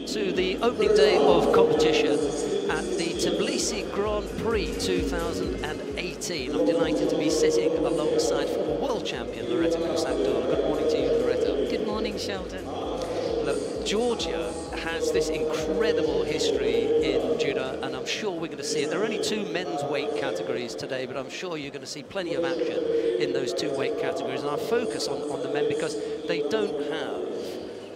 to the opening day of competition at the Tbilisi Grand-Prix 2018. I'm delighted to be sitting alongside former world champion Loretta Kusak-Dor. Good morning to you, Loretta. Good morning, Sheldon. Look, Georgia has this incredible history in judo, and I'm sure we're going to see it. There are only two men's weight categories today, but I'm sure you're going to see plenty of action in those two weight categories. And I'll focus on the men because they don't have,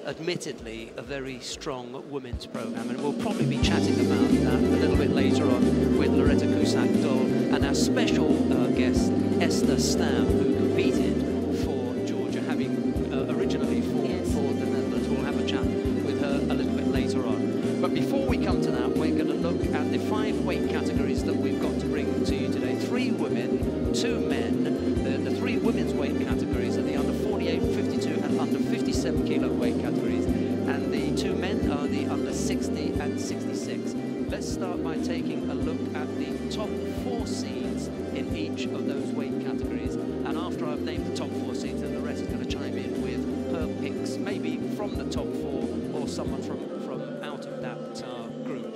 admittedly, a very strong women's program, and we'll probably be chatting about that a little bit later on with Loretta Kusak-Dor and our special guest Esther Stam, who competed for Georgia, having originally fought for the Netherlands. We'll have a chat with her a little bit later on. But before we come to that, we're going to look at the 5 weight categories that we've got to bring to you today. 3 women, 2 men. The 3 women's weight categories are the under 48, 52 and under 57 kilo weight categories, and the 2 men are the under 60 and 66. Let's start by taking a look at the top 4 seeds in each of those weight categories, and after I've named the top 4 seeds, then Loretta's going to chime in with her picks, maybe from the top 4 or someone from out of that group.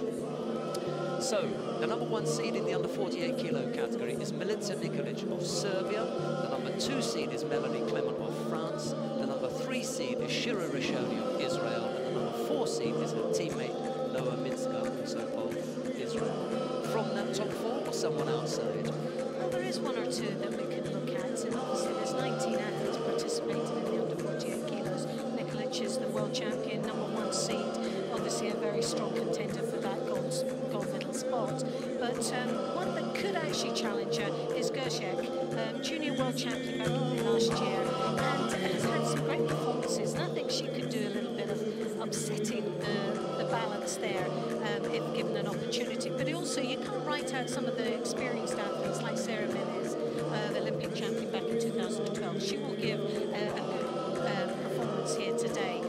So, the number 1 seed in the under 48 kilo category is Milica Nicolec of Serbia. The number 2 seed is Melanie Clement of France. The number 3 seed is Shira Rishoni of Israel. And the number 4 seed is her teammate Noah Minska, also of Israel. From that top 4 or someone outside? Well, there is 1 or 2 that we could look at, and obviously there's 19 athletes participating in the under 48 kilos. Nicolec is the world champion, number 1 seed, obviously a very strong contender for that gold medal spot. But one that could actually challenge her is Gorjanacz, junior world champion back last year, and has had some great performances. And I think she could do a little bit of upsetting the balance there if given an opportunity. But also, you can't write out some of the experienced athletes like Sarah Menezes, the Olympic champion back in 2012. She will give a good performance here today.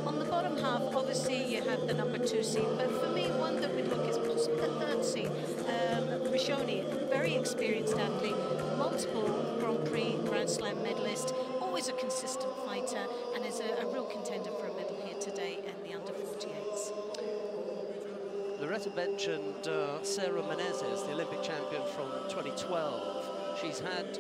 On the bottom half, obviously, you have the number 2 seed, but for me, one that we'd look is possibly the 3rd seed. Rishoni, very experienced athlete, multiple Grand Prix, Grand Slam medalist, always a consistent fighter, and is a real contender for a medal here today in the under 48s. Loretta mentioned Sarah Menezes, the Olympic champion from 2012. She's had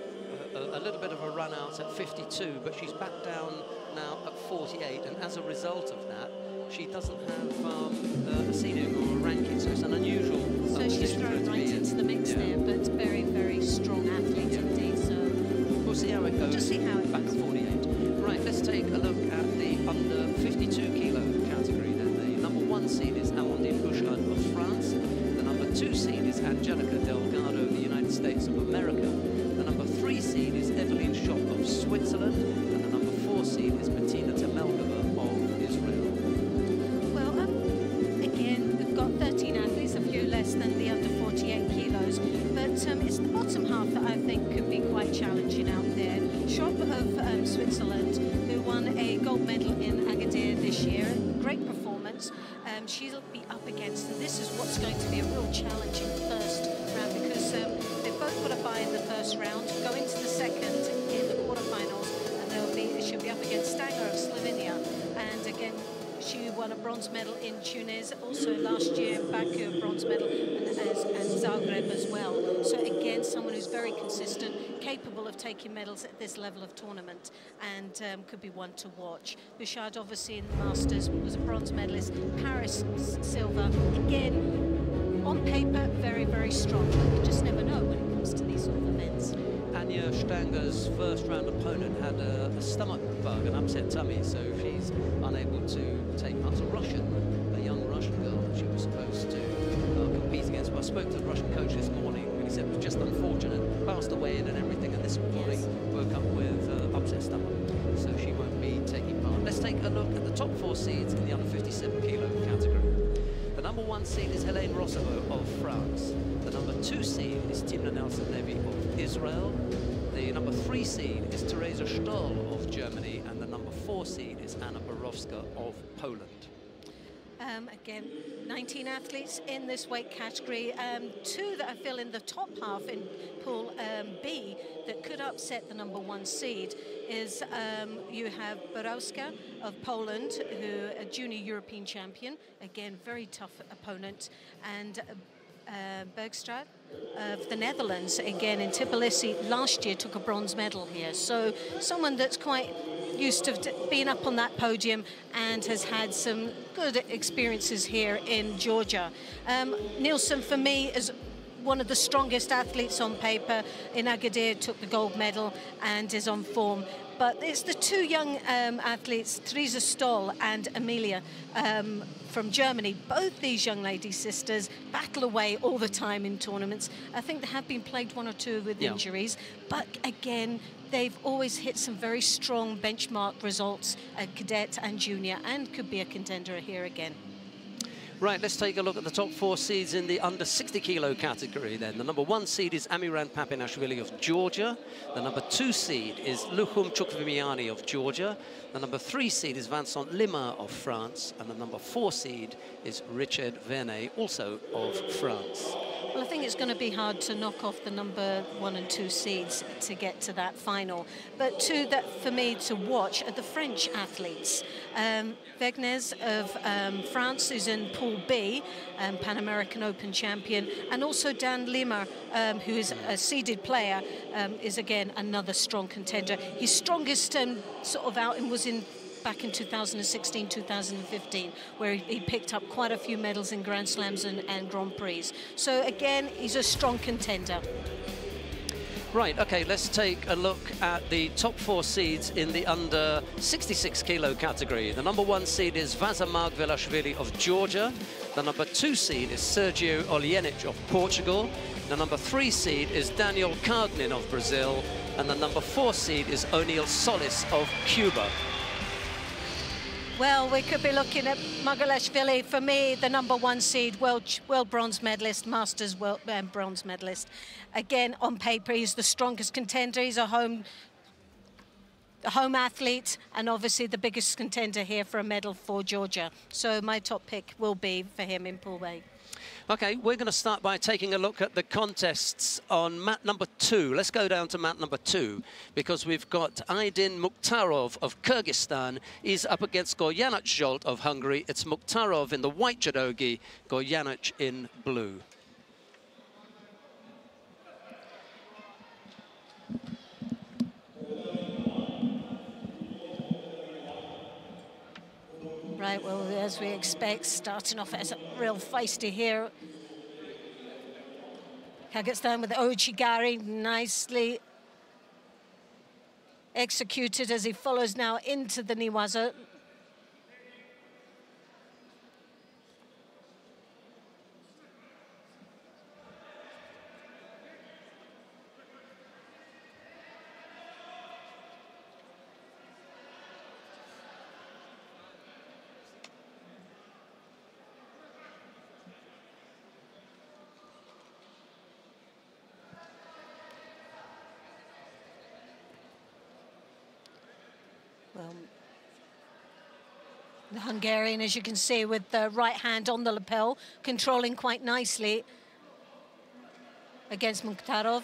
a little bit of a run out at 52, but she's back down now at 48, and as a result of that, she doesn't have a seeding or a ranking, so it's an unusual so she's thrown right into the mix there, but very, very strong athlete indeed, so we'll see how it goes. Just see how it back goes. at 48. Right, let's take a look at the under 52 kilo category then. The number 1 seed is Amandine Bouchard of France. The number 2 seed is Angelica Delgado of the United States of America. The number 3 seed is Evelyn Schopp of Switzerland. And the number 4 seed is Bettina Temelkova of Israel. Well, again, we've got 13 athletes, a few less than the under 48 kilos, but it's the bottom half that I think could be quite challenging out there. Schopp of Switzerland, who won a gold medal in Agadir this year, great performance. She'll be up against, and this is what's going to be a real challenging first round, because they've both got a bye in the first round, go into the second in the quarterfinals, and she'll be up against Stanger of Slovenia. And again, she won a bronze medal in Tunis, also last year in Baku, a bronze medal, and Zagreb as well. So again, someone who's very consistent, capable of taking medals at this level of tournament, and could be one to watch. Bouchard, obviously in the Masters, was a bronze medalist. Paris, Silva, again, on paper, very, very strong. But you just never know when it comes to these sort of events. Anya Stanger's first round opponent had a stomach bug, an upset tummy, so she's unable to take part. It's a Russian, a young Russian girl that she was supposed to compete against. Well, I spoke to the Russian coach this morning, and he said it was just unfortunate, passed away and everything, and this morning woke up with upset stomach, so she won't be taking part. Let's take a look at the top 4 seeds in the under 57 kilo category. The number 1 seed is Helene Rossavau of France. The number 2 seed is Timna Nelson-Levy of Israel. The number 3 seed is Teresa Stoll of Germany, and the number 4 seed is Anna Borowska of Poland. Again, 19 athletes in this weight category. Two that I feel in the top half in Pool B that could upset the #1 seed is you have Borowska of Poland, who a junior European champion. Again, very tough opponent. And Bergstraat of the Netherlands, again in Tbilisi last year, took a bronze medal here. So someone that's quite used to being up on that podium and has had some good experiences here in Georgia. Nielsen, for me, is one of the strongest athletes on paper. In Agadir took the gold medal and is on form. But it's the two young athletes, Theresa Stoll and Amelia from Germany. Both these young lady sisters battle away all the time in tournaments. I think they have been plagued one or two with injuries, but again, they've always hit some very strong benchmark results at cadet and junior, and could be a contender here again. Right, let's take a look at the top 4 seeds in the under 60 kilo category then. The #1 seed is Amiran Papinashvili of Georgia. The #2 seed is Lukhum Chukvimiani of Georgia. The #3 seed is Vincent Lima of France. And the #4 seed is Richard Vernet, also of France. Well, I think it's going to be hard to knock off the #1 and 2 seeds to get to that final. But two that, for me, to watch are the French athletes. Wegnes of France, who's in Pool B, Pan American Open champion, and also Dan Lima, who is a seeded player, is again another strong contender. His strongest sort of outing was back in 2016, 2015, where he picked up quite a few medals in Grand Slams and Grand Prix. So again, he's a strong contender. Right, okay, let's take a look at the top 4 seeds in the under 66 kilo category. The #1 seed is Vaza Margvelashvili of Georgia. The #2 seed is Sergio Olienic of Portugal. The #3 seed is Daniel Cardnin of Brazil. And the #4 seed is O'Neill Solis of Cuba. Well, we could be looking at Margvelashvili, for me, the #1 seed, world bronze medalist, Masters world bronze medalist. Again, on paper, he's the strongest contender. He's a home athlete, and obviously the biggest contender here for a medal for Georgia. So my top pick will be for him in Pool A. Okay, we're going to start by taking a look at the contests on mat #2. Let's go down to mat #2, because we've got Aydin Mukhtarov of Kyrgyzstan. He's up against Gorjanacz of Hungary. It's Mukhtarov in the white judogi, Gorjanacz in blue. Right, well, as we expect, starting off as a real feisty here. Kyrgyzstan with Ochigari, nicely executed as he follows now into the Niwaza. The Hungarian, as you can see, with the right hand on the lapel, controlling quite nicely against Mukhtarov.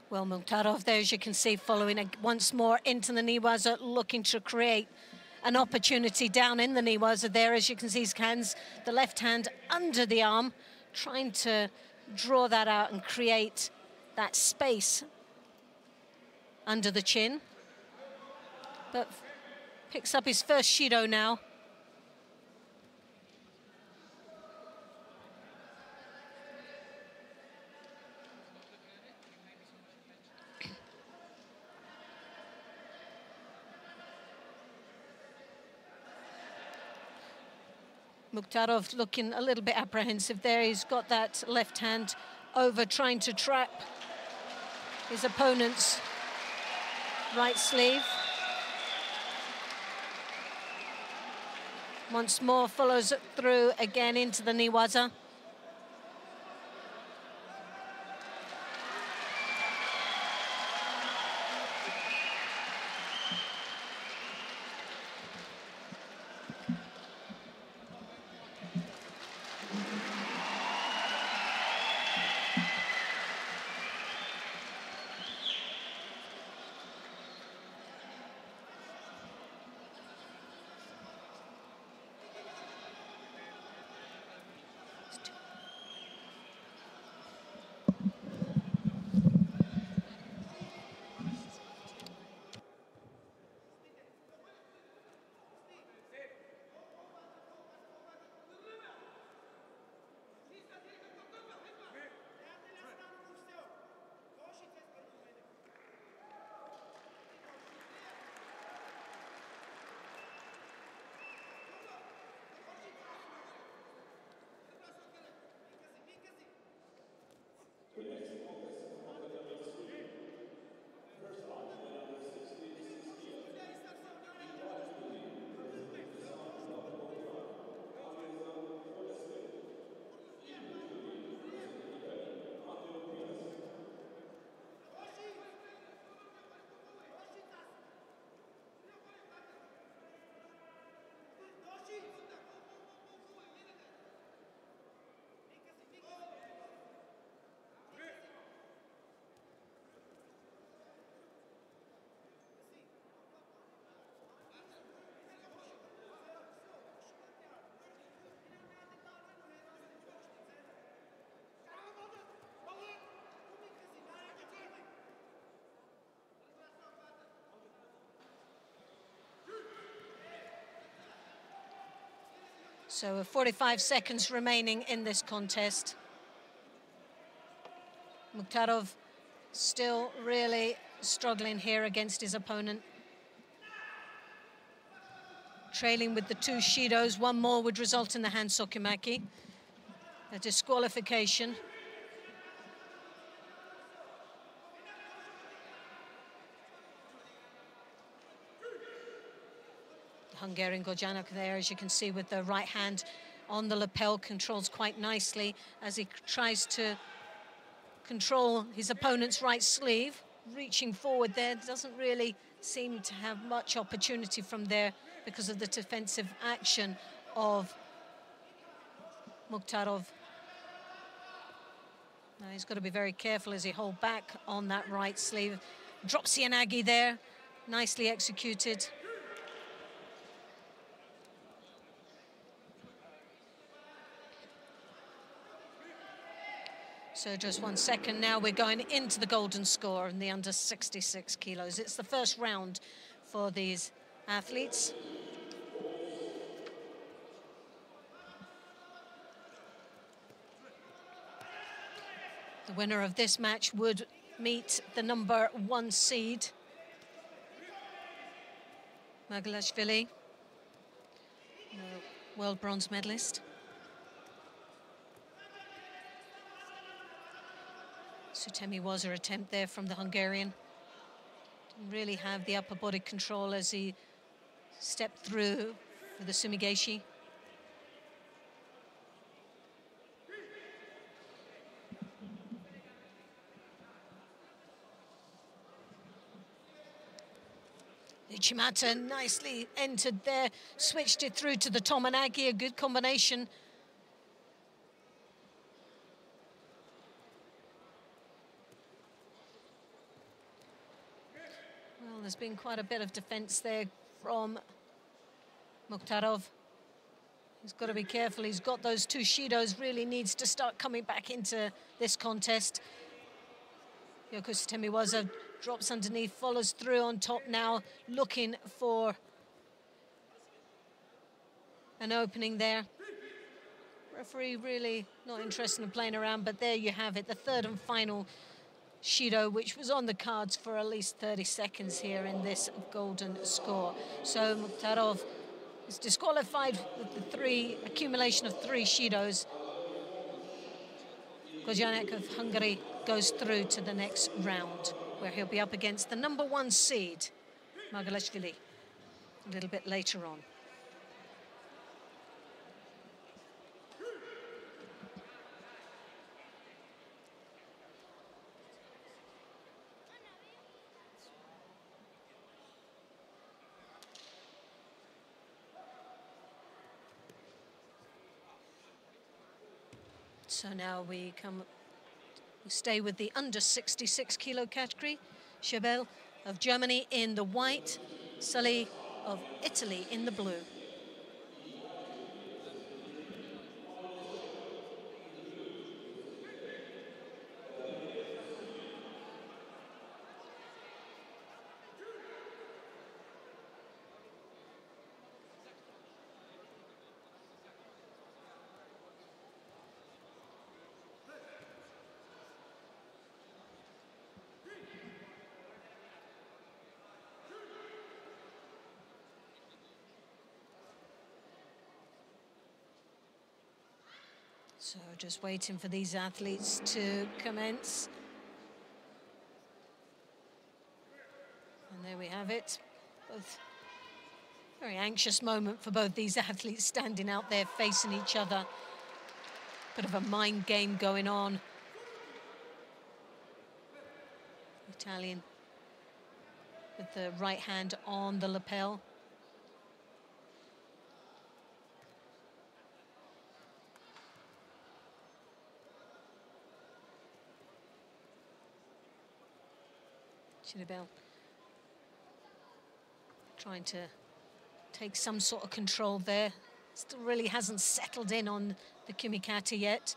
Well, Mukhtarov there, as you can see, following once more into the Niwaza, looking to create an opportunity down in the Niwaza there. As you can see, his hands, the left hand under the arm, trying to draw that out and create that space under the chin. But picks up his first Shido now. Mukhtarov looking a little bit apprehensive there. He's got that left hand over, trying to trap his opponent's right sleeve. Once more follows it through again into the Niwaza. So 45 seconds remaining in this contest. Mukhtarov still really struggling here against his opponent. Trailing with the 2 Shidos. One more would result in the hand sokimaki, a disqualification. Hungarian Gorjanacz there, as you can see, with the right hand on the lapel, controls quite nicely as he tries to control his opponent's right sleeve. Reaching forward there, doesn't really seem to have much opportunity from there because of the defensive action of Mukhtarov. Now he's got to be very careful as he holds back on that right sleeve. Drops the Yanagi there, nicely executed. So just 1 second now, we're going into the golden score in the under 66 kilos. It's the first round for these athletes. The winner of this match would meet the number 1 seed, Lekishvili, the world bronze medalist. Sutemi was her attempt there from the Hungarian. Didn't really have the upper body control as he stepped through for the sumigeshi. Uchimata nicely entered there, switched it through to the Tomanagi, a good combination. Well, there's been quite a bit of defense there from Mukhtarov. He's got to be careful. He's got those 2 Shidos, really needs to start coming back into this contest. Yoko Sutemiwaza drops underneath, follows through on top now, looking for an opening there. Referee really not interested in playing around, but there you have it, the third and final Shido, which was on the cards for at least 30 seconds here in this golden score. So Mukhtarov is disqualified with the accumulation of 3 Shidos. Gorjanacz of Hungary goes through to the next round, where he'll be up against the number 1 seed, Lekishvili, a little bit later on. So now we stay with the under 66 kilo category. Scheibel of Germany in the white, Sulli of Italy in the blue. So just waiting for these athletes to commence. And there we have it. Both very anxious moment for both these athletes, standing out there facing each other. Bit of a mind game going on. Italian with the right hand on the lapel. Scheibel trying to take some sort of control there. Still really hasn't settled in on the kumikata yet.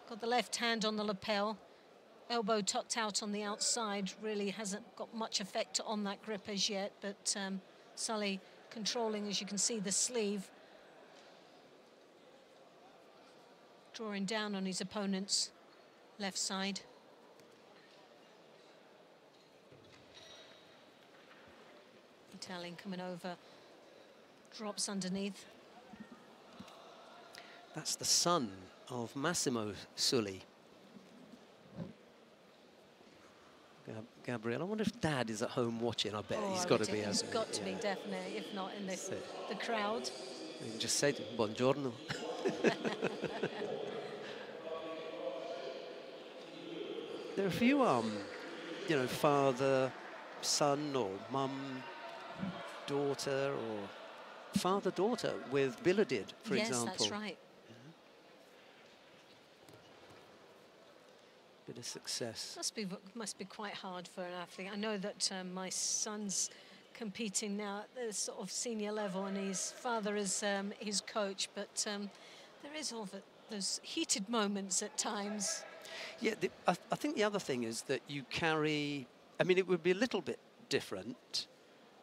Got the left hand on the lapel. Elbow tucked out on the outside. Really hasn't got much effect on that grip as yet. But Sulli controlling, as you can see, the sleeve drawing down on his opponent's left side. Italian coming over, drops underneath. That's the son of Massimo Sulli. Gabriel, I wonder if Dad is at home watching. I bet he's got to be. He's got to be, definitely, if not in the crowd. You can just say to him, buongiorno. There are a few, you know, father, son, or mum, daughter, or father-daughter with Biladid, for example. Yes, that's right. Bit of success. Must be quite hard for an athlete. I know that my son's competing now at the sort of senior level, and his father is his coach. But there is all those heated moments at times. Yeah, I think the other thing is that you carry. I mean, it would be a little bit different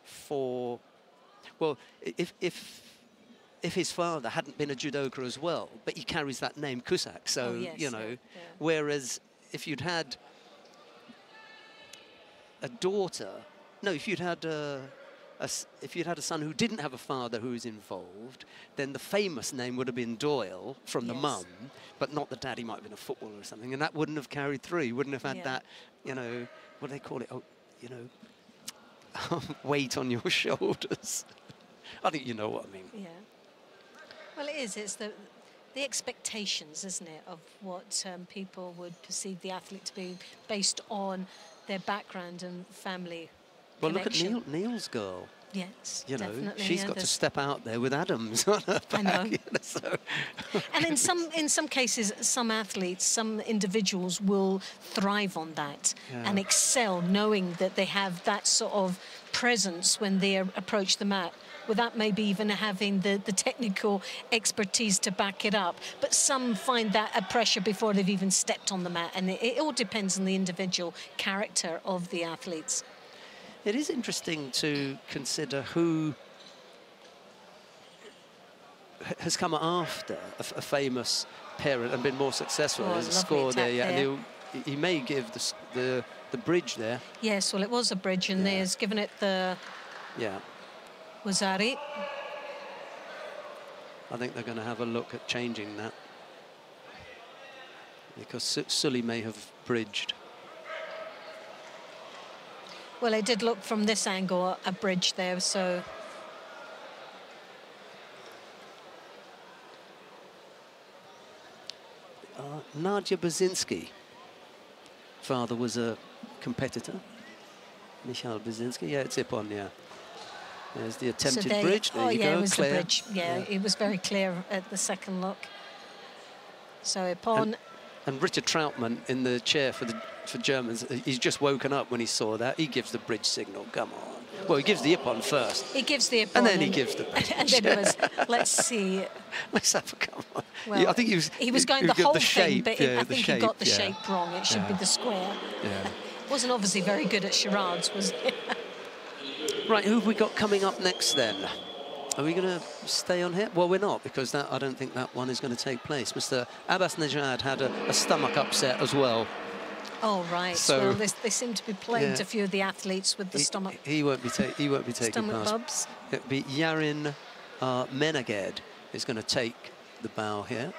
for. Well, if his father hadn't been a judoka as well, but he carries that name, Cusack. So you know, whereas if you'd had a daughter, no, if you'd had a son who didn't have a father who was involved, then the famous name would have been Doyle from the mum, but not the dad. He might have been a footballer or something, and that wouldn't have carried through. You wouldn't have had that, you know, what do they call it? Oh, you know, weight on your shoulders. I think you know what I mean. Yeah. Well, it is. It's the expectations, isn't it, of what people would perceive the athlete to be based on their background and family. Well, connection. Look at Neil's girl. Yes, you know, definitely. she's got to step out there with Adams on her back. I know. You know, so. And in some cases, some athletes, some individuals will thrive on that and excel, knowing that they have that sort of presence when they approach the mat, without maybe even having the technical expertise to back it up. But some find that a pressure before they've even stepped on the mat, and it all depends on the individual character of the athletes. It is interesting to consider who has come after a famous parent and been more successful. There's a score there, and he may give the bridge there. Yes, well, it was a bridge, and there's given it the Wazari. I think they're going to have a look at changing that, because Sully may have bridged. Well, it did look from this angle a bridge there, so. Nadia Brzezinski. Father was a competitor. Michal Brzezinski. Yeah, it's Ippon, yeah. There's the attempted bridge. There you go. It was clear. The bridge. Yeah, it was very clear at the second look. So Ippon. And Richard Troutman in the chair for Germans, he's just woken up when he saw that. He gives the bridge signal, come on. Well, he gives the Ippon first. He gives the Ippon. And then he gives the bridge. And then it was, let's see. Let's have a come on. Well, yeah, I think he was going the whole shape, thing, but I think he got the shape wrong. It should be the square. Yeah. Wasn't obviously very good at charades, was it? Right, who have we got coming up next then? Are we going to stay on here? Well, we're not, because I don't think that one is going to take place. Mr. Abbas Nejad had a stomach upset as well. Oh, right. So, well, they seem to be plagued, a few of the athletes with the stomach. He won't be taking stomach past. bubs. It'll be Yarin Menaged is going to take the bow here,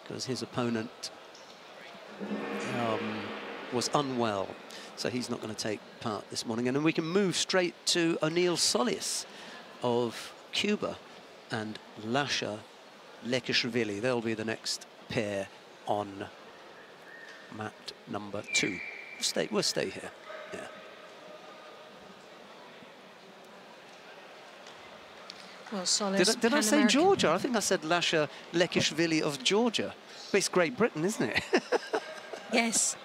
because his opponent was unwell, so he's not going to take part this morning. And then we can move straight to O'Neill Solis of Cuba and Lasha Lekishvili. They'll be the next pair on mat number 2. We'll stay here. Yeah. Well, Solis, did I say Georgia? I think I said Lasha Lekishvili of Georgia. But it's Great Britain, isn't it? Yes.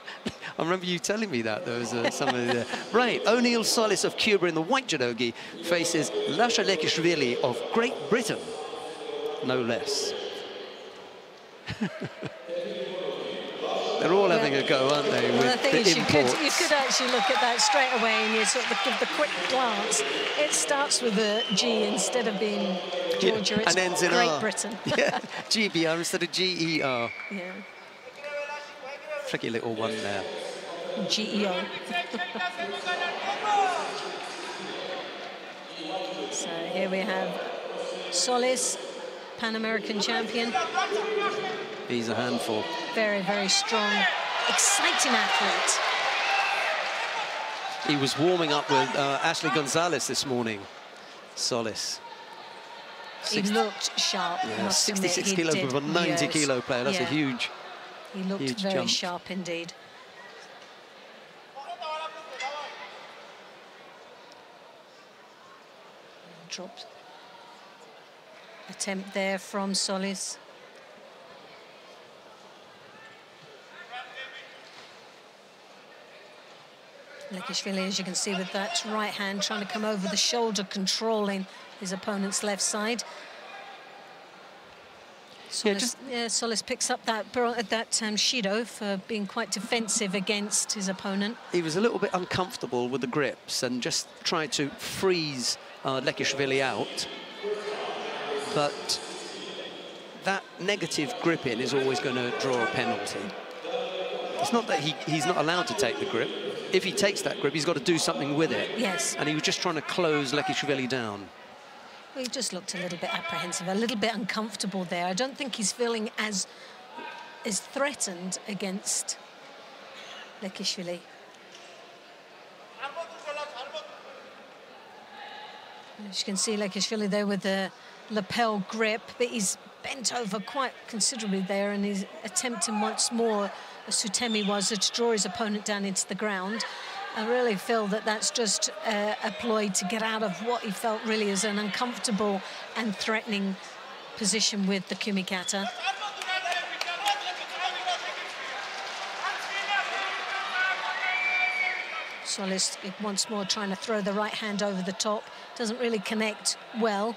I remember you telling me that. There was somebody there. Right, O'Neill Solis of Cuba in the white judogi faces Lasha Lekishvili of Great Britain, no less. They're all having a go, aren't they, with the imports? You could actually look at that straight away and you sort of give the quick glance. It starts with a G instead of being Georgia. It's and ends in Great R. Britain. Yeah, GBR instead of GER. Yeah. Tricky little one there. GEO. So here we have Solis, Pan American champion. He's a handful. Very, very strong, exciting athlete. He was warming up with Ashley Gonzalez this morning, Solis. He looked sharp. Yeah, 66 kilos with a 90 kilo player. That's a huge. He looked huge very jump. sharp indeed. Dropped. Attempt there from Solis. Lekishvili, as you can see, with that right hand trying to come over the shoulder, controlling his opponent's left side. Solis, Solis picks up that Shido for being quite defensive against his opponent. He was a little bit uncomfortable with the grips and just tried to freeze Lekishvili out. But that negative gripping is always going to draw a penalty. It's not that he's not allowed to take the grip. If he takes that grip, he's got to do something with it. Yes. And he was just trying to close Lekishvili down. Well, he just looked a little bit apprehensive, a little bit uncomfortable there. I don't think he's feeling as threatened against Lekishvili. As you can see, Lekishvili there with the lapel grip, but he's bent over quite considerably there, and he's attempting once more, as Sutemi was, to draw his opponent down into the ground. I really feel that that's just a ploy to get out of what he felt really is an uncomfortable and threatening position with the kumikata. Solis once more trying to throw the right hand over the top. Doesn't really connect well.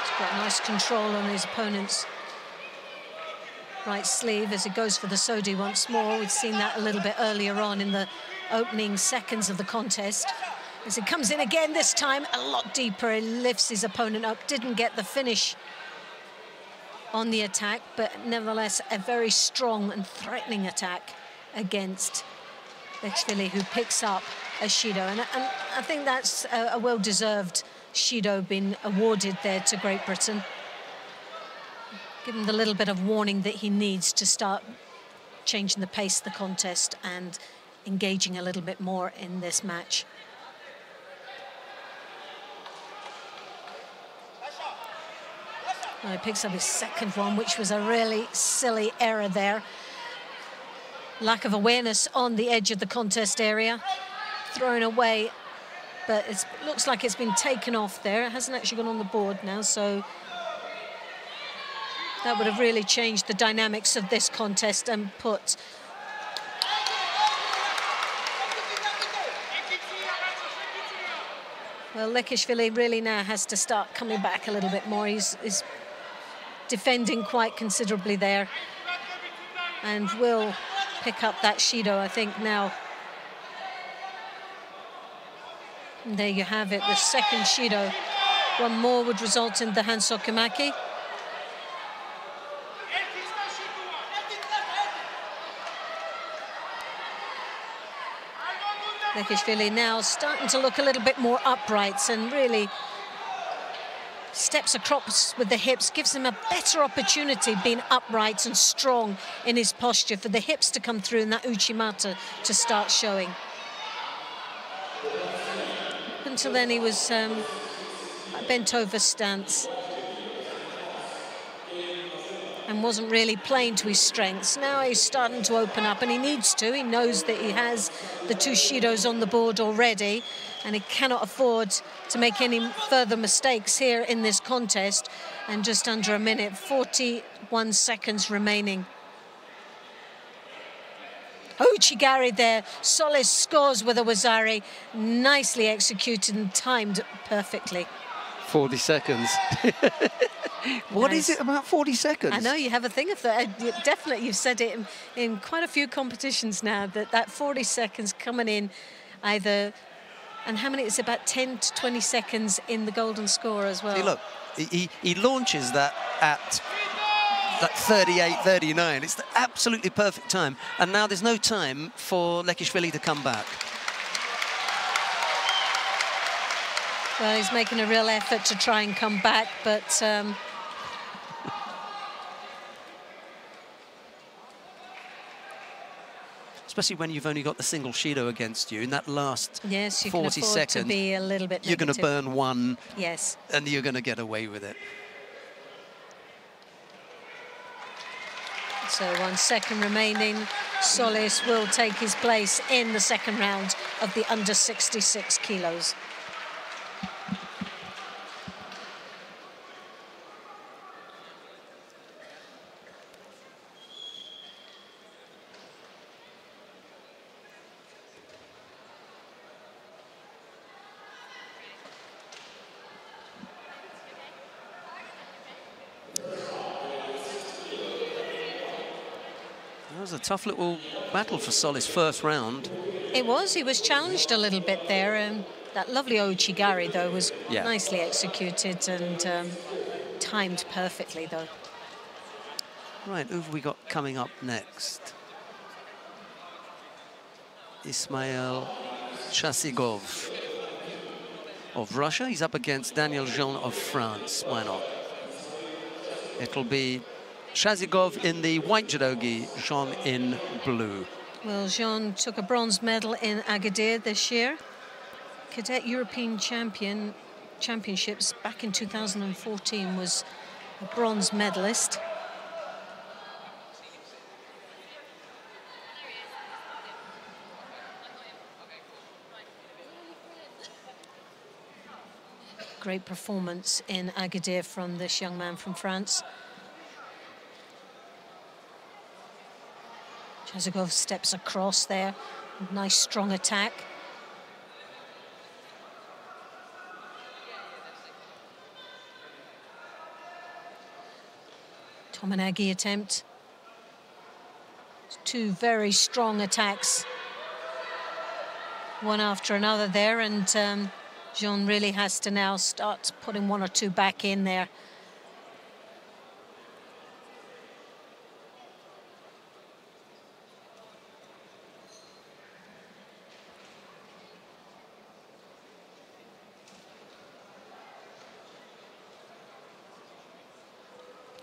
He's got nice control on his opponent's right sleeve as he goes for the Sodi once more. We've seen that a little bit earlier on in the opening seconds of the contest. As he comes in again, this time a lot deeper, he lifts his opponent up, didn't get the finish on the attack, but nevertheless a very strong and threatening attack against Lekishvili, who picks up a Shido. And I think that's a well-deserved Shido being awarded there to Great Britain. Give him the little bit of warning that he needs to start changing the pace of the contest and engaging a little bit more in this match. Well, he picks up his second one, which was a really silly error there. Lack of awareness on the edge of the contest area. Thrown away, but it looks like it's been taken off there. It hasn't actually gone on the board now, so that would have really changed the dynamics of this contest and put well, Lekishvili really now has to start coming back a little bit more. He's defending quite considerably there and will pick up that Shido, I think, now. And there you have it, the second Shido. One more would result in the Hansokumaki. Lekishvili now starting to look a little bit more upright and really steps across with the hips, gives him a better opportunity being upright and strong in his posture for the hips to come through and that Uchimata to start showing. Until then he was a bent over stance and wasn't really playing to his strengths. Now he's starting to open up, and he needs to. He knows that he has the two Shidos on the board already, and he cannot afford to make any further mistakes here in this contest. And just under a minute, 41 seconds remaining. Uchigari there. Solis scores with a Wazari. Nicely executed and timed perfectly. 40 seconds. What is it about 40 seconds? I know you have a thing of that. Definitely, you've said it in quite a few competitions now, that 40 seconds coming in either, and how many? It's about 10 to 20 seconds in the golden score as well. See, look, he launches that at 38, 39. It's the absolutely perfect time. And now there's no time for Lekishvili to come back. Well, he's making a real effort to try and come back, but especially when you've only got the single Shido against you in that last 40 yes, you can afford seconds. To be a little bit you're going to burn one, yes, and you're going to get away with it. So 1 second remaining. Solis will take his place in the second round of the under 66 kilos. That was a tough little battle for Solis first round. It was. He was challenged a little bit there. That lovely Ochigari, though, was nicely executed and timed perfectly, though. Right, who have we got coming up next? Ismail Chazakov of Russia. He's up against Daniel Jean of France. Why not? It'll be Chazakov in the white judogi, Jean in blue. Well, Jean took a bronze medal in Agadir this year. Cadet European Championships back in 2014 was a bronze medalist. Great performance in Agadir from this young man from France. Chazakov steps across there. Nice strong attack. Tominagi attempt. Two very strong attacks. One after another there, and Jean really has to now start putting one or two back in there.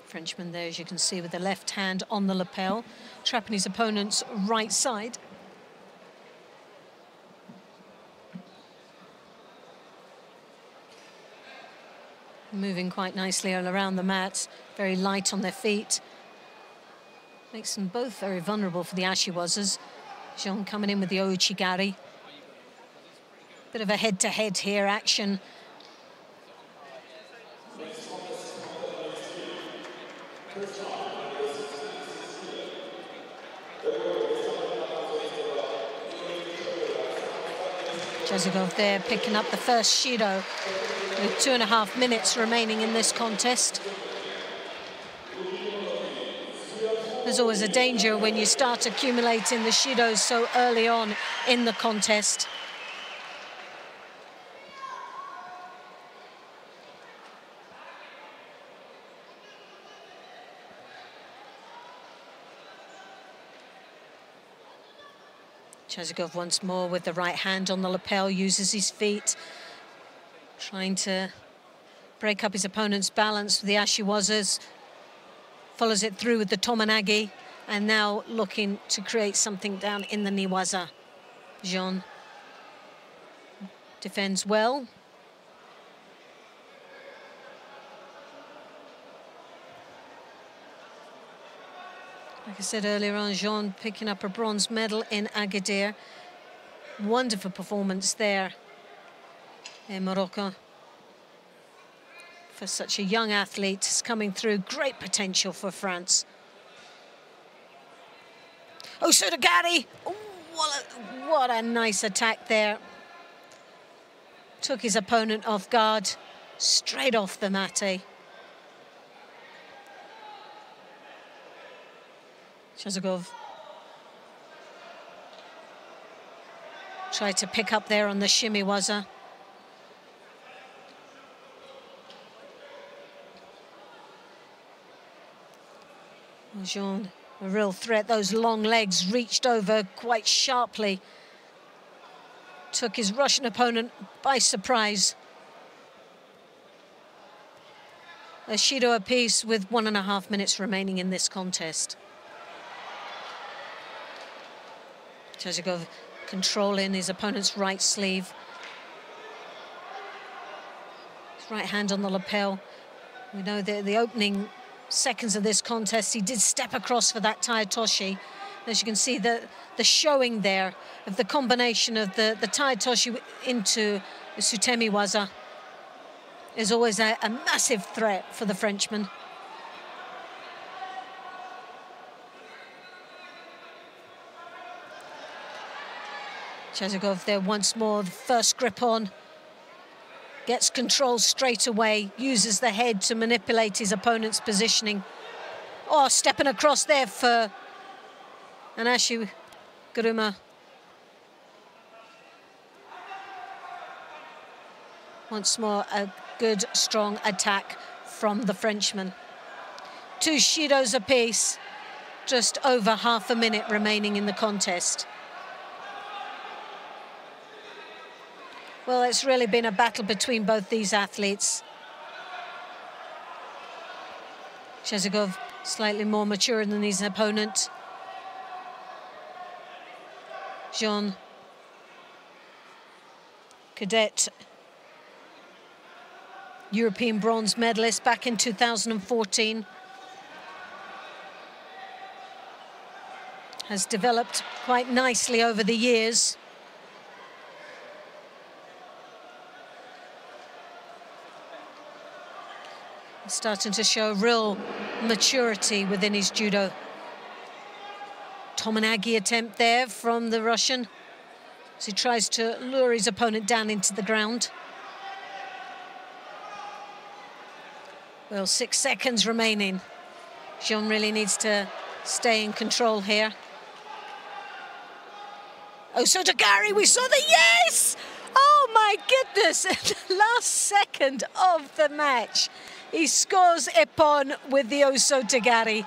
Frenchman there, as you can see, with the left hand on the lapel, trapping his opponent's right side. Moving quite nicely all around the mat, very light on their feet. Makes them both very vulnerable for the Ashiwazas. Jean coming in with the Ouchigari. Bit of a head-to-head here action. Chazakov there picking up the first Shido with 2.5 minutes remaining in this contest. There's always a danger when you start accumulating the Shidos so early on in the contest. Chazakov once more with the right hand on the lapel, uses his feet, trying to break up his opponent's balance with the Ashiwazas. Follows it through with the Tominagi, and now looking to create something down in the Niwaza. Jean defends well. Like I said earlier on, Jean picking up a bronze medal in Agadir. Wonderful performance there in Morocco. For such a young athlete, is coming through. Great potential for France. Oh, Sudagari! Oh, what a nice attack there. Took his opponent off guard, straight off the mat. Chazakov tried to pick up there on the shimmy waza. Jean, a real threat. Those long legs reached over quite sharply. Took his Russian opponent by surprise. A Shido apiece with 1.5 minutes remaining in this contest. Chazakov controlling his opponent's right sleeve. His right hand on the lapel. We know that the opening seconds of this contest, he did step across for that Tai Toshi. As you can see, the showing there of the combination of the Tai Toshi into the Sutemi Waza is always a massive threat for the Frenchman. Chazakov there once more, the first grip on. Gets control straight away, uses the head to manipulate his opponent's positioning. Oh, stepping across there for Anashi Guruma. Once more, a good, strong attack from the Frenchman. 2 Shidos apiece, just over half a minute remaining in the contest. Well, it's really been a battle between both these athletes. Chazakov slightly more mature than his opponent. Jean, cadet, European bronze medalist back in 2014. Has developed quite nicely over the years. Starting to show real maturity within his judo. Tomonagi attempt there from the Russian as he tries to lure his opponent down into the ground. Well, 6 seconds remaining. Jean really needs to stay in control here. Oh, Sotogari, we saw the yes! Oh my goodness, at the last second of the match. He scores Epon with the Osotogari.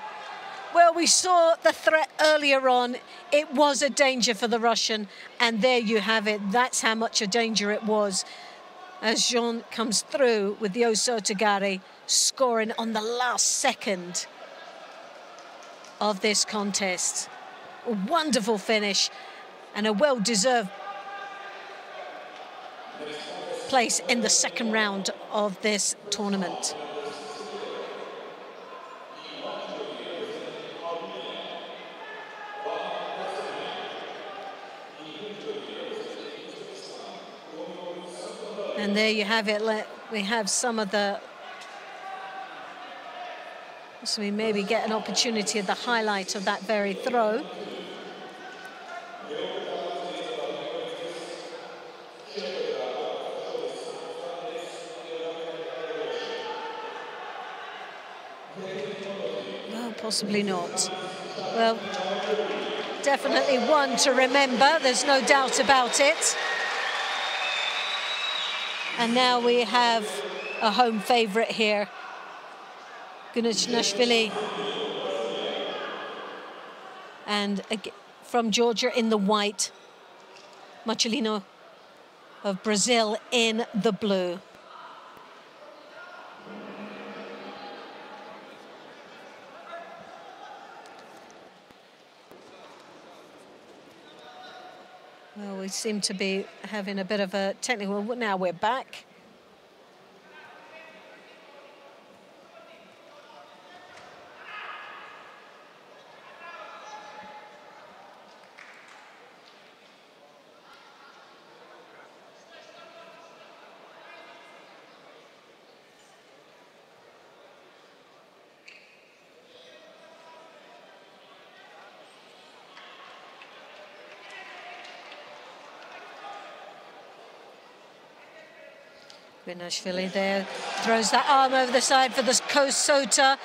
Well, we saw the threat earlier on. It was a danger for the Russian, and there you have it. That's how much a danger it was. As Jean comes through with the Osotogari, scoring on the last second of this contest. A wonderful finish and a well-deserved place in the second round of this tournament. And there you have it. We have some of the... So we maybe get an opportunity at the highlight of that very throw. Well, possibly not. Well, definitely one to remember. There's no doubt about it. And now we have a home favourite here. Gorjanacz and from Georgia in the white, Marcelino of Brazil in the blue. Well, we seem to be having a bit of a technical... Now we're back. Gorjanacz there throws that arm over the side for the Kosota.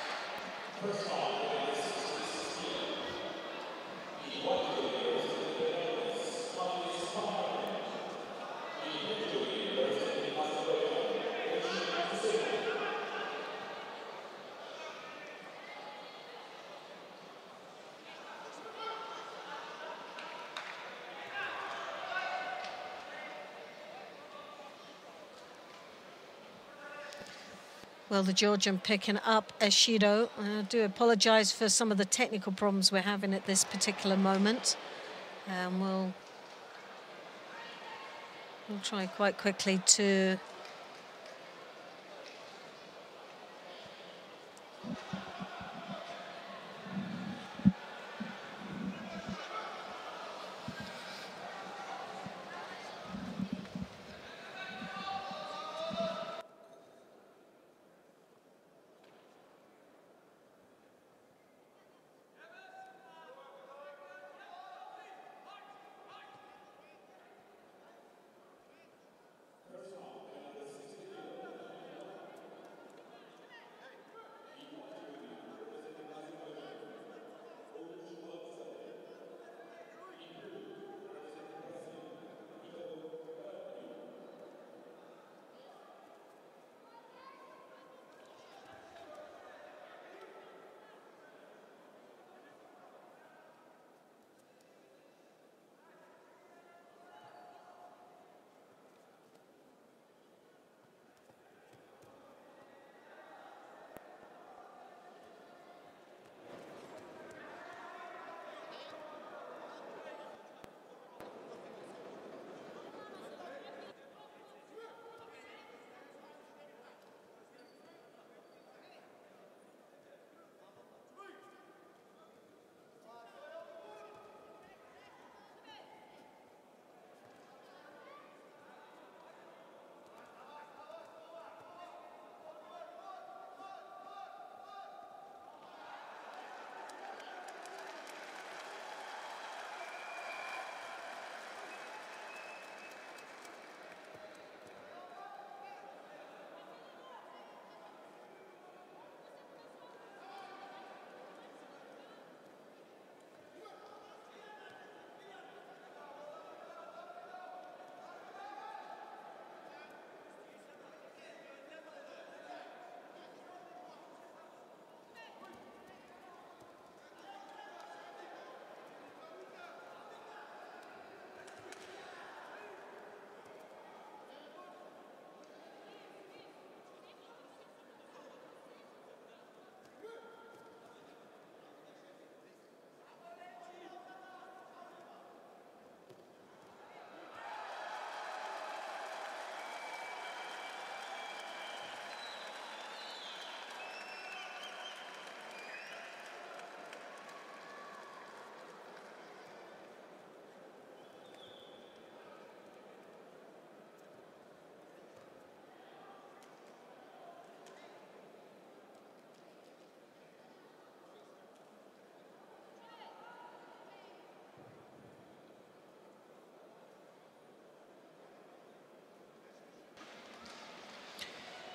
Well, the Georgian picking up Eshido. I do apologise for some of the technical problems we're having at this particular moment. We'll try quite quickly to...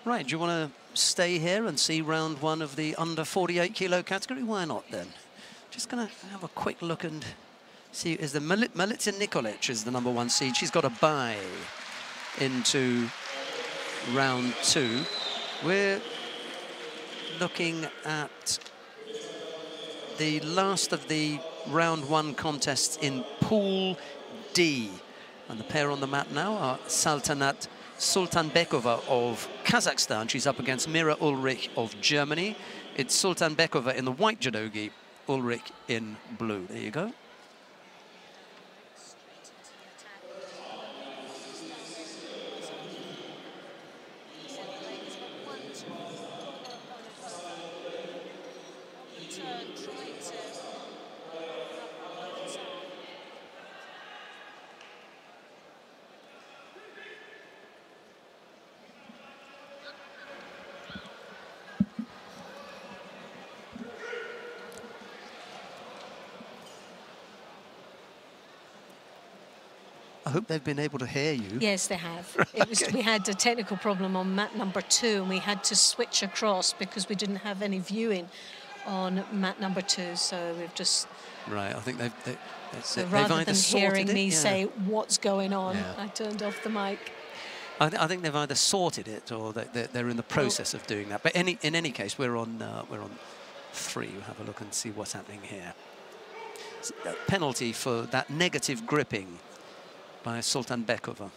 Right, do you want to stay here and see round one of the under 48 kilo category? Why not then? Just going to have a quick look and see. Is the Milica Nicolec is the #1 seed. She's got a bye into round two. We're looking at the last of the round one contests in Pool D. And the pair on the mat now are Sultanbekova of Kazakhstan. She's up against Mira Ulrich of Germany. It's Sultanbekova in the white judogi, Ulrich in blue. There you go. I hope they've been able to hear you. Yes, they have. It was, we had a technical problem on mat #2, and we had to switch across because we didn't have any viewing on mat #2. So we've just... Right, I think so rather than hearing me say what's going on, I turned off the mic. I think they've either sorted it or they're in the process of doing that. But in any case, we're on 3. We'll have a look and see what's happening here. Penalty for that negative gripping by Sultanbekova.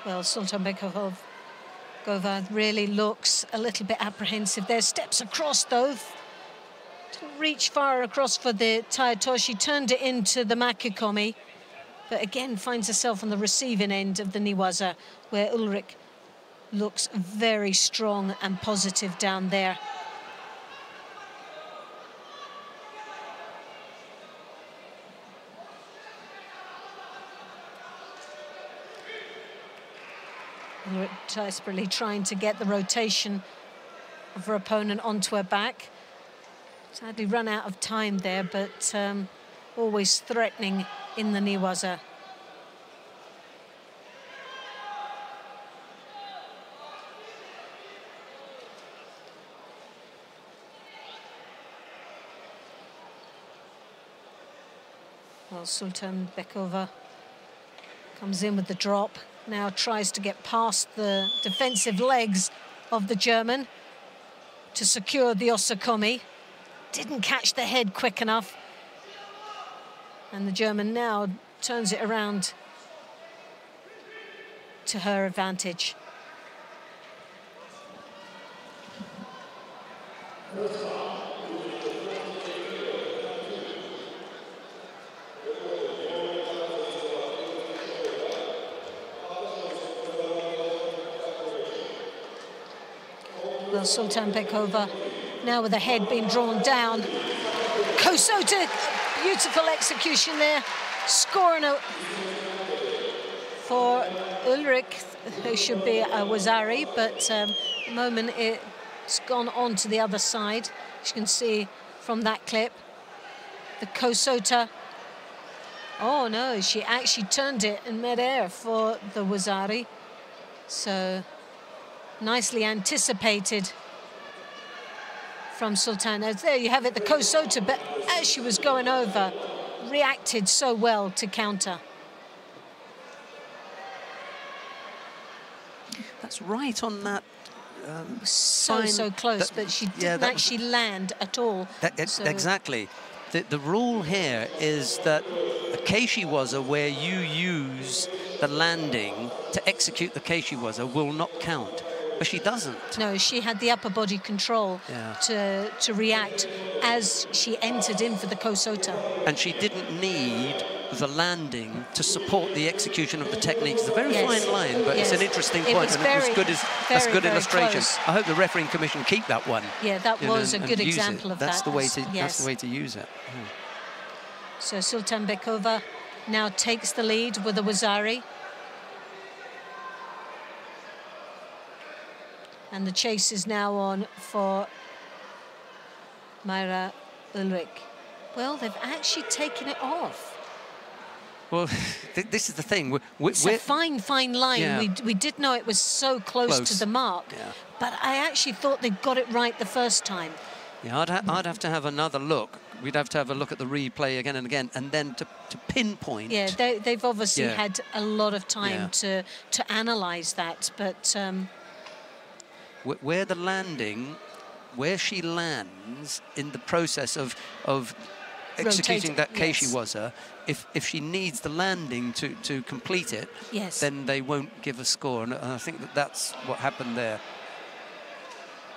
Well, Sultanbekova Gova really looks a little bit apprehensive there. Steps across, though. Didn't reach far across for the Taitoshi. Turned it into the Makikomi. But again, finds herself on the receiving end of the Niwaza, where Ulrich looks very strong and positive down there. Ulrich desperately trying to get the rotation of her opponent onto her back. Sadly run out of time there, but always threatening in the Niwaza. Well, Sultanbekova comes in with the drop. Now tries to get past the defensive legs of the German to secure the Osakomi. Didn't catch the head quick enough. And the German now turns it around to her advantage. Well, Sultanbekova now with the head being drawn down. Kosota, beautiful execution there. Scoring for Ulrich, who should be a Wazari, but at the moment it's gone on to the other side. As you can see from that clip, the Kosota. Oh no, she actually turned it in midair for the Wazari. So nicely anticipated from Sultana. There you have it, the Kosota, but as she was going over, reacted so well to counter. That's right on that. So close, but she didn't actually land at all. Exactly. The rule here is that a Keishiwaza where you use the landing to execute the Keishiwaza will not count. But she doesn't. No, she had the upper body control to react as she entered in for the Kosota. And she didn't need the landing to support the execution of the techniques. It's a very fine line, but it's an interesting point, and it was good as good illustration. Close. I hope the refereeing commission keep that one. Yeah, that was a good example of that. That's the way to use it. So Sultanbekova now takes the lead with the Wazari. And the chase is now on for Mayra Ulrich. Well, they've actually taken it off. Well, this is the thing. It's a fine line. Yeah. We did know it was so close to the mark, but I actually thought they got it right the first time. Yeah, I'd have to have another look. We'd have to have a look at the replay again and again, and then to pinpoint. Yeah, they've obviously had a lot of time to analyse that, but... where the landing, where she lands in the process of executing that Keishiwaza, if she needs the landing to complete it, then they won't give a score. And I think that's what happened there.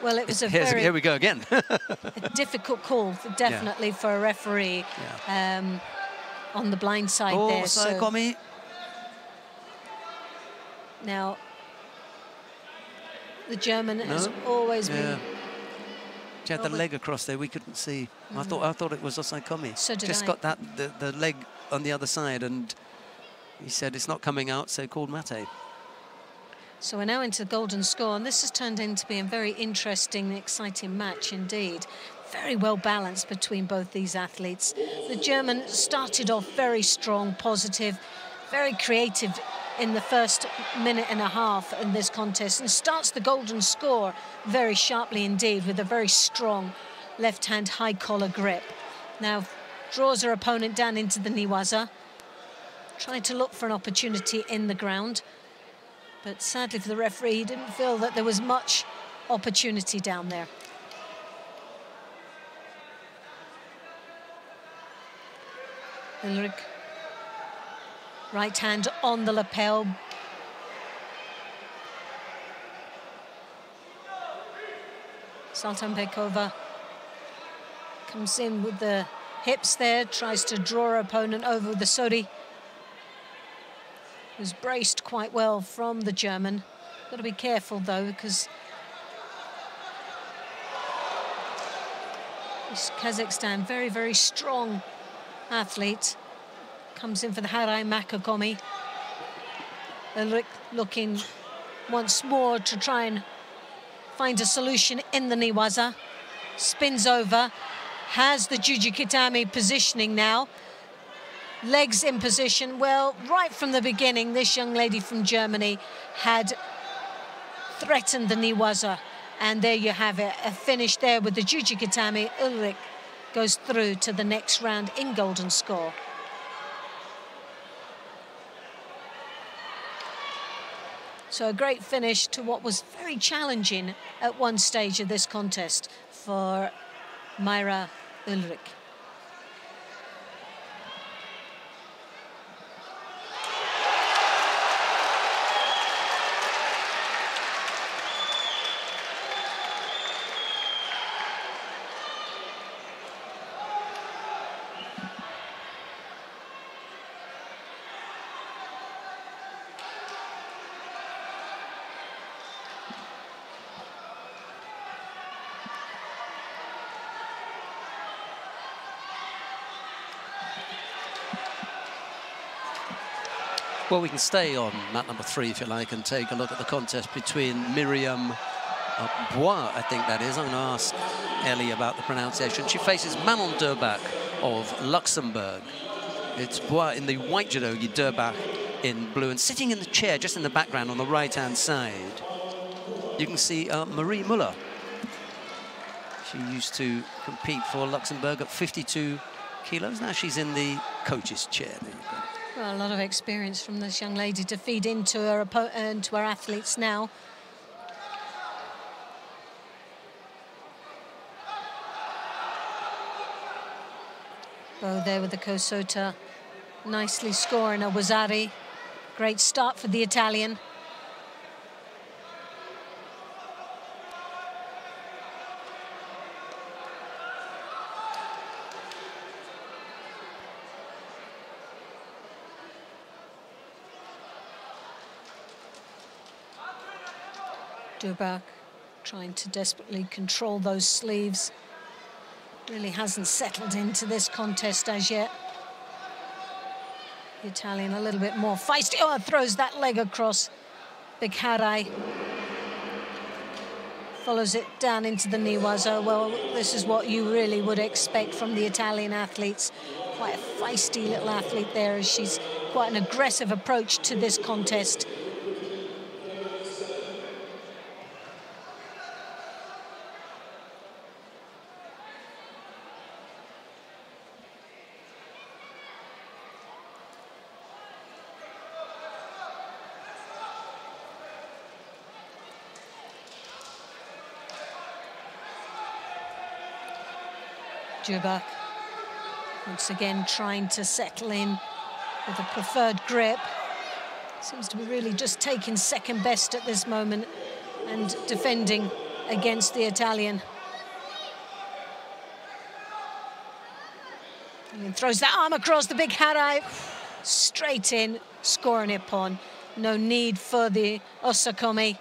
Well, it was here we go again. a difficult call, definitely, for a referee on the blind side there. So now, the German has always been... She had the leg across there, we couldn't see. I thought it was Osaikomi. So did Just I. got the leg on the other side, and he said it's not coming out, so called mate. So we're now into the golden score, and this has turned into be a very interesting and exciting match indeed. Very well balanced between both these athletes. The German started off very strong, positive, very creative in the first minute and a half in this contest, and starts the golden score very sharply indeed with a very strong left-hand high collar grip. Now draws her opponent down into the Niwaza, trying to look for an opportunity in the ground, but sadly for the referee, he didn't feel that there was much opportunity down there. Ulrich, right hand on the lapel. Sultanbekova comes in with the hips there, tries to draw her opponent over with the Sodi, who's braced quite well from the German. Got to be careful though, because this Kazakhstan, very, very strong athlete, comes in for the Harai Makakomi. Ulrich looking once more to try and find a solution in the Niwaza. Spins over, has the Jujikitami positioning now. Legs in position. Well, right from the beginning, this young lady from Germany had threatened the Niwaza. And there you have it, a finish there with the Jujikitami. Ulrich goes through to the next round in golden score. So a great finish to what was very challenging at one stage of this contest for Mayra Ulrich. Well, we can stay on mat number 3, if you like, and take a look at the contest between Miriam Boie, I think that is. I'm going to ask Ellie about the pronunciation. She faces Manon Durbach of Luxembourg. It's Boie in the white judogi, Durbach in blue. And sitting in the chair, just in the background on the right-hand side, you can see Marie Muller. She used to compete for Luxembourg at 52 kilos. Now she's in the coach's chair. There you go. Well, a lot of experience from this young lady to feed into her athletes now. Boie there with the Kosota, nicely scoring a Wazari. Great start for the Italian. Durbach trying to desperately control those sleeves. Really hasn't settled into this contest as yet. The Italian a little bit more feisty. Oh, throws that leg across. Big Harai. Follows it down into the Niwaza. Well, this is what you really would expect from the Italian athletes. Quite a feisty little athlete there, as she's quite an aggressive approach to this contest. Durbach once again trying to settle in with a preferred grip. Seems to be really just taking second best at this moment and defending against the Italian. And throws that arm across the big Harai, straight in, scoring it upon. No need for the Osakomi.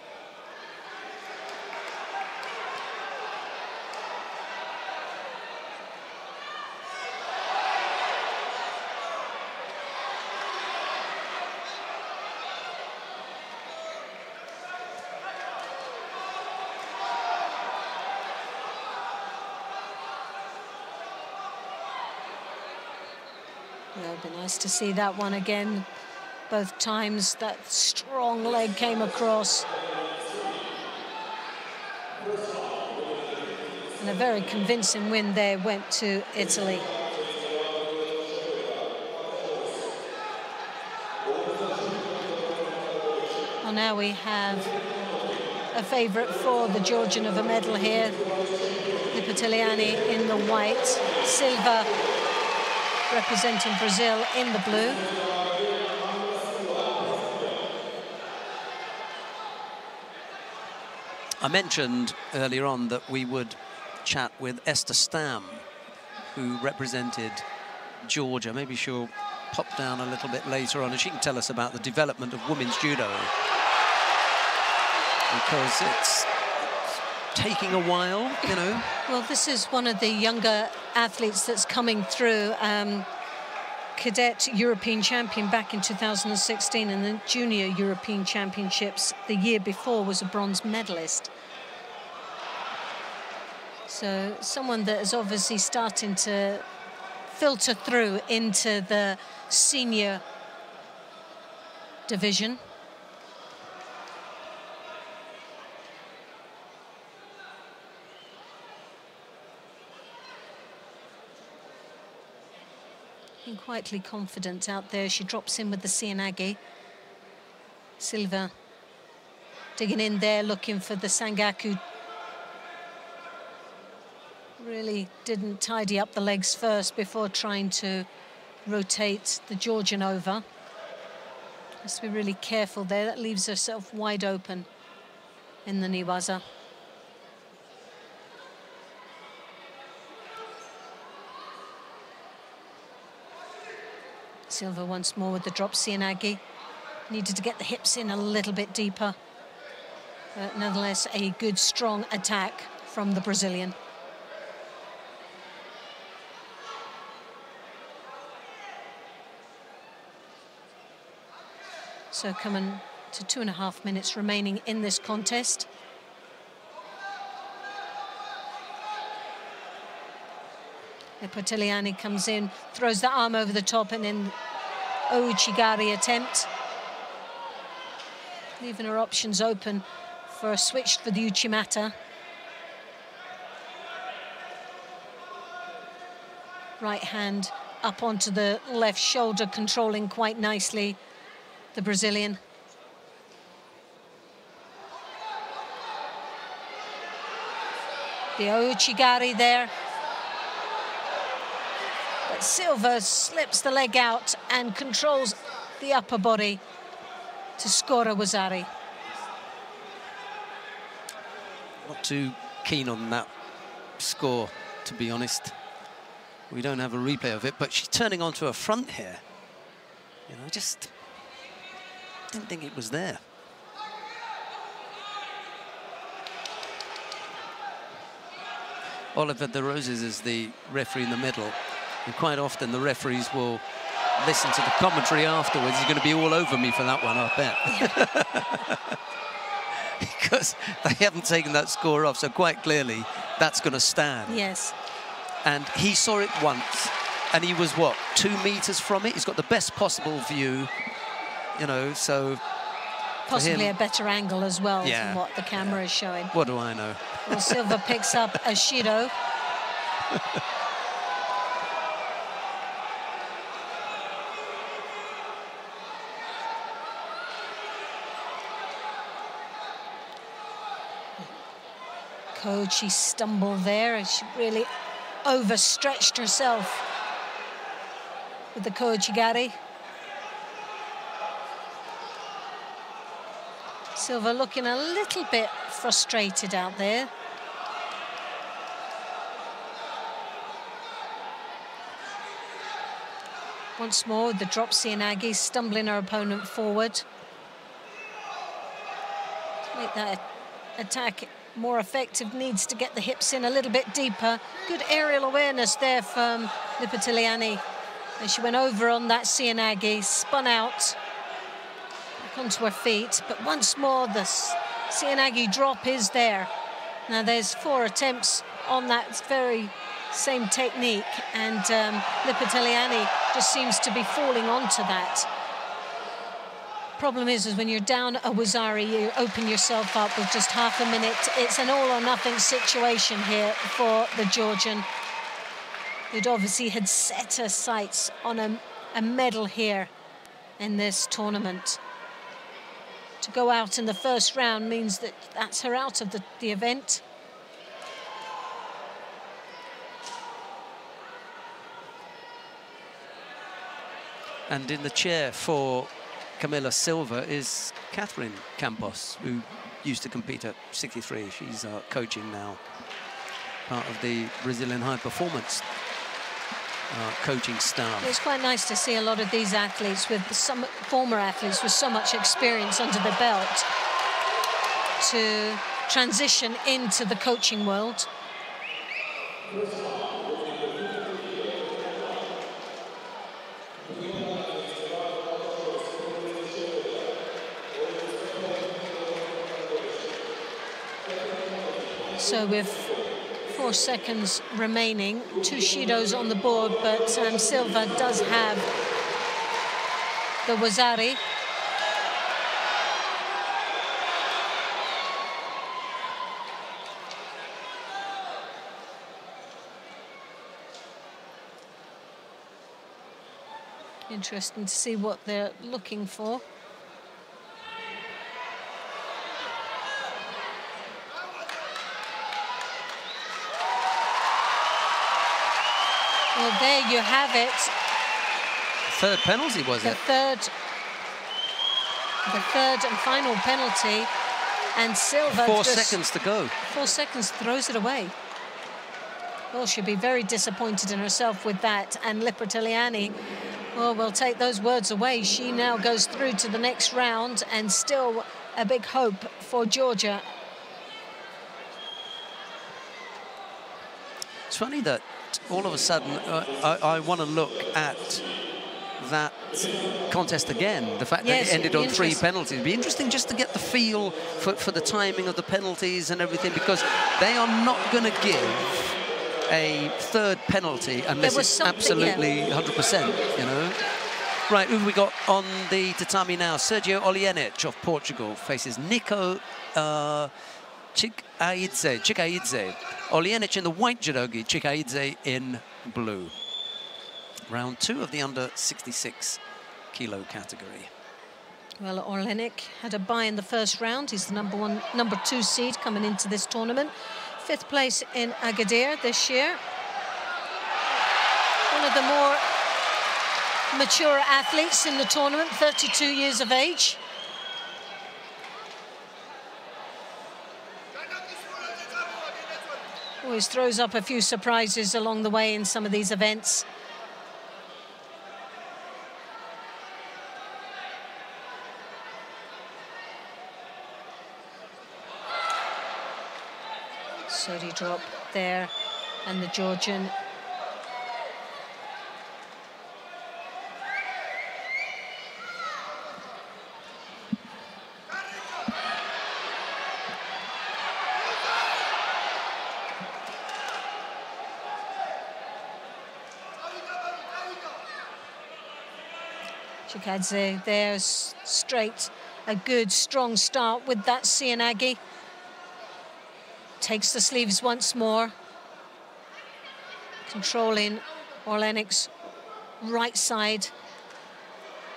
It'd be nice to see that one again. Both times that strong leg came across. And a very convincing win there went to Italy. Well, now we have a favourite for the Georgian of a medal here. The Pitcali in the white. Silva representing Brazil in the blue. I mentioned earlier on that we would chat with Esther Stam, who represented Georgia. Maybe she'll pop down a little bit later on and she can tell us about the development of women's judo, because it's taking a while, you know. Well, this is one of the younger athletes that's coming through. Cadet European champion back in 2016, and the Junior European Championships the year before was a bronze medalist. So someone that is obviously starting to filter through into the senior division. Being quietly confident out there. She drops in with the Seoinage. Silva digging in there, looking for the Sangaku. Really didn't tidy up the legs first before trying to rotate the Georgian over. Has to be really careful there. That leaves herself wide open in the Niwaza. Silva once more with the drop Seoinage. Needed to get the hips in a little bit deeper. But nonetheless, a good, strong attack from the Brazilian. So coming to 2.5 minutes remaining in this contest. Bertolini comes in, throws the arm over the top, and then Ouchigari attempt. Leaving her options open for a switch for the Uchimata. Right hand up onto the left shoulder, controlling quite nicely the Brazilian. The Ouchigari there. But Silva slips the leg out and controls the upper body to score a Wazari. Not too keen on that score, to be honest. We don't have a replay of it, but she's turning onto her front here. You know, just didn't think it was there. Oliver De Roses is the referee in the middle, and quite often the referees will listen to the commentary afterwards. He's going to be all over me for that one, I bet. Because they haven't taken that score off, so quite clearly that's going to stand. Yes. And he saw it once, and he was, what, 2 meters from it? He's got the best possible view, you know, so... Possibly a better angle as well from what the camera is showing. What do I know? Well, Silva picks up a Shido. She stumbled there, and she really overstretched herself with the Kochigari. Silva looking a little bit frustrated out there. Once more, the drop Seoinage, stumbling her opponent forward. To make that attack more effective, needs to get the hips in a little bit deeper. Good aerial awareness there from Bertolini. And she went over on that Seoinage, spun out, back onto her feet. But once more, the Seoinage drop is there. Now there's 4 attempts on that very same technique, and Bertolini just seems to be falling onto that. Problem is when you're down a Wazari, you open yourself up with just half a minute. It's an all-or-nothing situation here for the Georgian, who'd obviously had set her sights on a medal here in this tournament. To go out in the first round means that that's her out of the event. And in the chair for Camila Silva is Catherine Campos, who used to compete at 63. She's coaching now, part of the Brazilian high performance coaching staff. It's quite nice to see a lot of these athletes, with some former athletes with so much experience under the belt, to transition into the coaching world. So with 4 seconds remaining, 2 Shidos on the board, but Silva does have the Wazari. Interesting to see what they're looking for. Well, there you have it. Third penalty, was it? The third and final penalty, and Silva 4 seconds to go. 4 seconds, throws it away. Well, she'll be very disappointed in herself with that, and Lipertiliani, well, will take those words away. She now goes through to the next round, and still a big hope for Georgia. It's funny that all of a sudden I want to look at that contest again. The fact that it ended on 3 penalties. It'd be interesting just to get the feel for the timing of the penalties and everything, because they are not going to give a third penalty unless it's absolutely 100%, you know. Right, who have we got on the tatami now? Sergio Olienic of Portugal faces Nico Tchikaidze. Olienic in the white judogi, Tchikaidze in blue. Round 2 of the under 66 kilo category. Well, Olienic had a bye in the first round. He's the number 2 seed coming into this tournament. 5th place in Agadir this year. One of the more mature athletes in the tournament, 32 years of age. Always throws up a few surprises along the way in some of these events. Sodi drop there, and the Georgian Tchikaidze there, straight, a good strong start with that Sianagi. Takes the sleeves once more, controlling Orlenic's right side.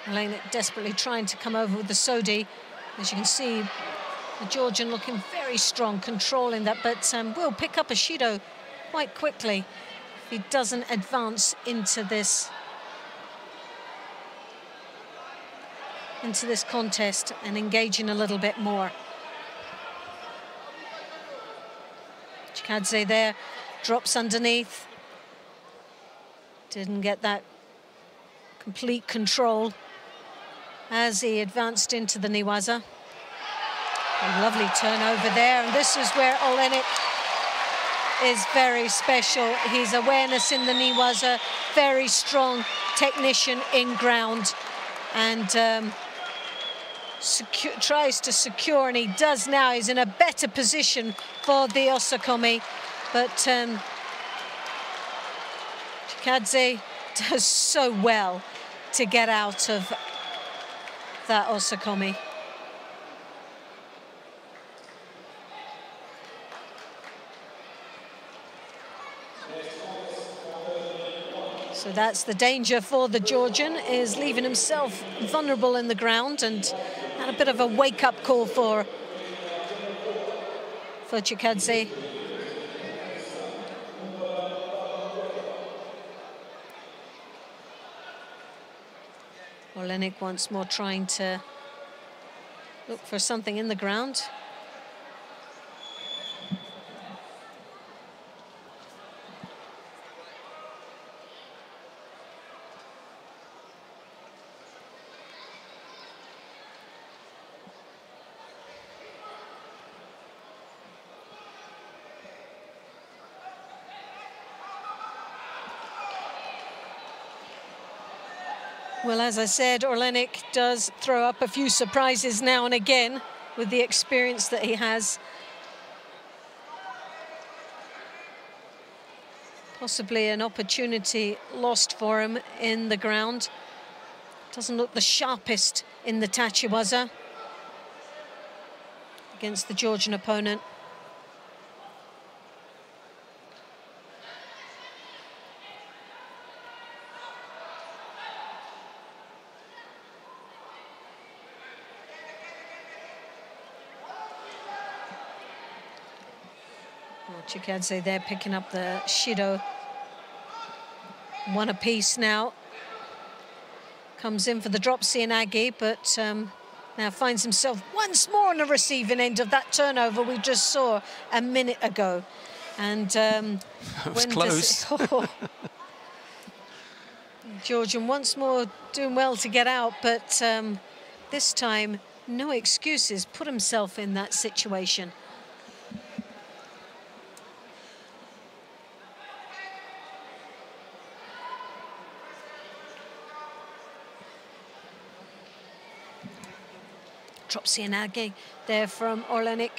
Orlenic desperately trying to come over with the Sodi. As you can see, the Georgian looking very strong, controlling that, but will pick up a Shido quite quickly if he doesn't advance into this contest and engaging a little bit more. Tchikaidze there, drops underneath. Didn't get that complete control as he advanced into the Niwaza. A lovely turnover there, and this is where Olienic is very special. His awareness in the Niwaza, very strong technician in ground, and tries to secure, and he does now. He's in a better position for the Osakomi, but Tchikaidze does so well to get out of that Osakomi. So that's the danger for the Georgian, is leaving himself vulnerable in the ground, and a bit of a wake-up call for Tchikaidze. Olenek once more trying to look for something in the ground. Well, as I said, Olenek does throw up a few surprises now and again with the experience that he has. Possibly an opportunity lost for him in the ground. Doesn't look the sharpest in the Tachiwaza against the Georgian opponent. Tchikaidze there picking up the Shido. One apiece now. Comes in for the drop Sianagi, but now finds himself once more on the receiving end of that turnover we just saw a minute ago. And that was close. Georgian once more doing well to get out, but this time no excuses, put himself in that situation. Drop Sianagi there from Olenek.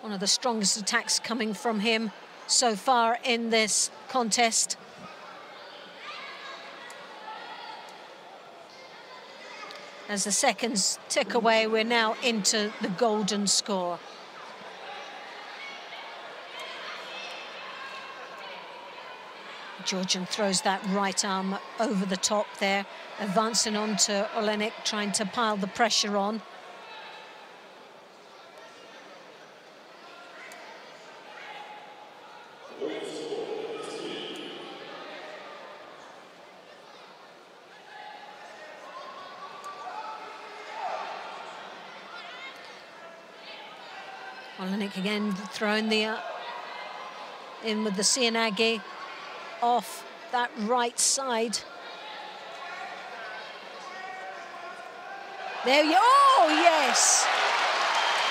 One of the strongest attacks coming from him so far in this contest. As the seconds tick away, we're now into the golden score. Georgian throws that right arm over the top there, advancing on to Olenek, trying to pile the pressure on. Olenek again throwing the in with the Sianagi off that right side. There you, oh yes!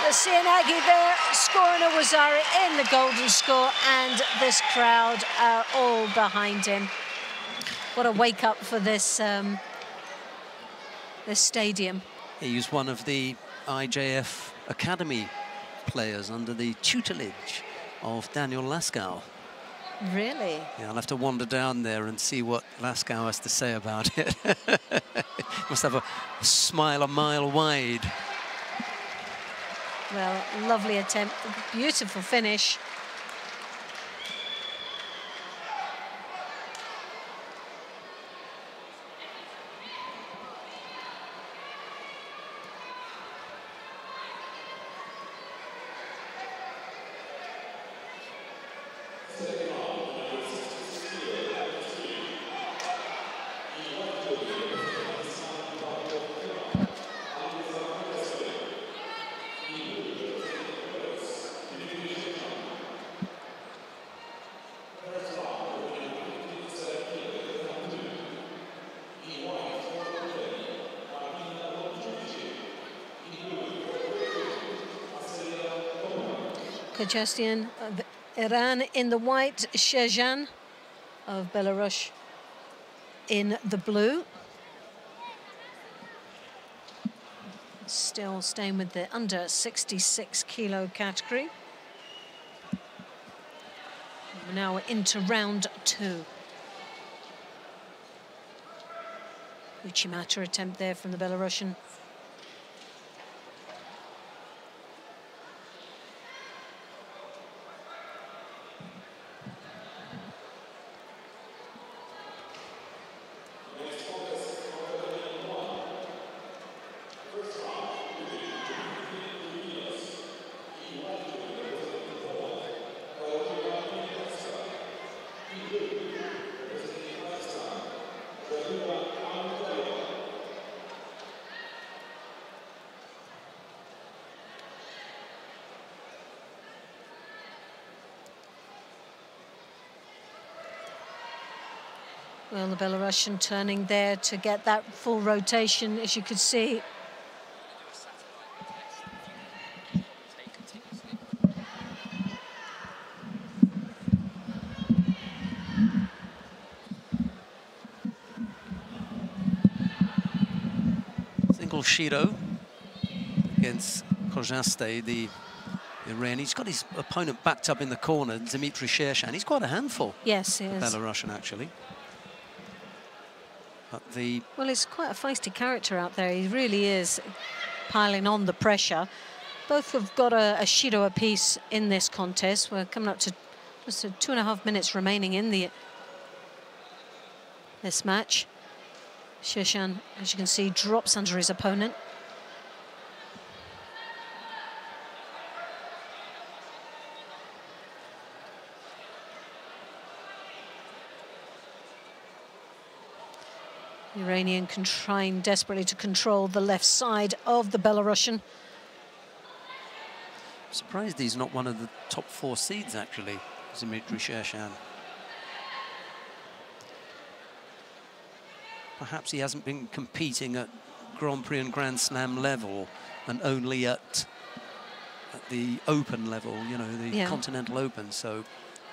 The Sianagi there scoring a Wazari in the golden score, and this crowd are all behind him. What a wake up for this, this stadium. He was one of the IJF Academy players under the tutelage of Daniel Laskow. Really? Yeah, I'll have to wander down there and see what Laskow has to say about it. Must have a smile a mile wide. Well, lovely attempt, beautiful finish. Cheshian of Iran in the white, Cheshian of Belarus in the blue. Still staying with the under 66 kilo category. We're now into round 2. Uchimata attempt there from the Belarusian. Well, the Belarusian turning there to get that full rotation, as you could see. Single Shido against Kojaste, the Iranian. He's got his opponent backed up in the corner, Dmitry Cheshian. He's quite a handful. Yes, he is. Belarusian, actually. But well, he's quite a feisty character out there. He really is piling on the pressure. Both have got a Shido apiece in this contest. We're coming up to just 2.5 minutes remaining in this match. Cheshian, as you can see, drops under his opponent. The Iranian trying desperately to control the left side of the Belarusian. I'm surprised he's not one of the top 4 seeds, actually, Dmitry Cheshian. Perhaps he hasn't been competing at Grand Prix and Grand Slam level and only at the Open level, you know, the Continental Open, so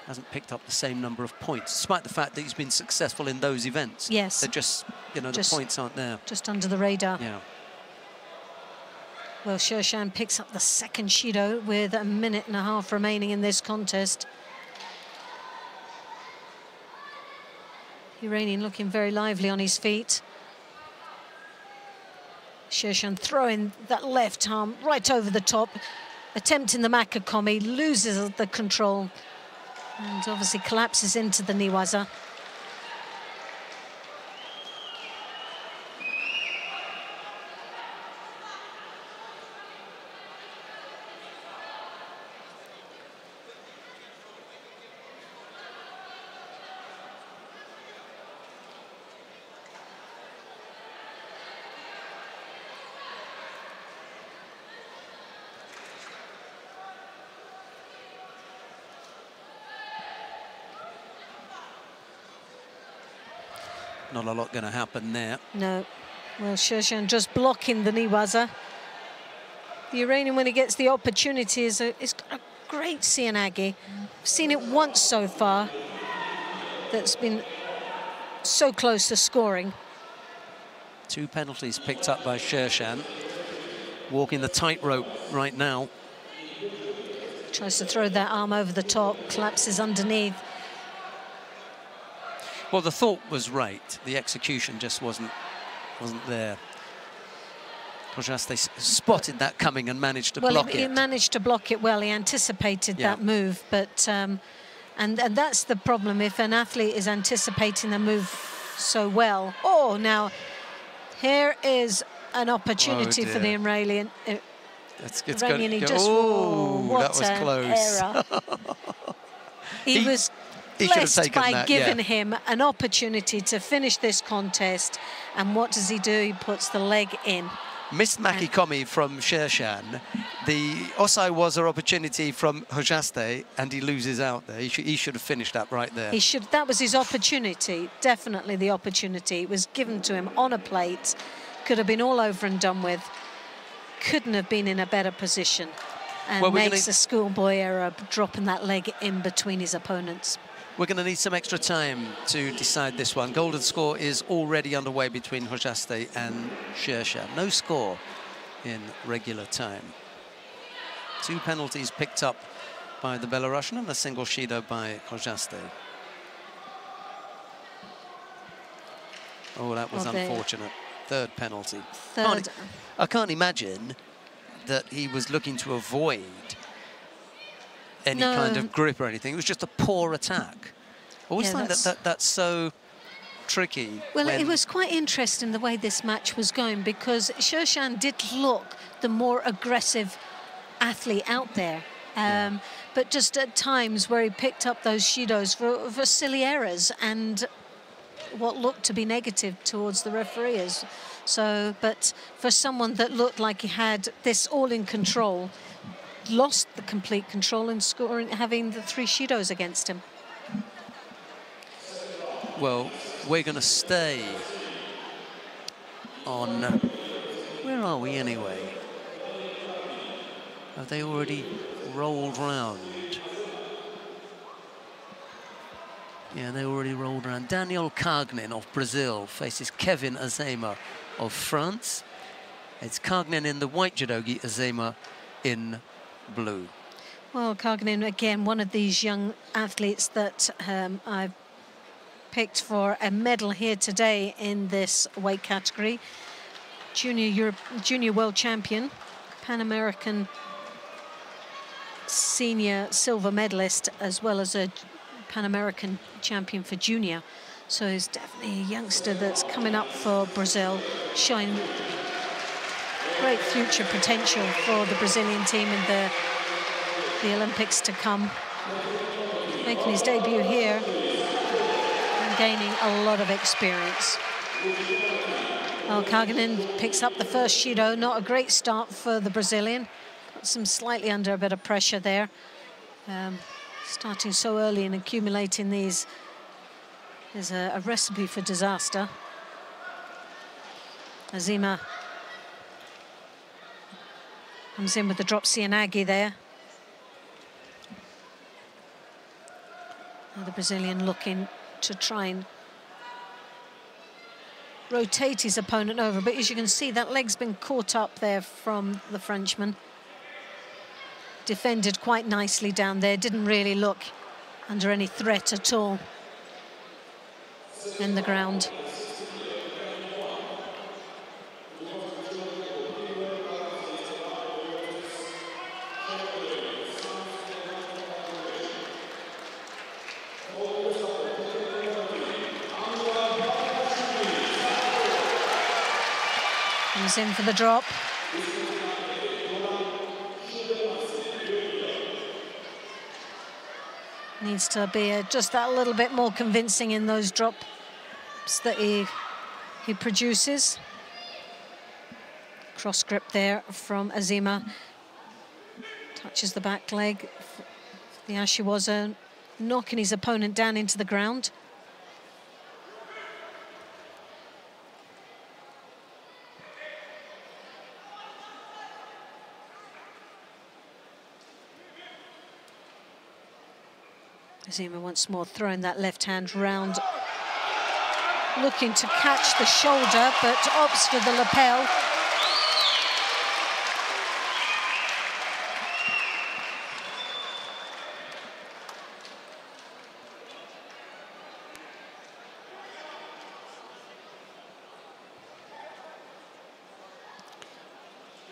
hasn't picked up the same number of points, despite the fact that he's been successful in those events. Yes. They're just, you know, the points aren't there. Just under the radar. Yeah. Well, Cheshian picks up the second Shido with 1.5 minutes remaining in this contest. Iranian looking very lively on his feet. Cheshian throwing that left arm right over the top, attempting the Makakomi, loses the control, and obviously collapses into the Niwaza. Not a lot going to happen there. No. Well, Cheshian just blocking the Niwaza. The Iranian, when he gets the opportunity, is got a great Sianagi. I've seen it once so far that's been so close to scoring. 2 penalties picked up by Cheshian. Walking the tightrope right now. Tries to throw that arm over the top, collapses underneath. Well, the thought was right. The execution just wasn't there. Kojaste spotted that coming and managed to block it. He managed to block it well. He anticipated that move, but and that's the problem. If an athlete is anticipating the move so well, here is an opportunity for the Iranian. That was close. Error. He was blessed by giving him an opportunity to finish this contest, and what does he do? He puts the leg in. Missed Makikomi from Cheshian. The Osai was an opportunity from Kojaste, and he loses out there. He should have finished that right there. He should. That was his opportunity. Definitely the opportunity. It was given to him on a plate. Could have been all over and done with. Couldn't have been in a better position, and makes a schoolboy error, dropping that leg in between his opponents. We're going to need some extra time to decide this one. Golden score is already underway between Kojaste and Cheshian. No score in regular time. 2 penalties picked up by the Belarusian and a single Shido by Kojaste. Oh, that was unfortunate. 3rd penalty. I can't imagine that he was looking to avoid any kind of grip or anything. It was just a poor attack. I always find that's so tricky. Well, it was quite interesting the way this match was going, because Cheshian did look the more aggressive athlete out there. But just at times where he picked up those Shidos for silly errors and what looked to be negative towards the referees. So, but for someone that looked like he had this all in control, lost the complete control and having the 3 Shidos against him. Well, we're going to stay on... where are we anyway? Have they already rolled round? Yeah, they already rolled around. Daniel Coghlan of Brazil faces Kevin Azema of France. It's Coghlan in the white judogi, Azema in blue. Well, Coghlan, again, one of these young athletes that I've picked for a medal here today in this weight category. Junior world champion, Pan American senior silver medalist, as well as a Pan American champion for junior. So he's definitely a youngster that's coming up for Brazil, showing great future potential for the Brazilian team in the Olympics to come. Making his debut here and gaining a lot of experience. Well, Coghlan picks up the first Shido. Not a great start for the Brazilian. Got some slightly under a bit of pressure there. Starting so early and accumulating these is a recipe for disaster. Azema comes in with the drop Cianagi there. Now the Brazilian looking to try and rotate his opponent over, but as you can see, that leg's been caught up there from the Frenchman. Defended quite nicely down there, didn't really look under any threat at all in the ground. Comes in for the drop. Needs to be just that little bit more convincing in those drops that he produces. Cross grip there from Azema. Touches the back leg. The Ashiwaza knocking his opponent down into the ground. Azema once more throwing that left hand round, looking to catch the shoulder, but opts for the lapel.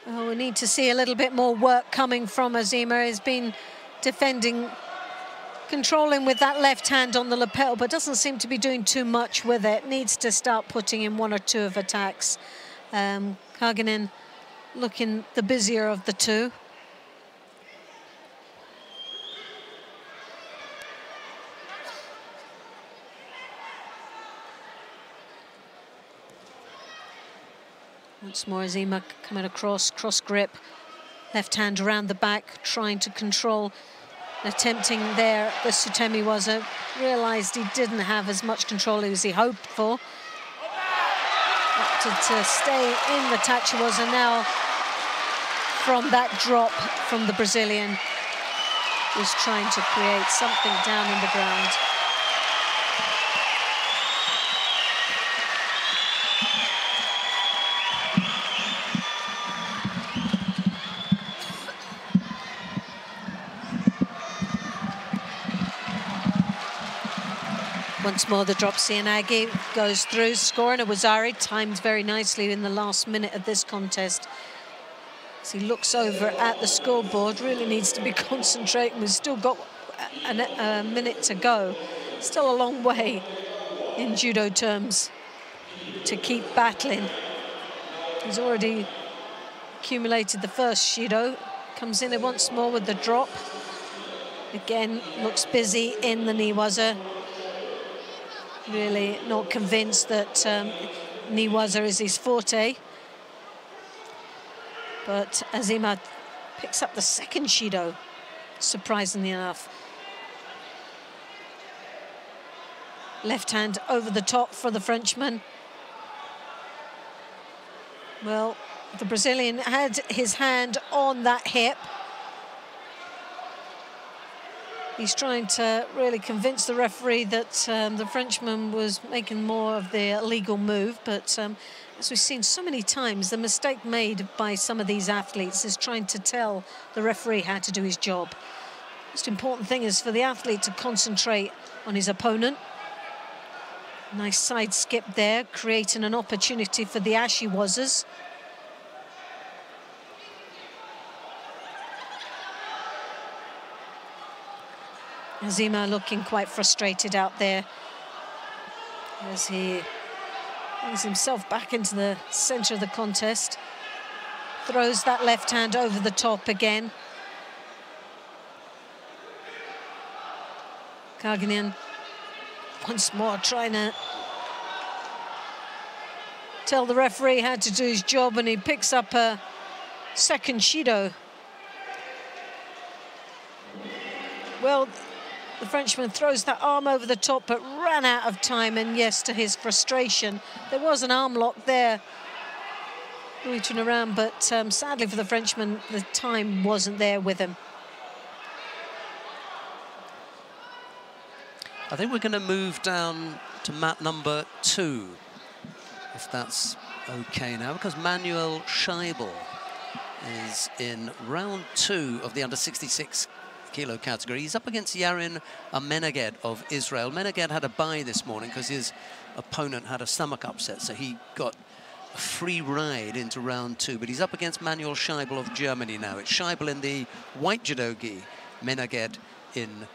Oh, we need to see a little bit more work coming from Azema. He's been defending, controlling with that left hand on the lapel, but doesn't seem to be doing too much with it. Needs to start putting in one or two of attacks. Hagen looking the busier of the two. Once more, Azema coming across, cross grip, left hand around the back, trying to control. Attempting there, the Sutemi Waza realised he didn't have as much control as he hoped for. Opted to stay in the Tachiwaza now from that drop from the Brazilian. Was trying to create something down in the ground. Once more, the drop Cianagi goes through. Scoring a Wazari, timed very nicely in the last minute of this contest. As he looks over at the scoreboard, really needs to be concentrating. We've still got a minute to go. Still a long way in judo terms to keep battling. He's already accumulated the first Shido. Comes in once more with the drop. Again, looks busy in the Niwaza. Really not convinced that Niwaza is his forte. But Azema picks up the second Shido, surprisingly enough. Left hand over the top for the Frenchman. Well, the Brazilian had his hand on that hip. He's trying to really convince the referee that the Frenchman was making more of the illegal move, but as we've seen so many times, the mistake made by some of these athletes is trying to tell the referee how to do his job. Most important thing is for the athlete to concentrate on his opponent. Nice side skip there, creating an opportunity for the Ashiwazers. Azema looking quite frustrated out there as he brings himself back into the centre of the contest. Throws that left hand over the top again. Coghlan once more trying to tell the referee how to do his job, and he picks up a second Shido. Well, the Frenchman throws that arm over the top, but ran out of time, and yes, to his frustration, there was an arm lock there, reaching around, but sadly for the Frenchman, the time wasn't there with him. I think we're going to move down to mat number 2, if that's okay now, because Manuel Scheibel is in round 2 of the under-66 kilo category. He's up against Yarin Menaged of Israel. Menaged had a bye this morning because his opponent had a stomach upset, so he got a free ride into round 2, but he's up against Manuel Scheibel of Germany now. It's Scheibel in the white judo gi, Menaged in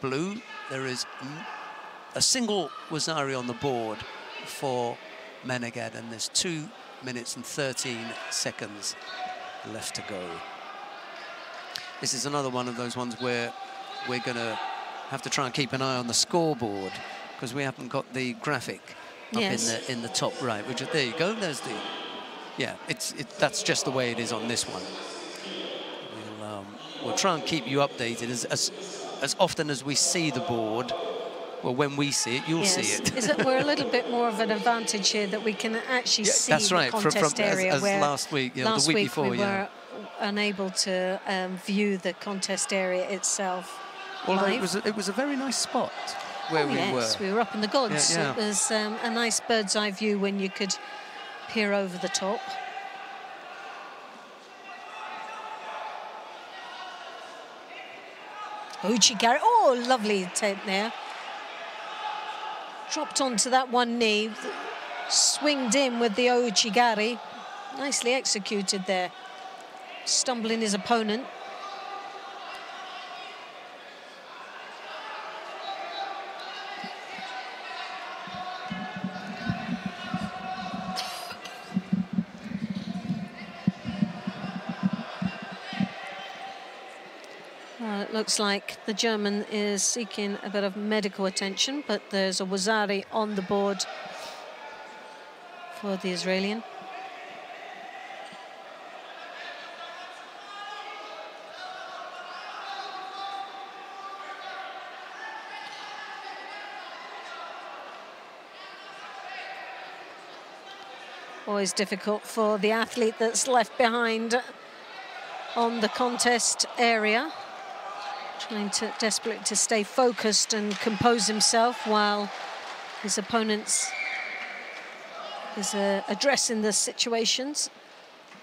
blue. There is a single Wazari on the board for Menaged, and there's 2 minutes and 13 seconds left to go. This is another one of those ones where we're going to have to try and keep an eye on the scoreboard because we haven't got the graphic up in the top right. Which there you go. There's the that's just the way it is on this one. We'll try and keep you updated as often as we see the board. Well, when we see it, you'll see it. Is it we're a little bit more of an advantage here that we can actually see that's right. The contest area as where last week, the week before, we were unable to view the contest area itself. Although live. it was a very nice spot where we were up in the gods. Yeah. It was a nice bird's eye view when you could peer over the top. Uchigari, oh, lovely take there. Dropped onto that one knee, swinged in with the Uchigari. Nicely executed there. Stumbling his opponent. Well, it looks like the German is seeking a bit of medical attention, but there's a Wazari on the board for the Israeli. Always difficult for the athlete that's left behind on the contest area, trying to desperately to stay focused and compose himself while his opponents is addressing the situations,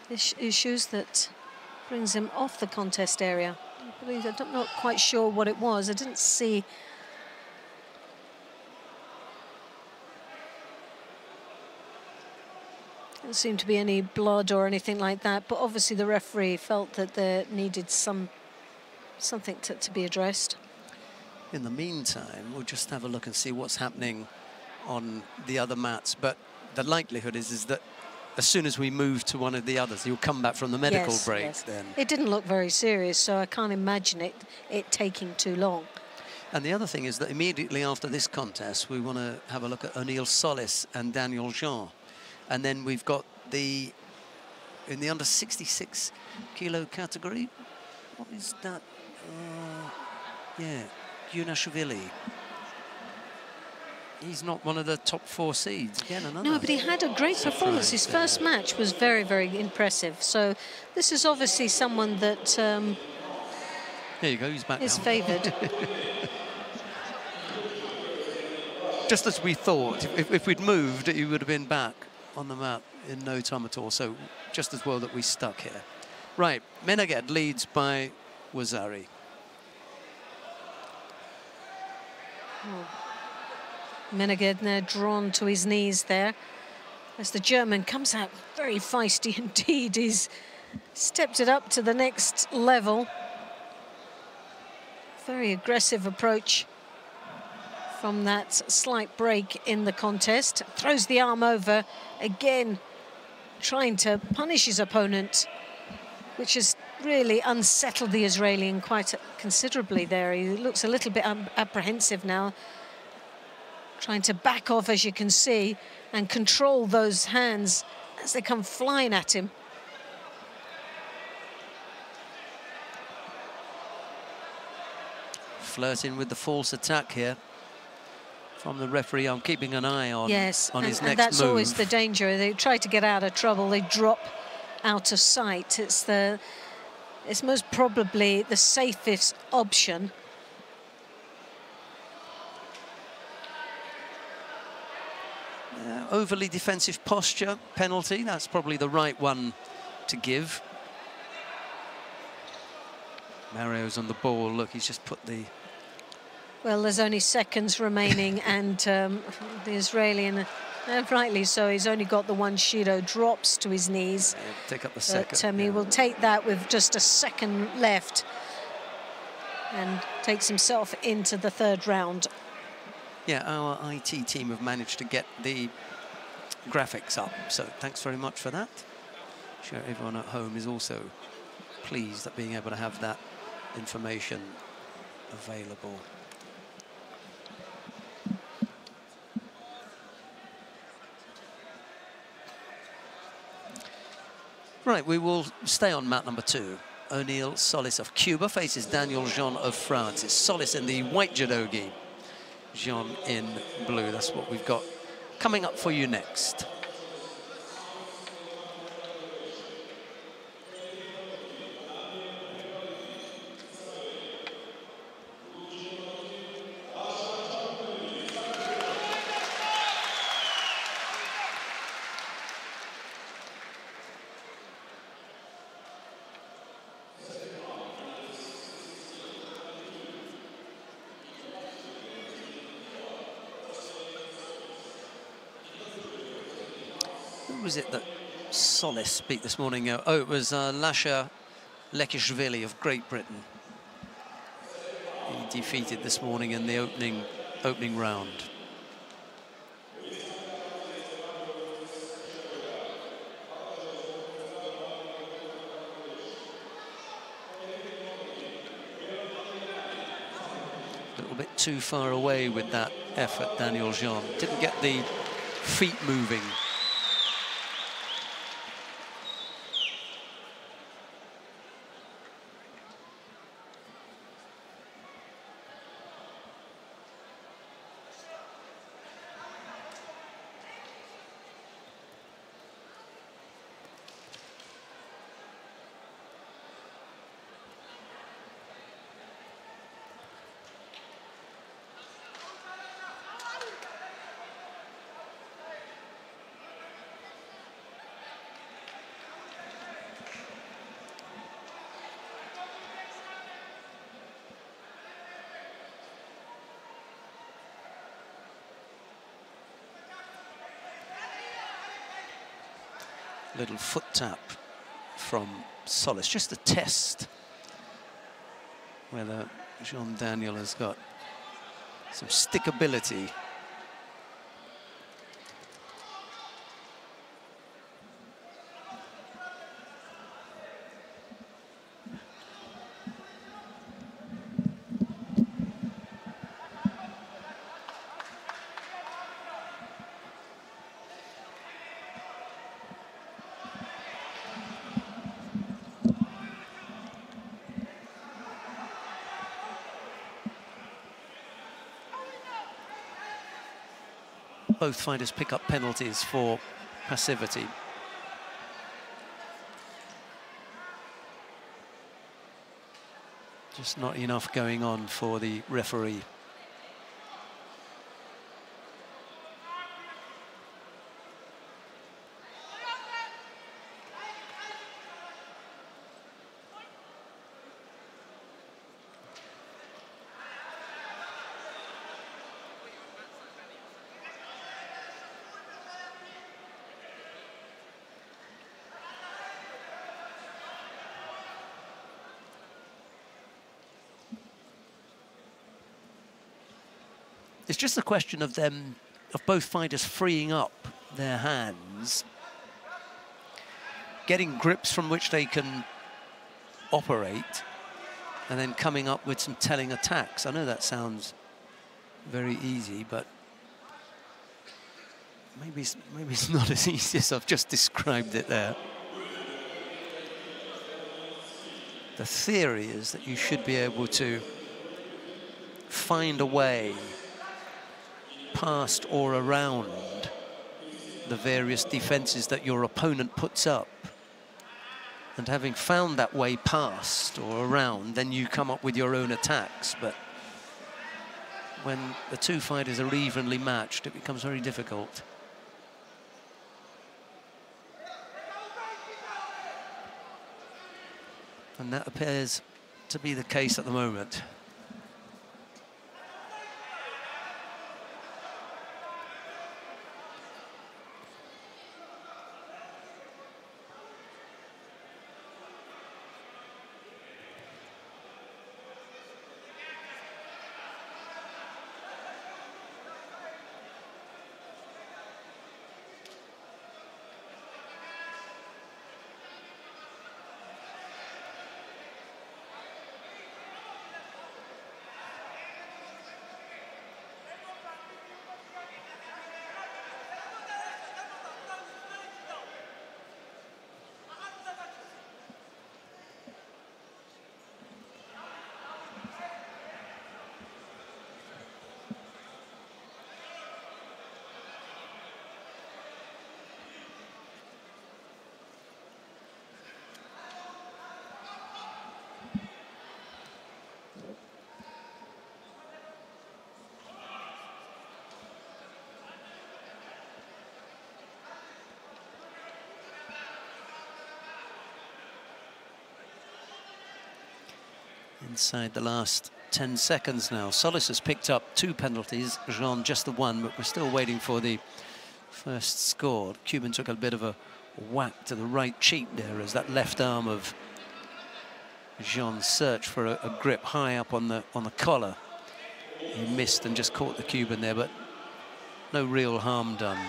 issues that brings him off the contest area. I'm not quite sure what it was. I didn't see. There didn't seem to be any blood or anything like that, but obviously the referee felt that there needed something to be addressed. In the meantime, we'll just have a look and see what's happening on the other mats. But the likelihood is that as soon as we move to one of the others, you'll come back from the medical break. Yes. Then it didn't look very serious, so I can't imagine it taking too long. And the other thing is that immediately after this contest, we want to have a look at O'Neill Solis and Daniel Jean. And then we've got in the under 66 kilo category, what is that? Gunashvili. he's not one of the top 4 seeds. Again, another. No, but he had a great performance. His first match was very, very impressive. So this is obviously someone that there you go, he's back is now. favoured. Just as we thought, if we'd moved, he would have been back on the mat in no time at all. So just as well that we stuck here. Right, Menaged leads by Wazari. Menaged now drawn to his knees there as the German comes out very feisty indeed. He's stepped it up to the next level. Very aggressive approach from that slight break in the contest. Throws the arm over again, trying to punish his opponent, which has really unsettled the Israeli quite considerably there. He looks a little bit apprehensive now, trying to back off, as you can see, and control those hands as they come flying at him. Flirting with the false attack here from the referee. I'm keeping an eye on, yes, on his next move. And that's always the danger. They try to get out of trouble, they drop out of sight. It's most probably the safest option. Overly defensive posture, penalty. That's probably the right one to give. Mario's on the ball. Look, he's just put the... Well, there's only seconds remaining, and the Israeli, and rightly so, he's only got the one Shido, drops to his knees. Yeah, take up the second. He will take that with just a second left and takes himself into the 3rd round. Yeah, our IT team have managed to get the graphics up, so thanks very much for that. I'm sure everyone at home is also pleased at being able to have that information available. Right, we will stay on mat number 2. O'Neill Solis of Cuba faces Daniel Jean of France. It's Solis in the white judogi, Jean in blue. That's what we've got coming up for you next. Who was it that Solis beat this morning? Oh, it was Lasha Lekishvili of Great Britain. He defeated this morning in the opening round. A little bit too far away with that effort, Daniel Jean. Didn't get the feet moving. Little foot tap from Solis, just a test whether Jean Daniel has got some stickability. both fighters pick up penalties for passivity. Just not enough going on for the referee. It's just a question of both fighters freeing up their hands, getting grips from which they can operate, and then coming up with some telling attacks. I know that sounds very easy, but maybe it's not as easy as I've just described it there. The theory is that you should be able to find a way past or around the various defenses that your opponent puts up. And having found that way past or around, then you come up with your own attacks. But when the two fighters are evenly matched, it becomes very difficult. And that appears to be the case at the moment. Inside the last 10 seconds now. Solis has picked up 2 penalties, Jean just the 1, but we're still waiting for the first score. The Cuban took a bit of a whack to the right cheek there as that left arm of Jean searched for a grip high up on the collar. He missed and just caught the Cuban there, but no real harm done.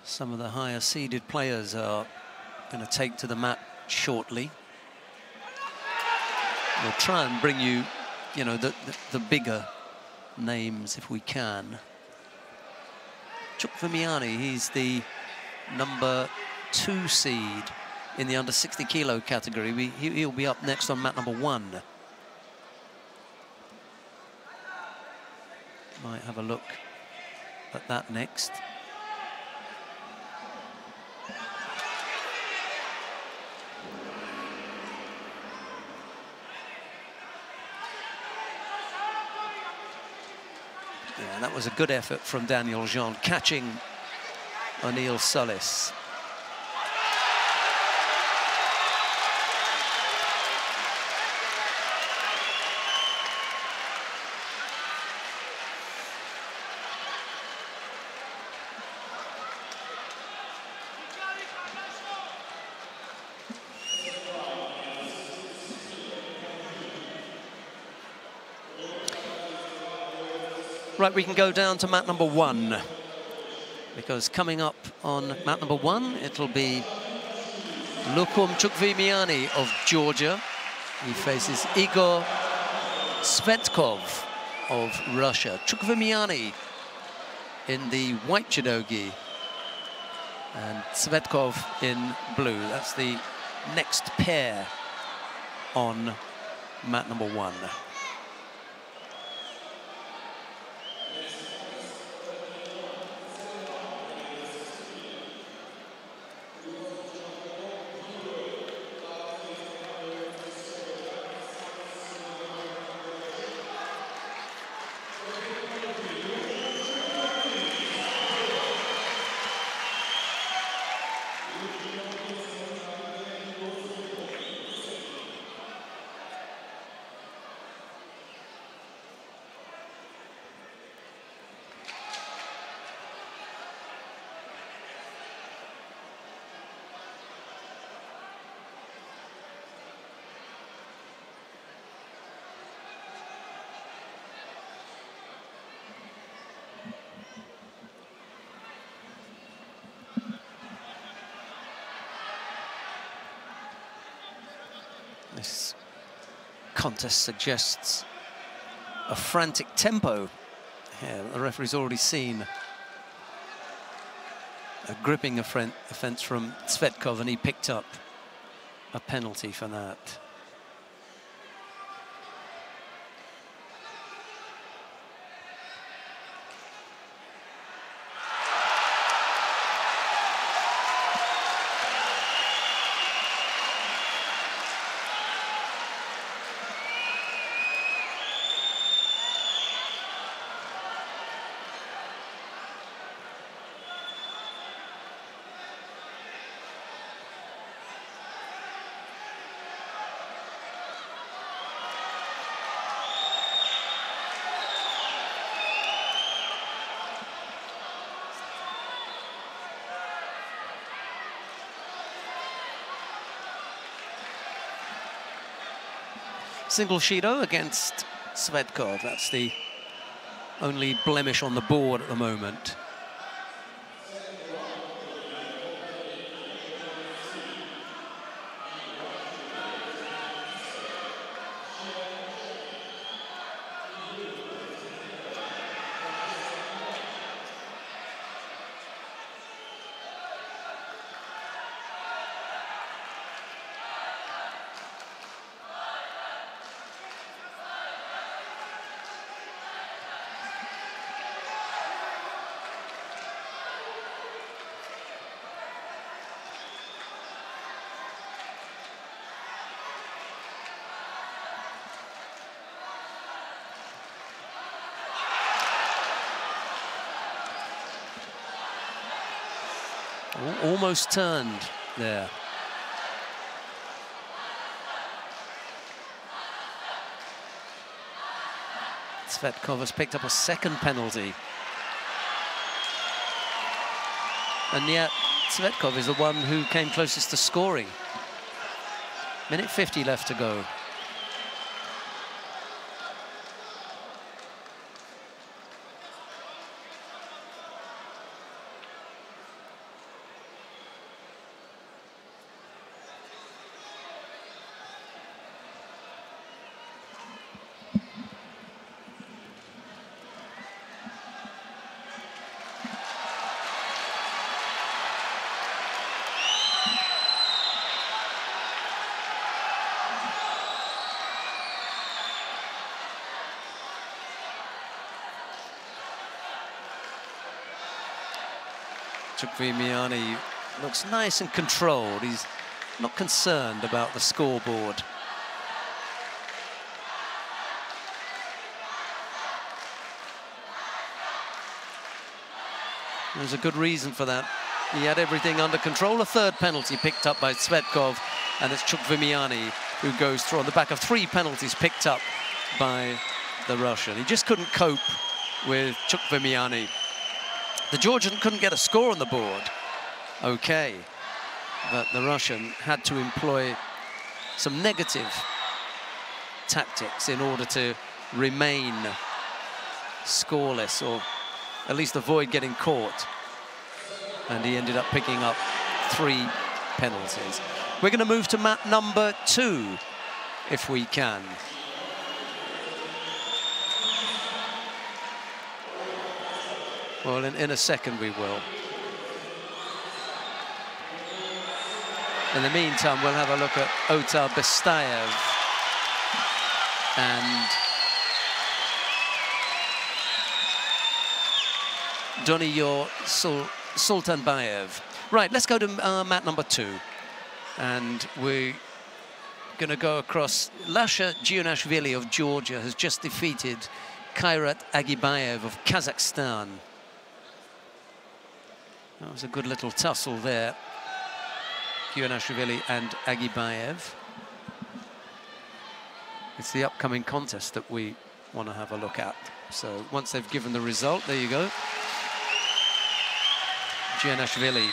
Some of the higher seeded players are going to take to the mat shortly. We'll try and bring you, the bigger names if we can. Chukvimiani, he's the number 2 seed in the under 60 kilo category. He'll be up next on mat number 1. Might have a look at that next. Yeah, that was a good effort from Daniel Jean, catching O'Neill Solis. Right, we can go down to mat number 1, because coming up on mat number 1, it'll be Lukum Chukvimiani of Georgia. He faces Igor Tsvetkov of Russia. Chukvimiani in the white judogi and Tsvetkov in blue. That's the next pair on mat number 1. This contest suggests a frantic tempo here. The referee's already seen a gripping offence from Tsvetkov, and he picked up a penalty for that. Single Shido against Tsvetkov. That's the only blemish on the board at the moment. Almost turned there. Tsvetkov has picked up a second penalty. And yet Tsvetkov is the one who came closest to scoring. Minute 50 left to go. Chukvimiani looks nice and controlled. He's not concerned about the scoreboard. There's a good reason for that. He had everything under control. A third penalty picked up by Tsvetkov, and it's Chukvimiani who goes through on the back of 3 penalties picked up by the Russian. He just couldn't cope with Chukvimiani. The Georgian couldn't get a score on the board. Okay, but the Russian had to employ some negative tactics in order to remain scoreless, or at least avoid getting caught. And he ended up picking up 3 penalties. We're going to move to mat number 2, if we can. Well, in a second we will. In the meantime, we'll have a look at Otar Bestayev and Doniyor Sultanbekova. Right, let's go to mat number 2. And we're going to go across. Lasha Giunashvili of Georgia has just defeated Kairat Agibayev of Kazakhstan. That was a good little tussle there. Giunashvili and Agibayev. It's the upcoming contest that we want to have a look at. So once they've given the result, there you go. Giunashvili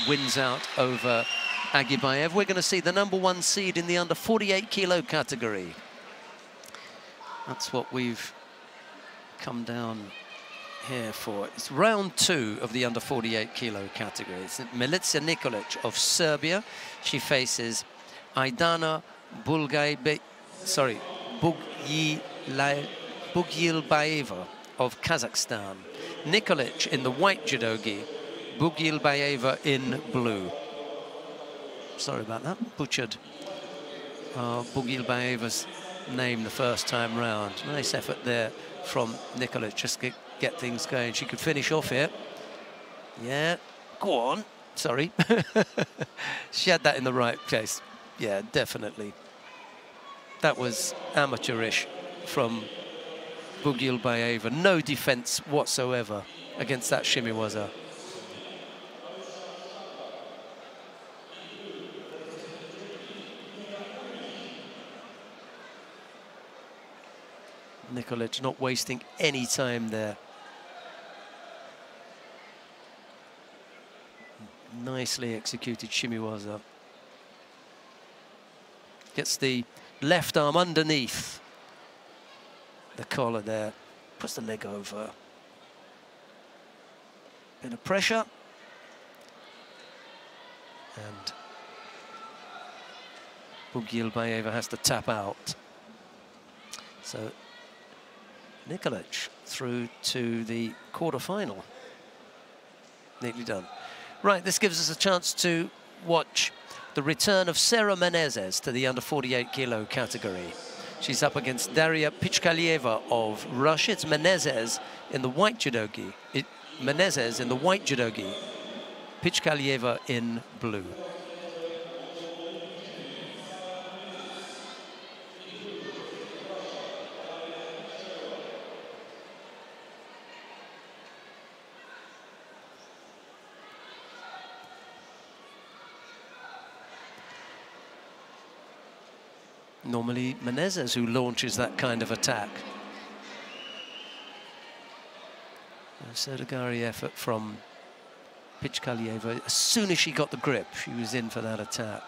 wins out over Agibayev. We're going to see the #1 seed in the under 48 kilo category. That's what we've come down here for. It's round 2 of the under 48 kilo category. It's Milica Nicolec of Serbia. She faces Aidana Buguilbayeva of Kazakhstan. Nicolec in the white judogi, Boguilly in blue. Sorry about that, butchered Boguilbayeva's name the first time round. Nice effort there from Nicolec, just get things going. She could finish off here. Yeah, go on. Sorry. She had that in the right place. Yeah, definitely. That was amateurish from Boguilbayeva. No defense whatsoever against that shimiwaza. Nicolec not wasting any time there. Nicely executed shimiwaza. Gets the left arm underneath the collar there. Puts the leg over. Bit of pressure. And Boguilbayeva has to tap out. So Nicolec through to the quarter-final. Neatly done. Right, this gives us a chance to watch the return of Sarah Menezes to the under 48 kilo category. She's up against Daria Pitcalieva of Russia. It's Menezes in the white judogi. Menezes in the white judogi. Pitcalieva in blue. Normally Menezes who launches that kind of attack. A Serdagari effort from Pitcalieva. As soon as she got the grip, she was in for that attack.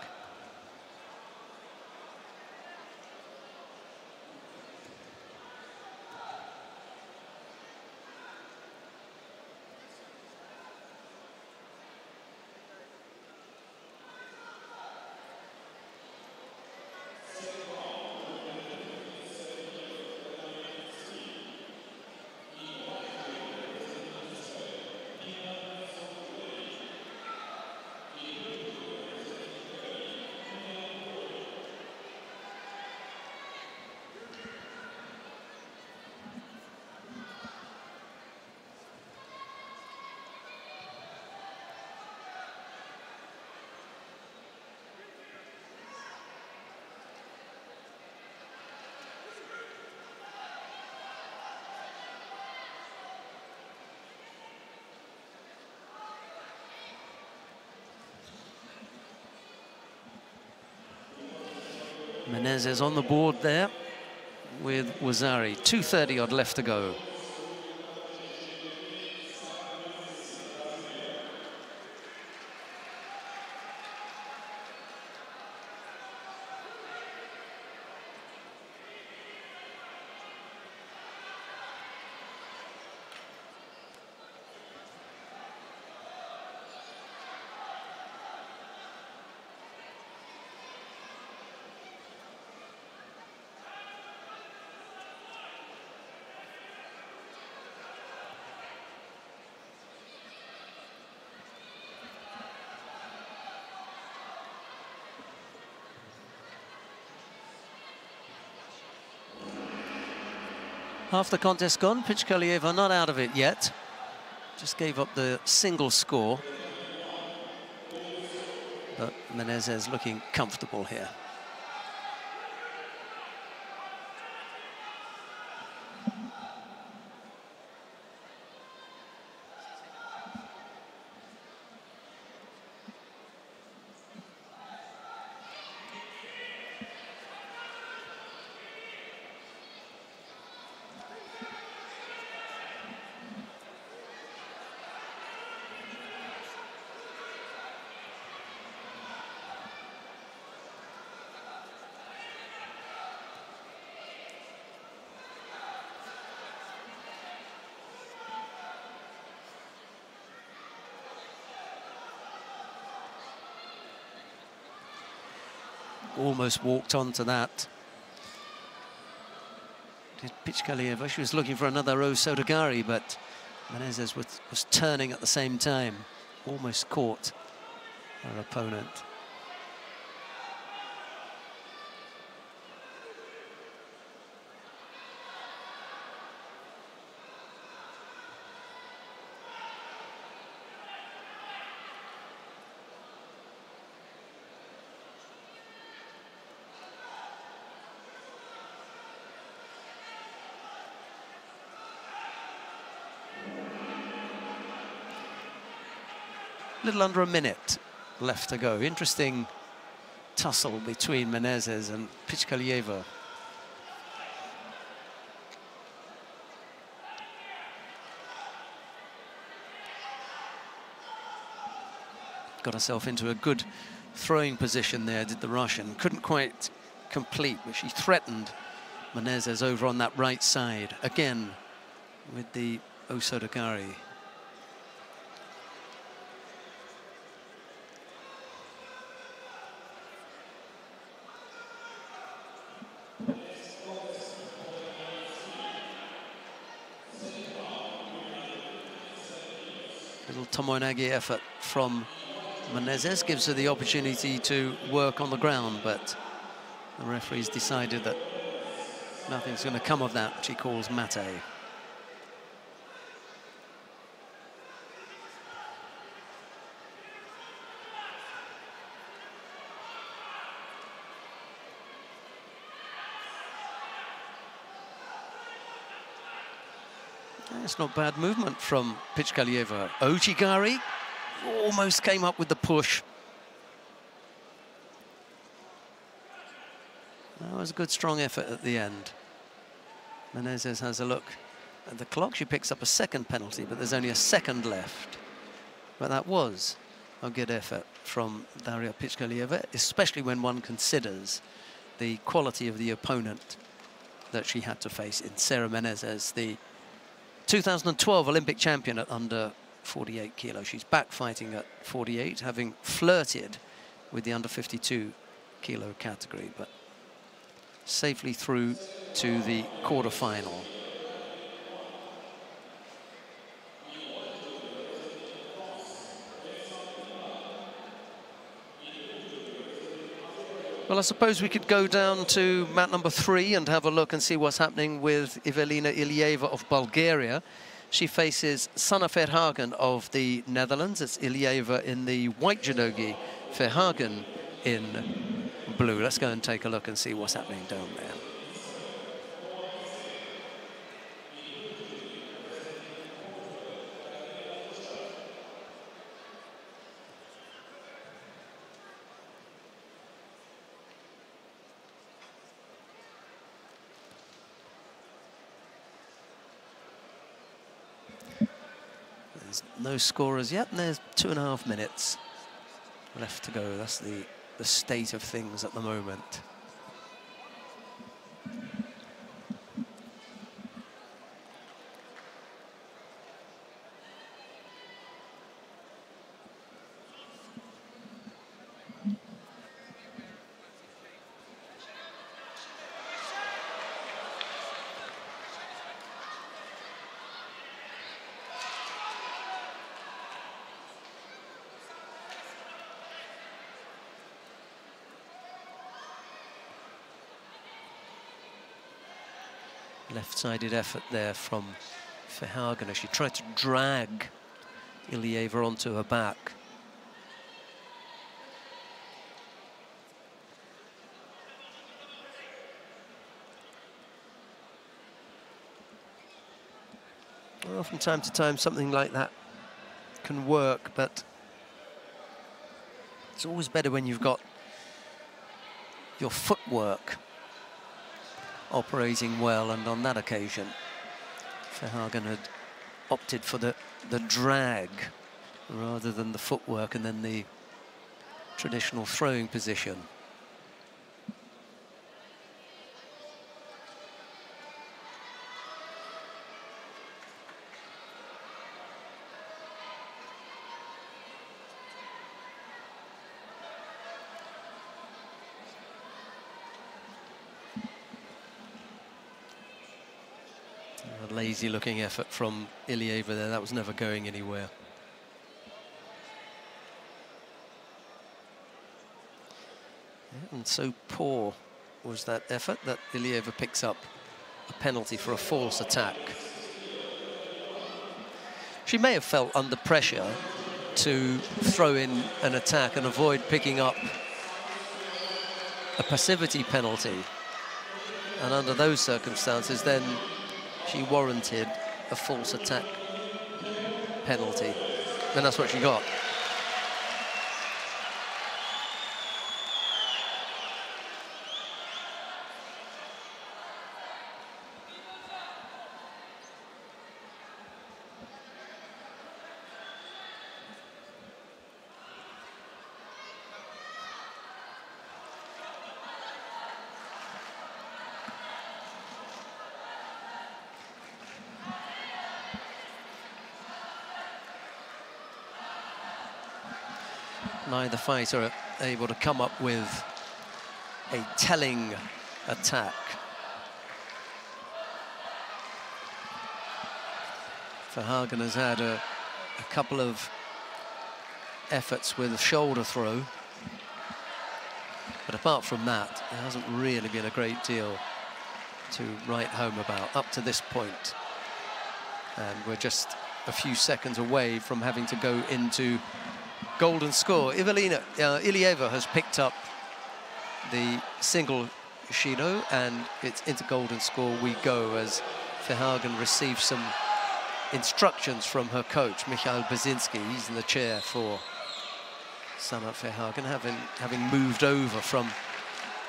Menezes on the board there with Wazari. 2:30 odd left to go. Half the contest gone. Pitcali not out of it yet. Just gave up the single score. But Menezes looking comfortable here. Almost walked onto that. Did Pitcali. She was looking for another Osodagari, but Menezes was turning at the same time. Almost caught her opponent. Little under a minute left to go. Interesting tussle between Menezes and Pitcali. Got herself into a good throwing position there, did the Russian. Couldn't quite complete, but she threatened Menezes over on that right side. Again, with the Osodagari. Little tomoe-nage effort from Menezes gives her the opportunity to work on the ground, but the referee's decided that nothing's going to come of that. She calls mate. It's not bad movement from Pitcali. Ojigari almost came up with the push. That was a good, strong effort at the end. Menezes has a look at the clock. She picks up a second penalty, but there's only a second left. But that was a good effort from Daria Pitcali, especially when one considers the quality of the opponent that she had to face in Sarah Menezes, the 2012 Olympic champion at under 48 kilos. She's back fighting at 48, having flirted with the under 52 kilo category, but safely through to the quarter-final. Well, I suppose we could go down to mat number 3 and have a look and see what's happening with Evelina Ilieva of Bulgaria. She faces Sanne Verhagen of the Netherlands. It's Ilieva in the white judogi, Verhagen in blue. Let's go and take a look and see what's happening down there. No scorers yet, and there's 2.5 minutes left to go. That's the state of things at the moment. Left-sided effort there from Verhagen as she tried to drag Ilieva onto her back. Well, from time to time, something like that can work, but it's always better when you've got your footwork operating well, and on that occasion, Verhagen had opted for the drag rather than the footwork and then the traditional throwing position. Lazy-looking effort from Ilieva there. That was never going anywhere. Yeah, and so poor was that effort that Ilieva picks up a penalty for a false attack. She may have felt under pressure to throw in an attack and avoid picking up a passivity penalty. And under those circumstances, then she warranted a false attack penalty, and that's what she got. Neither fighter able to come up with a telling attack. Verhagen has had a couple of efforts with a shoulder throw, but apart from that, there hasn't really been a great deal to write home about up to this point. And we're just a few seconds away from having to go into golden score. Ilieva has picked up the single Shido, and it's into golden score we go as Verhagen receives some instructions from her coach, Michael Basinski. He's in the chair for Sanna Verhagen, having moved over from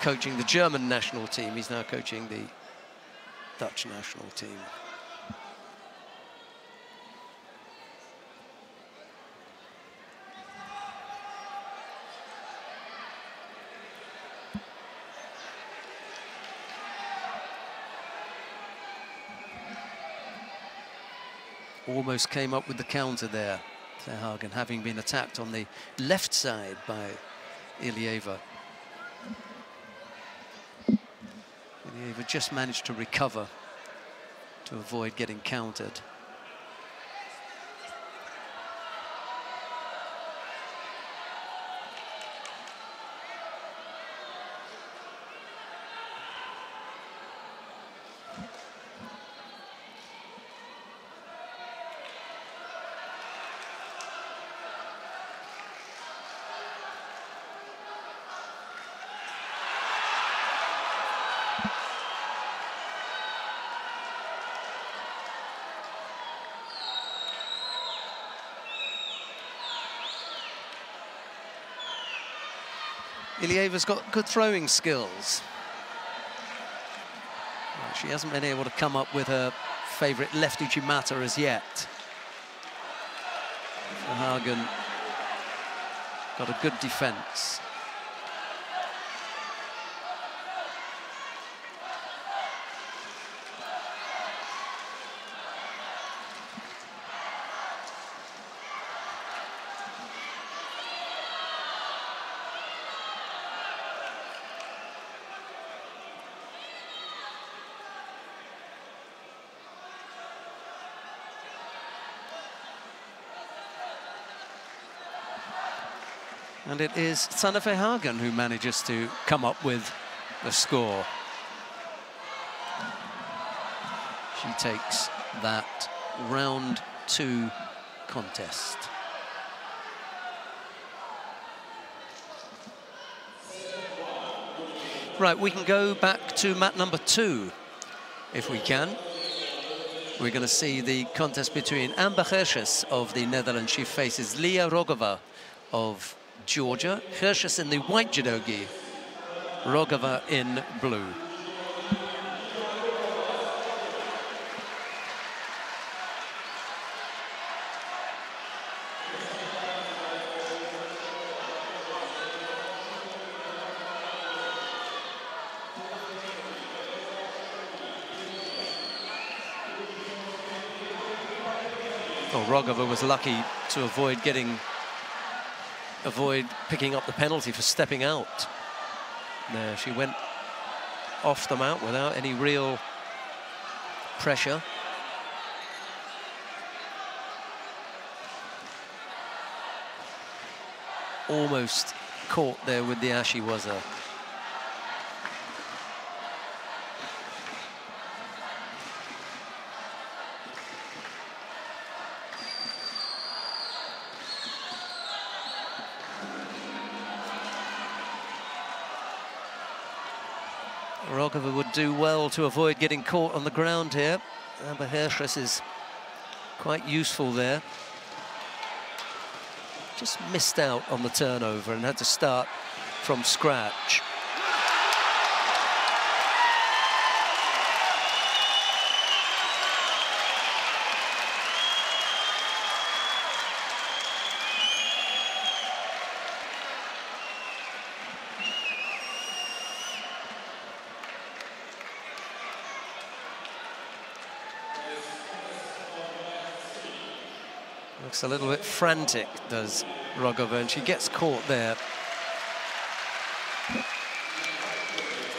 coaching the German national team. He's now coaching the Dutch national team. Almost came up with the counter there, Verhagen, having been attacked on the left side by Ilieva. Ilieva just managed to recover to avoid getting countered. Ilieva's got good throwing skills. She hasn't been able to come up with her favourite lefty Chimata as yet. Hagen got a good defence. And it is Sanna Verhagen who manages to come up with the score. she takes that round 2 contest. Right, we can go back to mat number 2, if we can. We're going to see the contest between Amber Hershus of the Netherlands. She faces Lia Raghava of Georgia. Hershus in the white judogi, Raghava in blue. Raghava was lucky to avoid picking up the penalty for stepping out. There, she went off the mat without any real pressure. Almost caught there with the Ashiwaza. Raghava would do well to avoid getting caught on the ground here. Amber Hershus is quite useful there. Just missed out on the turnover and had to start from scratch. Looks a little bit frantic, does Raghava, and she gets caught there.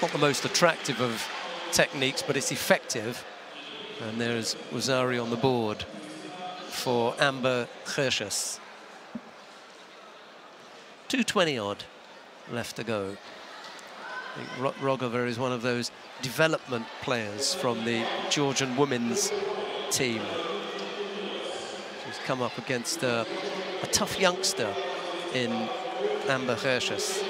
Not the most attractive of techniques, but it's effective. And there's Uzari on the board for Amber Hershus. 2:20 odd left to go. I think Raghava is one of those development players from the Georgian women's team. She's come up against a tough youngster in Amber Hershus.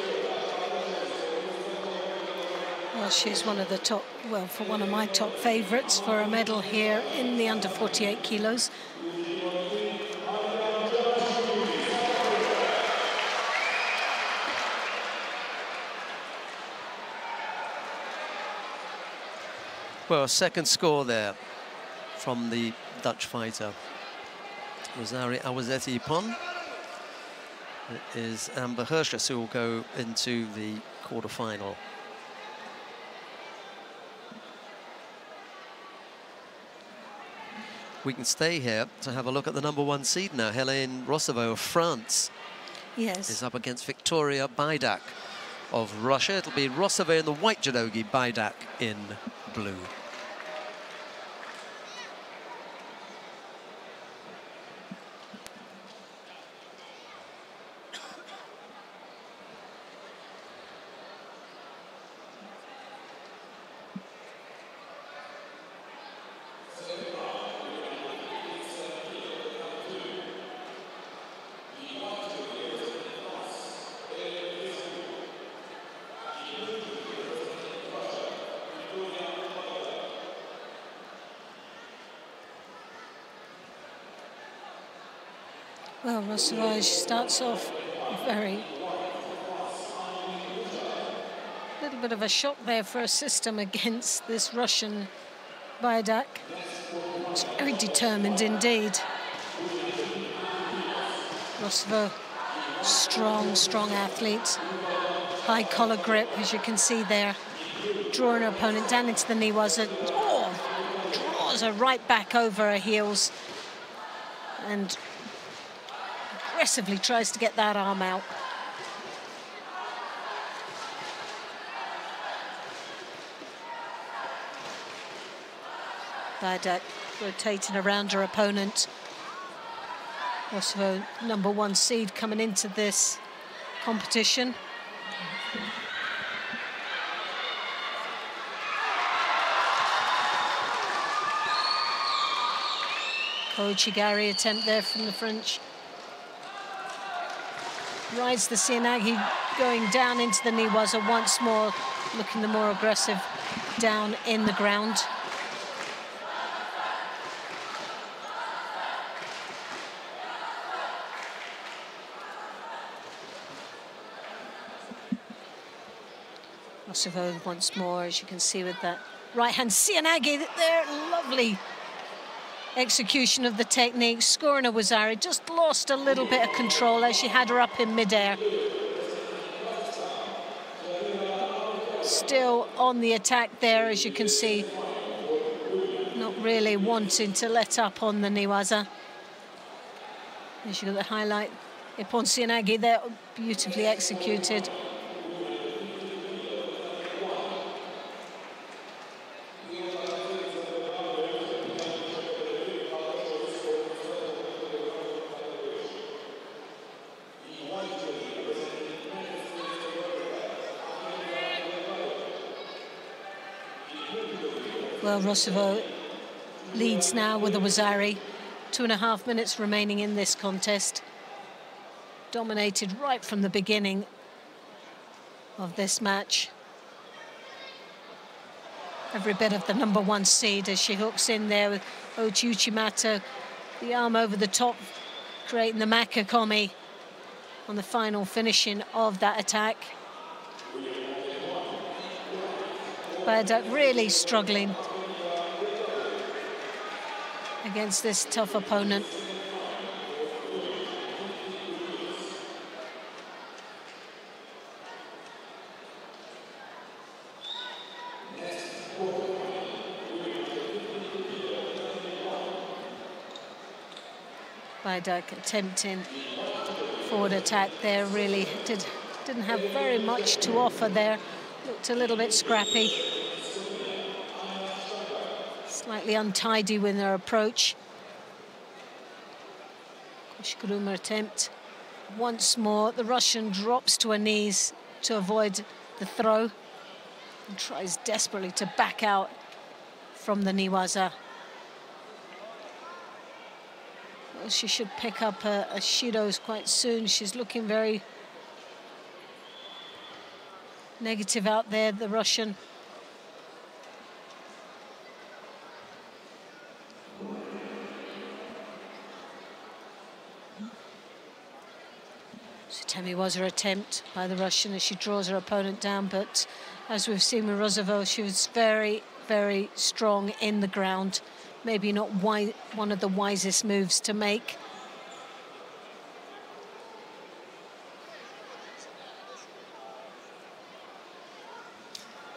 Well, she's one of the top, well, for one of my top favourites for a medal here in the under 48 kilos. Well, a second score there from the Dutch fighter. Rosari Awazeti-Ipon. It is Amber Hershus who will go into the quarter-final. We can stay here to have a look at the #1 seed now. Hélène Rossavau of France is up against Victoria Baidak of Russia. It'll be Rossavau in the white judogi, Baidak in blue. Well, Rossavau starts off very... little bit of a shock there for a system against this Russian Baidak. It's very determined indeed. Rossavau, strong athlete. High collar grip, as you can see there. Drawing her opponent down into the knee was a... Oh, draws her right back over her heels. And aggressively tries to get that arm out. Baidak rotating around her opponent. Also #1 seed coming into this competition. Kochigari attempt there from the French. Rides the Sianagi going down into the Niwaza once more, looking the more aggressive down in the ground. Rossavau once more, as you can see with that right-hand Sianagi there, lovely execution of the technique. Skorina Wazari just lost a little bit of control as she had her up in midair. Still on the attack there, as you can see, not really wanting to let up on the Niwaza. As you got the highlight, Ippon Sianagi there, beautifully executed. Well, Rossavau leads now with the Wazari. 2.5 minutes remaining in this contest. Dominated right from the beginning of this match. Every bit of the #1 seed as she hooks in there with Ochi Uchimata. The arm over the top, creating the Makakomi on the final finishing of that attack. Bayadak really struggling against this tough opponent. Bayadak attempting forward attack there, really didn't have very much to offer there. Looked a little bit scrappy. Slightly untidy with their approach. Koshkuruma attempt. Once more, the Russian drops to her knees to avoid the throw and tries desperately to back out from the Niwaza. Well, she should pick up her Shidos quite soon. She's looking very negative out there, the Russian. Was her attempt by the Russian as she draws her opponent down, but as we've seen with Rossavau, she was very, very strong in the ground. Maybe not one of the wisest moves to make.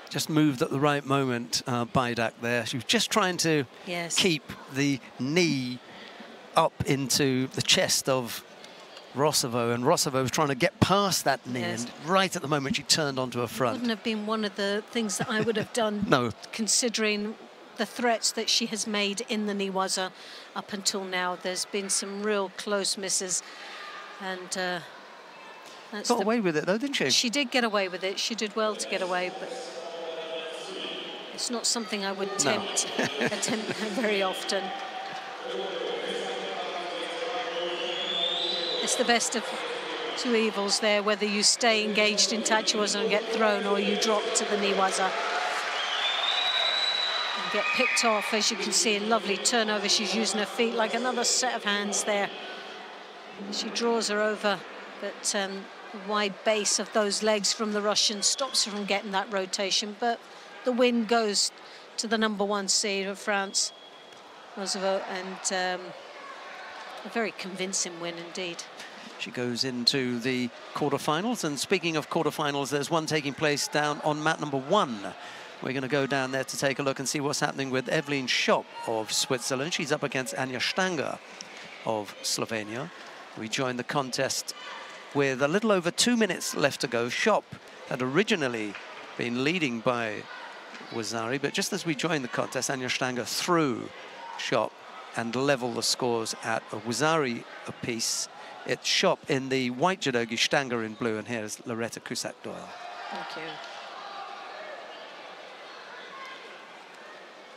Just moved at the right moment, Bayadak there. She was just trying to keep the knee up into the chest of Rossavau, and Rossavau was trying to get past that knee, and right at the moment she turned onto her front. Wouldn't have been one of the things that I would have done, no, considering the threats that she has made in the Niwaza up until now. There's been some real close misses, and that's got away with it though, didn't she? She did get away with it. She did well to get away, but it's not something I would attempt very often. It's the best of two evils there, whether you stay engaged in Tachiwaza and get thrown, or you drop to the Niwaza and get picked off. As you can see, a lovely turnover. She's using her feet like another set of hands there. She draws her over, but the wide base of those legs from the Russian stops her from getting that rotation. But the win goes to the #1 seed of France, Rossavau, and a very convincing win indeed. She goes into the quarterfinals, and speaking of quarterfinals, there's one taking place down on mat #1. We're going to go down there to take a look and see what's happening with Evelyn Schopp of Switzerland. She's up against Anja Stanger of Slovenia. We joined the contest with a little over 2 minutes left to go. Schopp had originally been leading by Wazari, but just as we joined the contest, Anja Stanger threw Schopp and level the scores at a Wazari apiece. It's Schopp in the white judogi, Stanger in blue, and here's Loretta Cusack-Doyle. Thank you.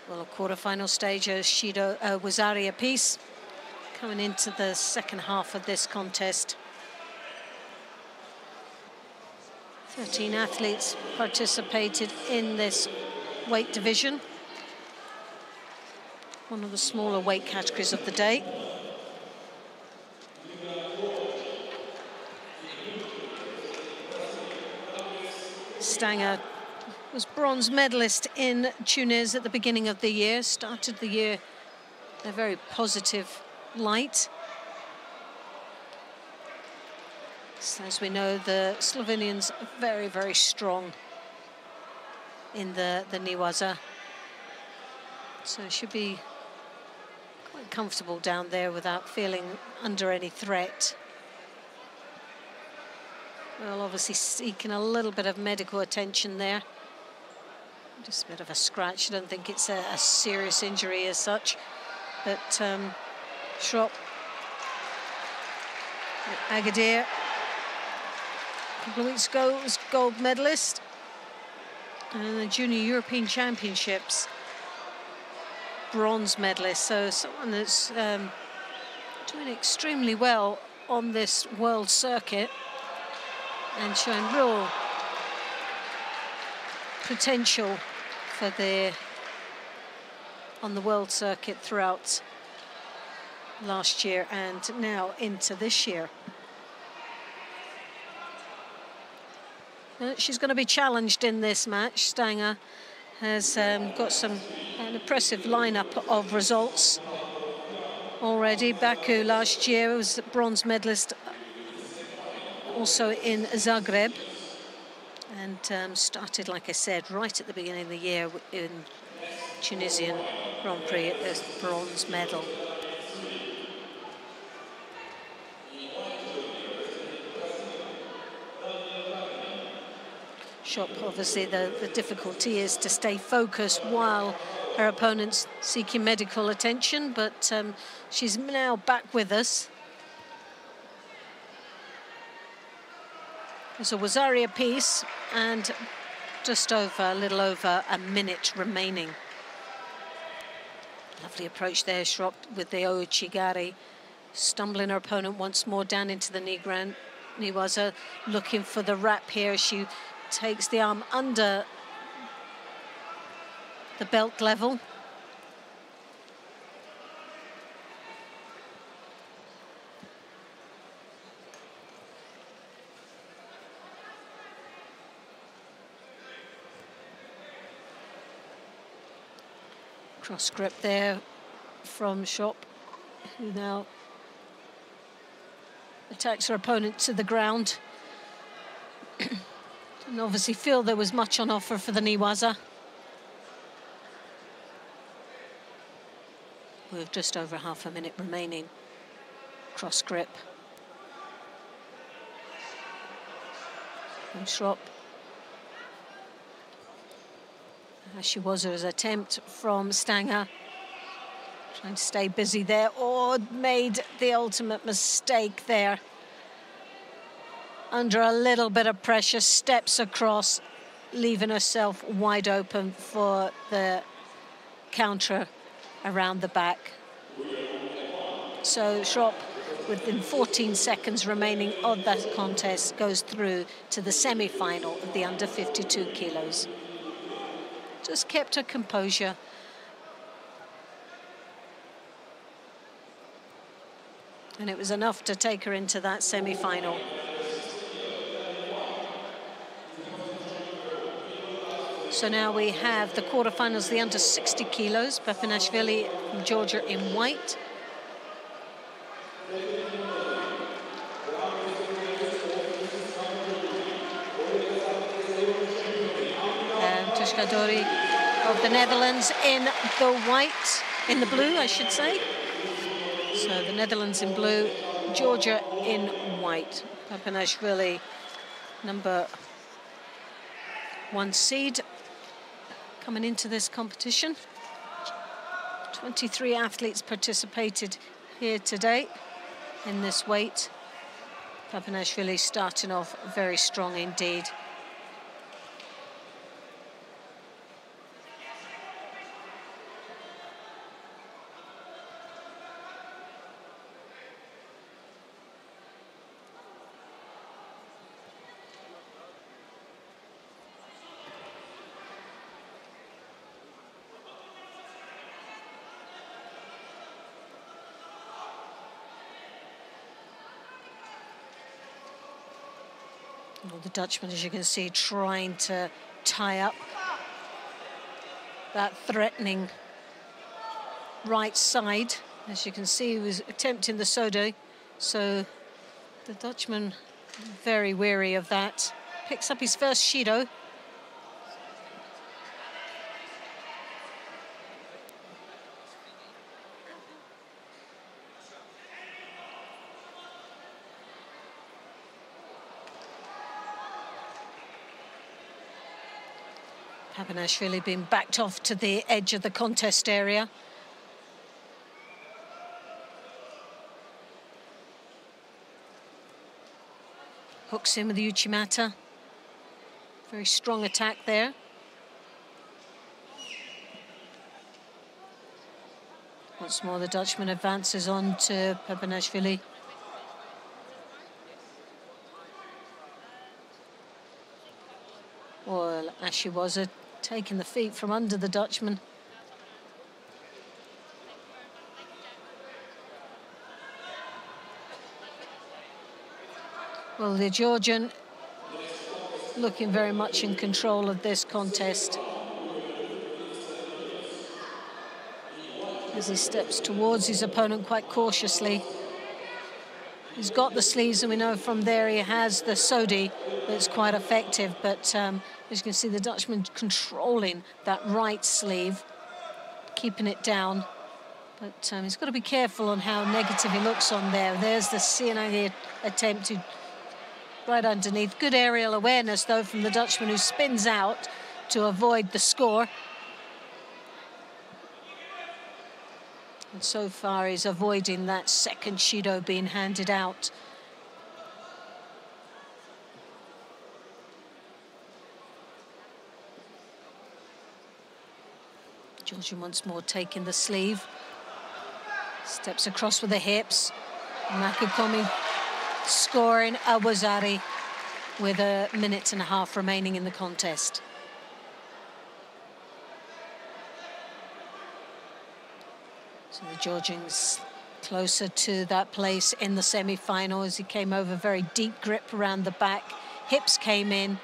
Well, a quarterfinal stage, Wazari apiece. coming into the second half of this contest. 13 athletes participated in this weight division, one of the smaller weight categories of the day. Stanger was bronze medalist in Tunis at the beginning of the year, started the year in a very positive light. So as we know, the Slovenians are very, very strong in the Newaza. So should be quite comfortable down there without feeling under any threat. Well, obviously seeking a little bit of medical attention there. Just a bit of a scratch. I don't think it's a serious injury as such. But Schrop, Agadir, a couple of weeks ago was gold medalist. And the Junior European Championships, bronze medalist. So someone that's doing extremely well on this world circuit and showing real potential for on the world circuit throughout last year and now into this year. She's going to be challenged in this match. Stanger has got an impressive lineup of results already. Baku last year was a bronze medalist also in Zagreb, and started, like I said, right at the beginning of the year in Tunisian Grand Prix at this bronze medal. Shop, obviously, the difficulty is to stay focused while her opponent's seeking medical attention, but she's now back with us. It's a Wazaria piece and just a little over a minute remaining. Lovely approach there, Schrop, with the Ouchigari, stumbling her opponent once more down into the Newaza, looking for the wrap here. She takes the arm under the belt level. Cross grip there from Shop, who now attacks her opponent to the ground. Didn't obviously feel there was much on offer for the Newaza. With just over half a minute remaining. Cross grip. And Schrop. She was her attempt from Stanger, trying to stay busy there, or made the ultimate mistake there. Under a little bit of pressure, steps across, leaving herself wide open for the counter around the back. So Schrop, within 14 seconds remaining of that contest, goes through to the semi-final of the under 52 kilos. Just kept her composure. And it was enough to take her into that semi-final. So now we have the quarterfinals, the under 60 kilos. Papinashvili from Georgia in white. Tchikaidze of the Netherlands in the white, in the blue, I should say. So the Netherlands in blue, Georgia in white. Papinashvili, number 1 seed, coming into this competition. 23 athletes participated here today in this weight. Papinashvili starting off very strong indeed. Well, the Dutchman, as you can see, trying to tie up that threatening right side. As you can see, he was attempting the Sode, so the Dutchman very wary of that. Picks up his first Shido. Papanashvili being backed off to the edge of the contest area. Hooks in with the Uchimata. Very strong attack there. Once more, the Dutchman advances on to Papanashvili. Well, Ashiwaza taking the feet from under the Dutchman. Well, the Georgian looking very much in control of this contest as he steps towards his opponent quite cautiously. He's got the sleeves, and we know from there he has the Sodi that's quite effective, but as you can see, the Dutchman controlling that right sleeve, keeping it down. But he's got to be careful on how negative he looks on there. There's the Sienagi attempt to right underneath. Good aerial awareness, though, from the Dutchman, who spins out to avoid the score. And so far, he's avoiding that second Shido being handed out. Georgian once more taking the sleeve. Steps across with the hips. Makukomi scoring Awazari with a minute and a half remaining in the contest. So the Georgian's closer to that place in the semi-final as he came over, very deep grip around the back. Hips came in.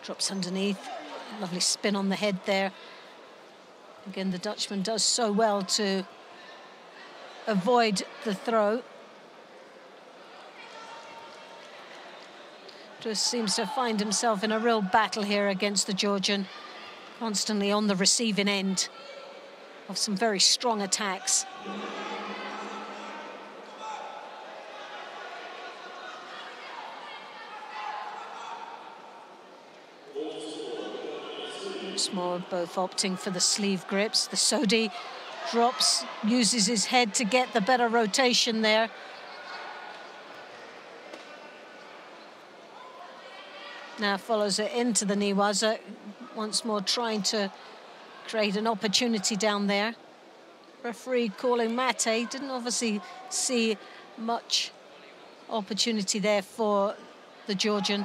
Drops underneath, lovely spin on the head there. Again, the Dutchman does so well to avoid the throw. Just seems to find himself in a real battle here against the Georgian, constantly on the receiving end of some very strong attacks. Once more, both opting for the sleeve grips. The Sodi drops, uses his head to get the better rotation there. Now follows it into the Niwaza, once more trying to create an opportunity down there. Referee calling mate, didn't obviously see much opportunity there for the Georgian.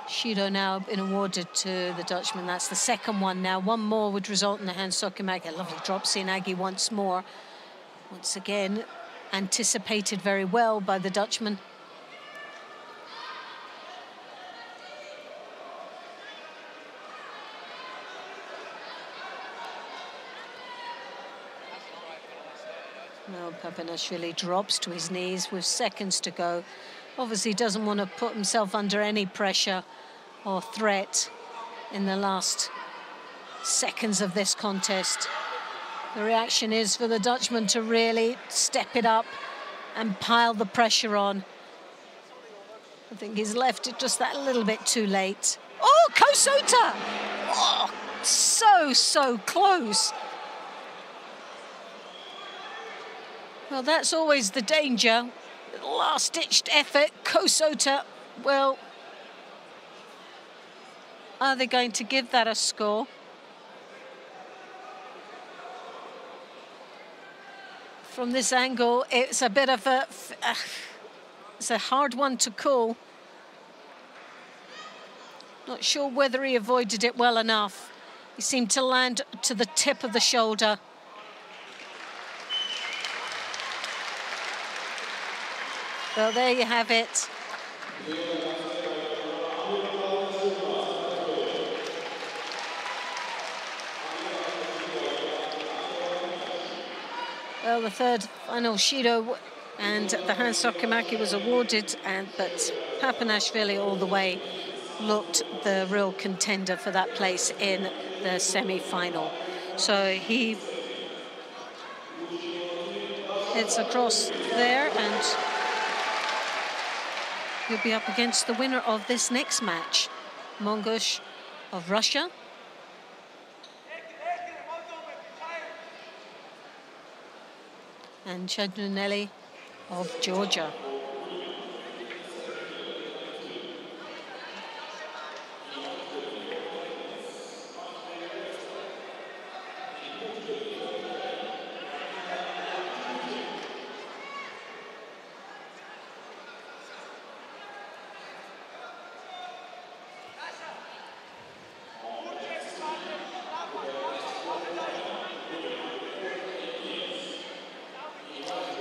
Shido now been awarded to the Dutchman. That's the second one now. One more would result in the hand Sokimagi. A lovely drop, Sienagi once more. Once again, anticipated very well by the Dutchman. Well, Papanashvili drops to his knees with seconds to go. Obviously doesn't want to put himself under any pressure or threat in the last seconds of this contest. The reaction is for the Dutchman to really step it up and pile the pressure on. I think he's left it just that little bit too late. Oh, Kosota! Oh, so close. Well, that's always the danger. Last-ditched effort, Kosota. Well, are they going to give that a score? From this angle, it's a bit of a It's a hard one to call. Not sure whether he avoided it well enough. He seemed to land to the tip of the shoulder. Well, there you have it. Well, the third final Shido and the hand Sokomaki was awarded, but Papanashvili all the way looked the real contender for that place in the semi-final. So he heads across there and he'll be up against the winner of this next match, Mongush of Russia. And Chadunelli of Georgia.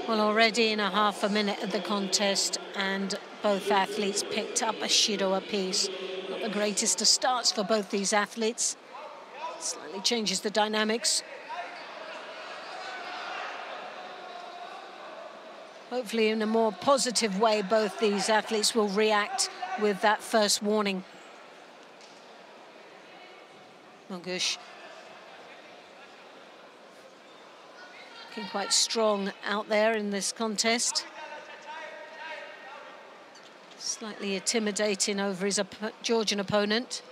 Well, already in a half a minute of the contest, and both athletes picked up a Shido apiece. Not the greatest of starts for both these athletes. Slightly changes the dynamics. Hopefully in a more positive way, both these athletes will react with that first warning. Mongush looking quite strong out there in this contest. Slightly intimidating over his Georgian opponent.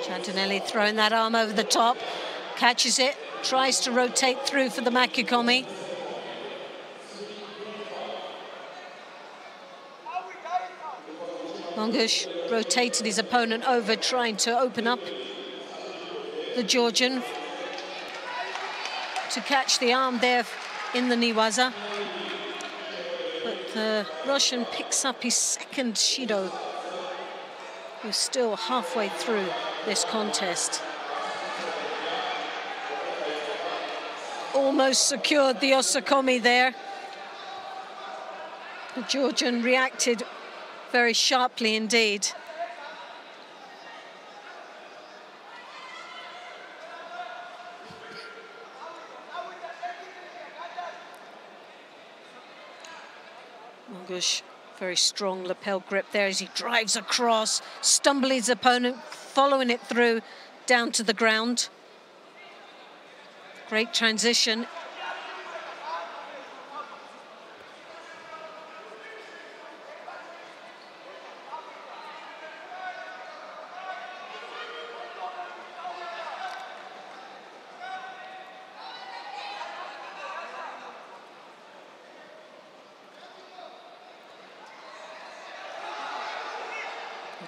Chantinelli throwing that arm over the top, catches it, tries to rotate through for the Makikomi. Mongush rotated his opponent over, trying to open up the Georgian to catch the arm there in the Niwaza. But the Russian picks up his second Shido. We're still halfway through this contest. Almost secured the Osakomi there. The Georgian reacted very sharply indeed. Mongush, very strong lapel grip there as he drives across, stumbling his opponent, following it through down to the ground. Great transition.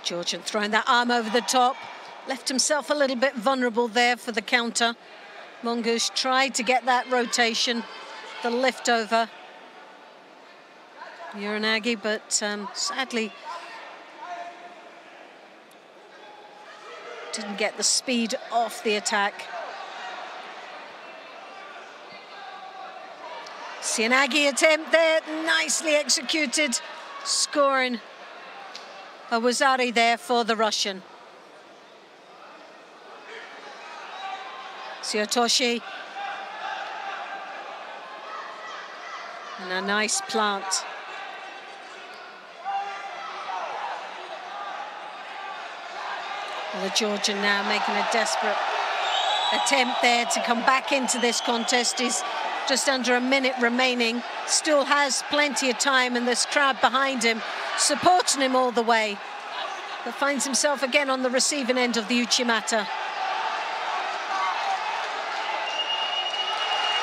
Georgian throwing that arm over the top, left himself a little bit vulnerable there for the counter. Mongush tried to get that rotation, the lift over Uranagi, but sadly didn't get the speed off the attack. Sianagi attempt there, nicely executed, scoring a Wazari there for the Russian. Siotoshi. And a nice plant. And the Georgian now making a desperate attempt there to come back into this contest. He's just under a minute remaining. Still has plenty of time, and this crowd behind him supporting him all the way. But finds himself again on the receiving end of the Uchimata.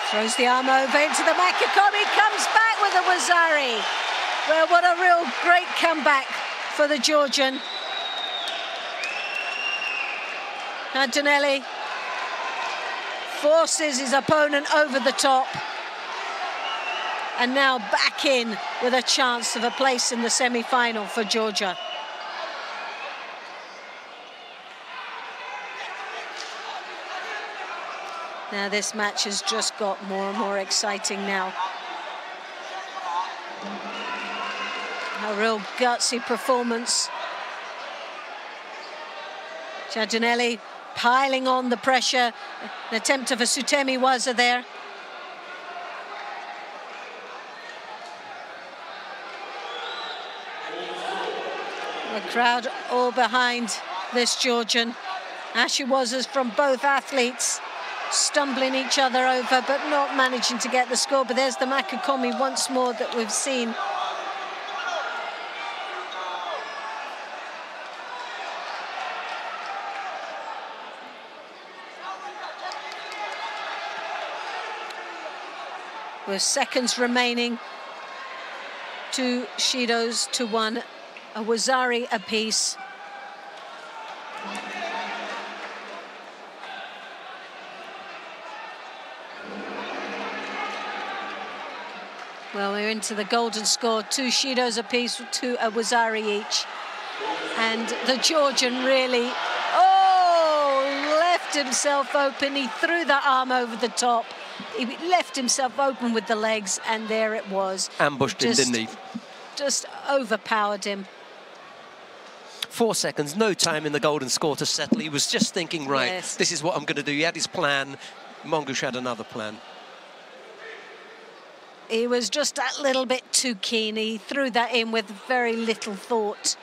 Throws the arm over into the Makakomi, comes back with a Wazari. Well, what a real great comeback for the Georgian. Antonelli forces his opponent over the top. And now back in with a chance of a place in the semi-final for Georgia. Now this match has just got more and more exciting now. A real gutsy performance. Giardinelli piling on the pressure. An attempt of a Sutemi Waza there. The crowd all behind this Georgian. Ashiwazas from both athletes, stumbling each other over but not managing to get the score. But there's the Makakomi once more that we've seen. With seconds remaining, 2 Shidos to 1, a Wazari apiece. Well, we're into the golden score, 2 Shidos apiece, 2 a Wazari each. And the Georgian really, left himself open. He threw the arm over the top. He left himself open with the legs, and there it was. Ambushed him, didn't he? Just overpowered him. 4 seconds, no time in the golden score to settle. He was just thinking, right, Yes. This is what I'm going to do. He had his plan. Mongush had another plan. He was just a little bit too keen. He threw that in with very little thought.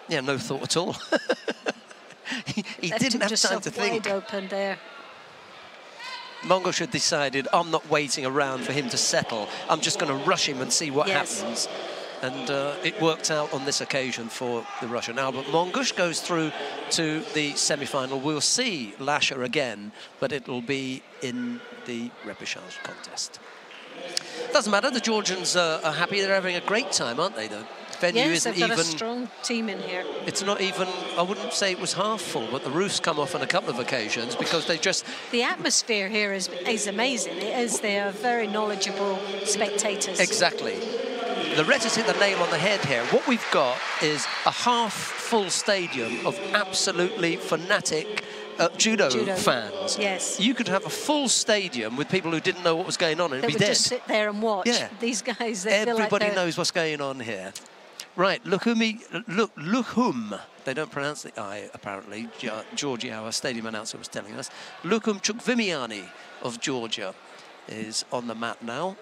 Yeah, no thought at all. he Left didn't him have time to think. wide open there. Mongush had decided, I'm not waiting around for him to settle. I'm just going to rush him and see what happens. And it worked out on this occasion for the Russian. Now, but Mongush goes through to the semi-final. We'll see Lasher again, but it'll be in the repechage contest. Doesn't matter, the Georgians are happy. They're having a great time, aren't they? The venue isn't they've got even... a strong team in here. It's not even, I wouldn't say it was half full, but the roof's come off on a couple of occasions because they just... The atmosphere here is amazing. It is. They are very knowledgeable spectators. Exactly. Loretta's hit the nail on the head here. What we've got is a half-full stadium of absolutely fanatic judo fans. Yes. You could have a full stadium with people who didn't know what was going on and They it'd would be dead. just sit there and watch. Yeah. These guys, they feel like everybody knows what's going on here. Right, Lukhum. They don't pronounce the I, apparently. Georgie, our stadium announcer, was telling us. Lukhum Chukvimiani of Georgia is on the mat now.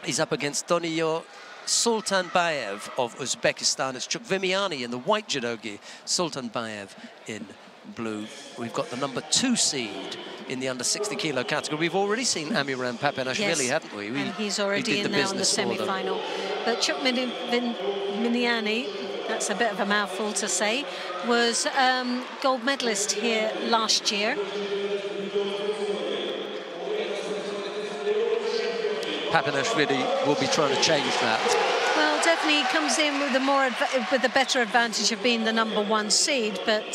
He's up against Doniyo Sultanbekova of Uzbekistan. It's Chukvimiani in the white judogi, Sultanbekova in blue. We've got the number 2 seed in the under 60 kilo category. We've already seen Amiram Papenashvili, haven't we? And he's already in now in the semi-final. But Chukvimiani, that's a bit of a mouthful to say, was gold medalist here last year. Papenashvili will be trying to change that. Well, definitely he comes in with a better advantage of being the number 1 seed, but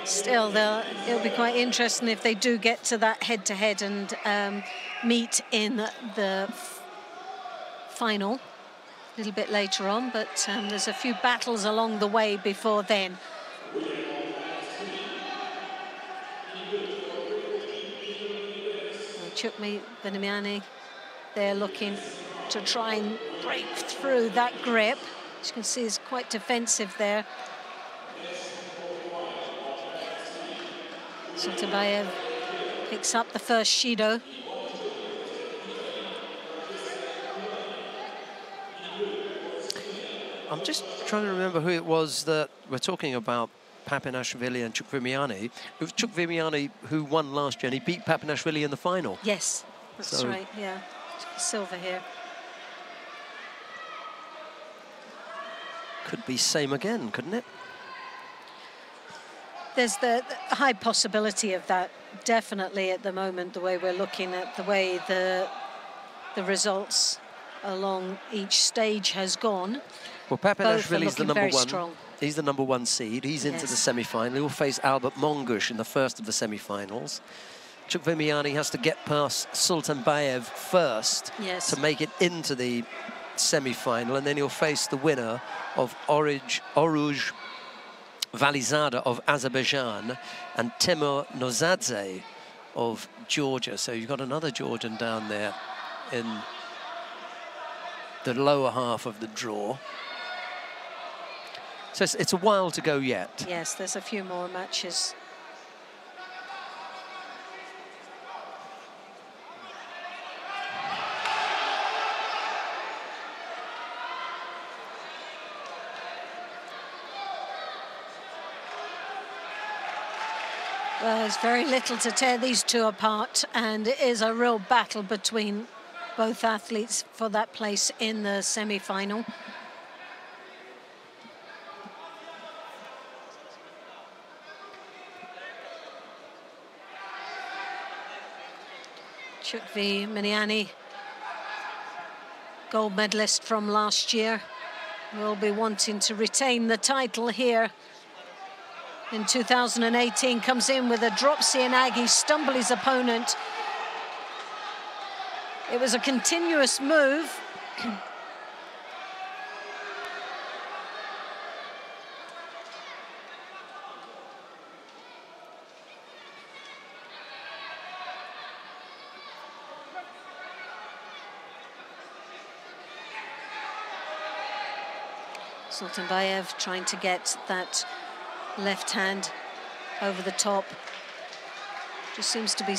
still, it'll be quite interesting if they do get to that head-to-head and meet in the final a little bit later on. But there's a few battles along the way before then. Chukvimiani, they're looking to try and break through that grip. As you can see, it's quite defensive there. Sultanbekova picks up the first Shido. I'm just trying to remember who it was that we're talking about Papinashvili and Chukvimiani. It was Chukvimiani who won last year, and he beat Papinashvili in the final. Yes, that's right, yeah. Silva here. Could be same again, couldn't it? There's the high possibility of that, definitely at the moment, the way we're looking at the way the results along each stage has gone. Well, Papinashvili's the number one. Strong. He's the number one seed. He's into the semi-final. He'll face Albert Mongush in the first of the semi-finals. Chukvimiani has to get past Sultanbekova first to make it into the semi-final, and then he'll face the winner of Oruj Valizada of Azerbaijan and Timur Nozadze of Georgia. So you've got another Georgian down there in the lower half of the draw. So it's a while to go yet. Yes, there's a few more matches. Well, there's very little to tear these two apart, and it is a real battle between both athletes for that place in the semi-final. Chukvimiani, gold medalist from last year, will be wanting to retain the title here. In 2018, comes in with a drop Sianagi, stumble his opponent. It was a continuous move. Sultanbekova trying to get that left hand over the top. Just seems to be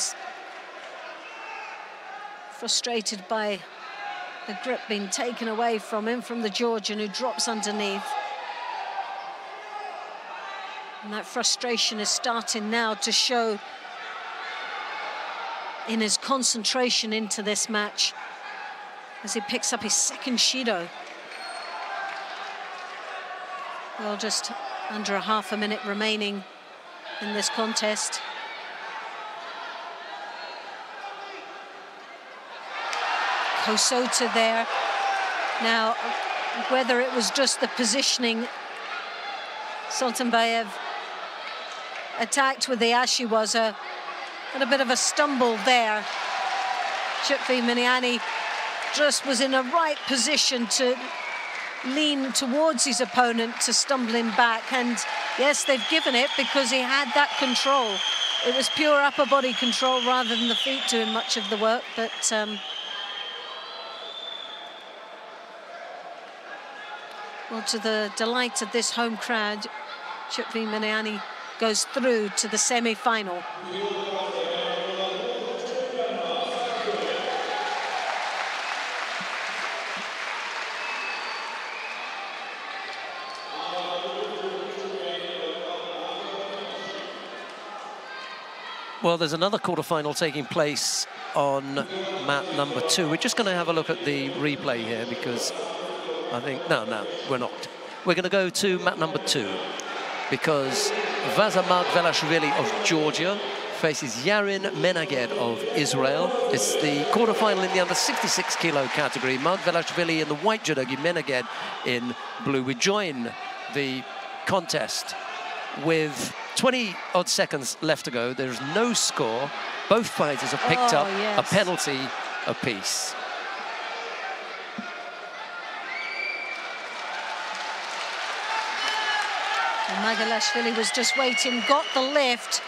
frustrated by the grip being taken away from him, from the Georgian, who drops underneath. And that frustration is starting now to show in his concentration into this match as he picks up his second Shido. Well, just under a half a minute remaining in this contest. Kosota there. Now, whether it was just the positioning, Sultanbekova attacked with the Ashiwaza, and a bit of a stumble there. Chukvimiani just was in a right position to lean towards his opponent to stumble him back, and yes, they've given it because he had that control. It was pure upper body control rather than the feet doing much of the work, but well, to the delight of this home crowd, Chukvimiani goes through to the semi-final. Well, there's another quarterfinal taking place on mat number 2. We're just going to have a look at the replay here because I think... No, we're not. We're going to go to mat number 2 because Vaza Margvelashvili of Georgia faces Yarin Menaged of Israel. It's the quarterfinal in the under 66 kilo category. Margvelashvili in the white judogi, Menaged in blue. We join the contest with 20-odd seconds left to go. There's no score. Both fighters have picked up a penalty apiece. Margvelashvili was just waiting, got the lift.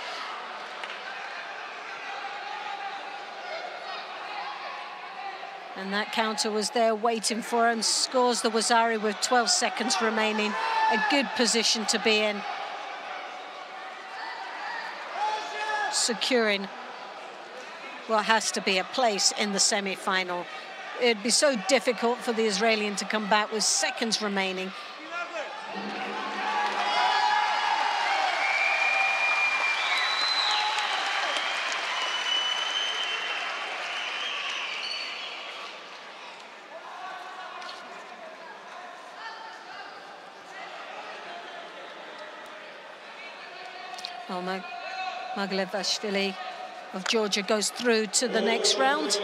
And that counter was there waiting for him. Scores the Wazari with 12 seconds remaining. A good position to be in. Securing what has to be a place in the semi-final. It'd be so difficult for the Israeli to come back with seconds remaining. Well, Mukhtarov of Georgia goes through to the next round.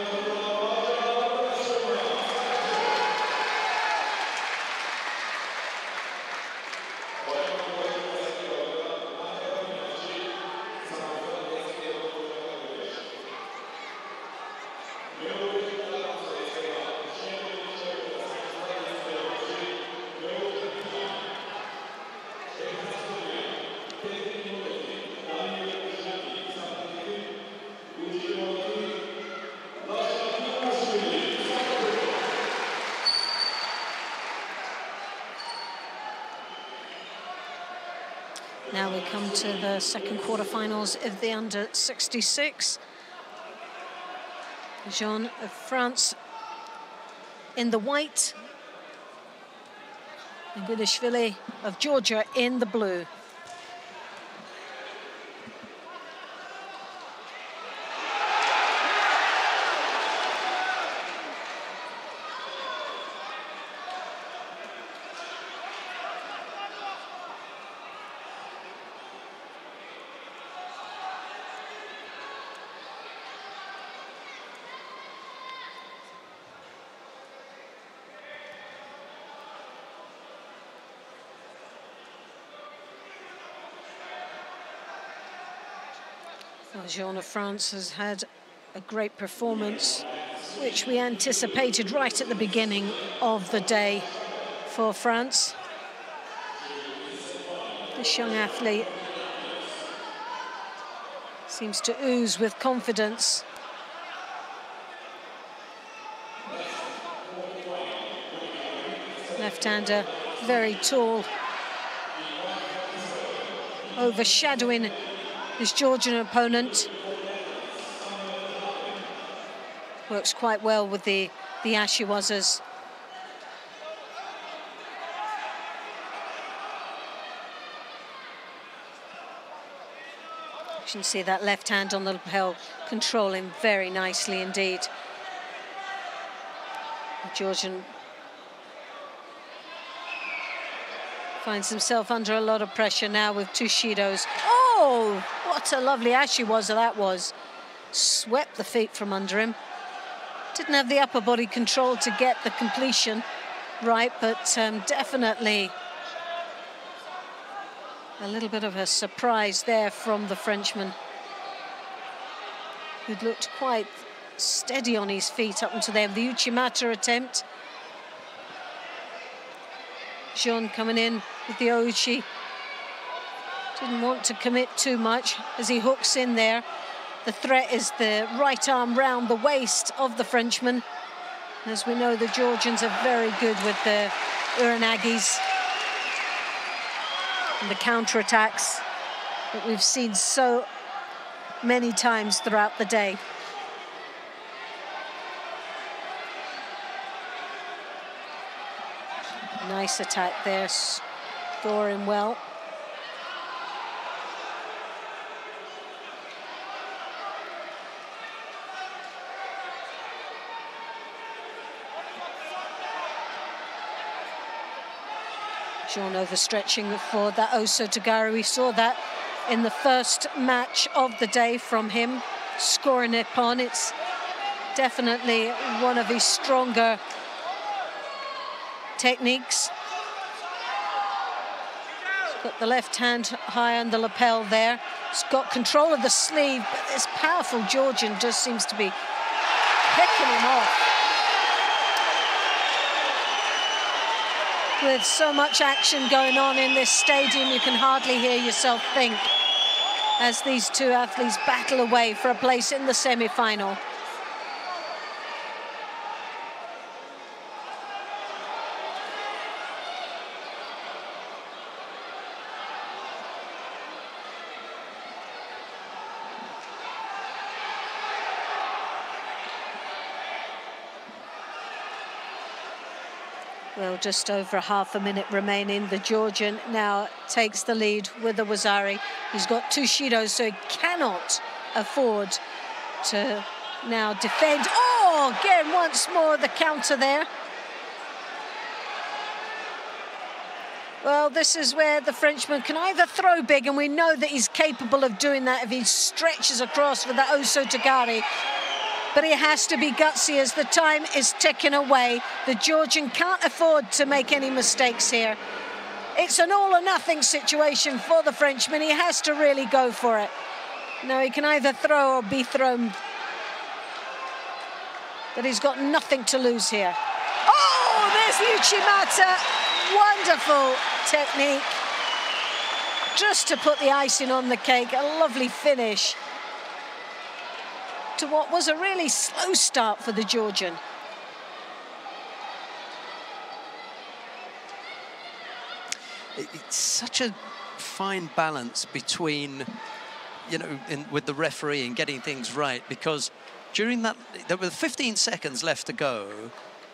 Now we come to the second quarterfinals of the under 66. Jean of France in the white, and Lekishvili of Georgia in the blue. Well, Jean of France has had a great performance, which we anticipated right at the beginning of the day for France. This young athlete seems to ooze with confidence. Left-hander, very tall, overshadowing his Georgian opponent. Works quite well with the Ashiwazas. You can see that left hand on the lapel controlling very nicely indeed. The Georgian finds himself under a lot of pressure now with two Shidos. Oh, what a lovely Ashiwaza that was. Swept the feet from under him. Didn't have the upper body control to get the completion right, but definitely a little bit of a surprise there from the Frenchman, who'd looked quite steady on his feet up until there. The Uchimata attempt. Jean coming in with the Ouchi. Didn't want to commit too much as he hooks in there. The threat is the right arm round the waist of the Frenchman. As we know, the Georgians are very good with the uranagis and the counterattacks that we've seen so many times throughout the day. Nice attack there, scoring well. Jean overstretching for that Oso Tagara. We saw that in the first match of the day from him, scoring it on. It's definitely one of his stronger techniques. He's got the left hand high on the lapel there. He's got control of the sleeve, but this powerful Georgian just seems to be picking him off. With so much action going on in this stadium, you can hardly hear yourself think as these two athletes battle away for a place in the semi-final. Well, just over half a minute remaining. The Georgian now takes the lead with the Wazari. He's got two Shidos, so he cannot afford to now defend. Oh, again, once more, the counter there. Well, this is where the Frenchman can either throw big, and we know that he's capable of doing that if he stretches across with that Osotagari. But he has to be gutsy as the time is ticking away. The Georgian can't afford to make any mistakes here. It's an all or nothing situation for the Frenchman. He has to really go for it. No, he can either throw or be thrown. But he's got nothing to lose here. Oh, there's Uchimata. Wonderful technique. Just to put the icing on the cake. A lovely finish to what was a really slow start for the Georgian. It's such a fine balance between, you know, with the referee and getting things right, because during that, there were 15 seconds left to go,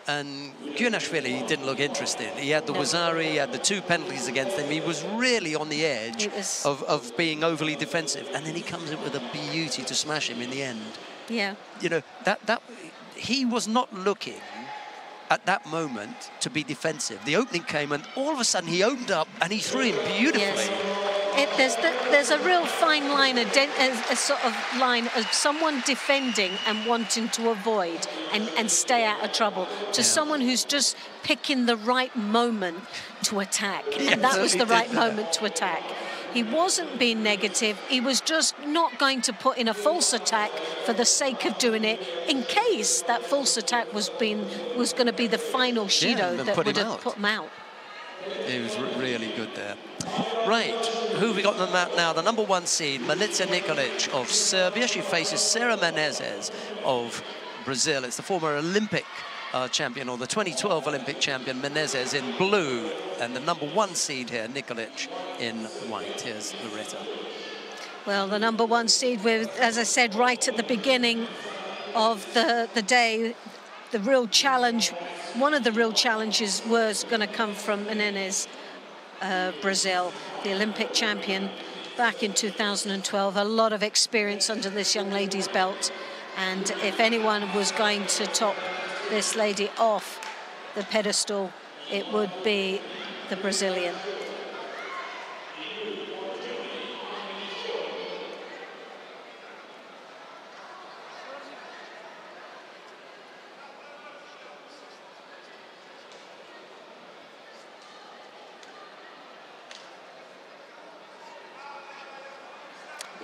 and Gorjanacz didn't look interested. He had the Wazari, he had the 2 penalties against him. He was really on the edge of being overly defensive, and then he comes in with a beauty to smash him in the end. Yeah. You know, that he was not looking at that moment to be defensive. The opening came, and all of a sudden he opened up and he threw him beautifully. Yes. There's a real fine line, a sort of line of someone defending and wanting to avoid and stay out of trouble, to someone who's just picking the right moment to attack. And that was the right moment to attack. He wasn't being negative. He was just not going to put in a false attack for the sake of doing it, in case that false attack was going to be the final Shido that would have put him out. He was really good there. Right, who have we got on the map now? The #1 seed, Milica Nicolec of Serbia. She faces Sarah Menezes of Brazil. It's the former Olympic champion, or the 2012 Olympic champion, Menezes in blue, and the #1 seed here, Nicolec, in white. Here's Loretta. Well, the #1 seed, as I said right at the beginning of the day, the real challenge, one of the real challenges was going to come from Menezes, Brazil, the Olympic champion back in 2012. A lot of experience under this young lady's belt, and if anyone was going to top this lady off the pedestal, it would be the Brazilian.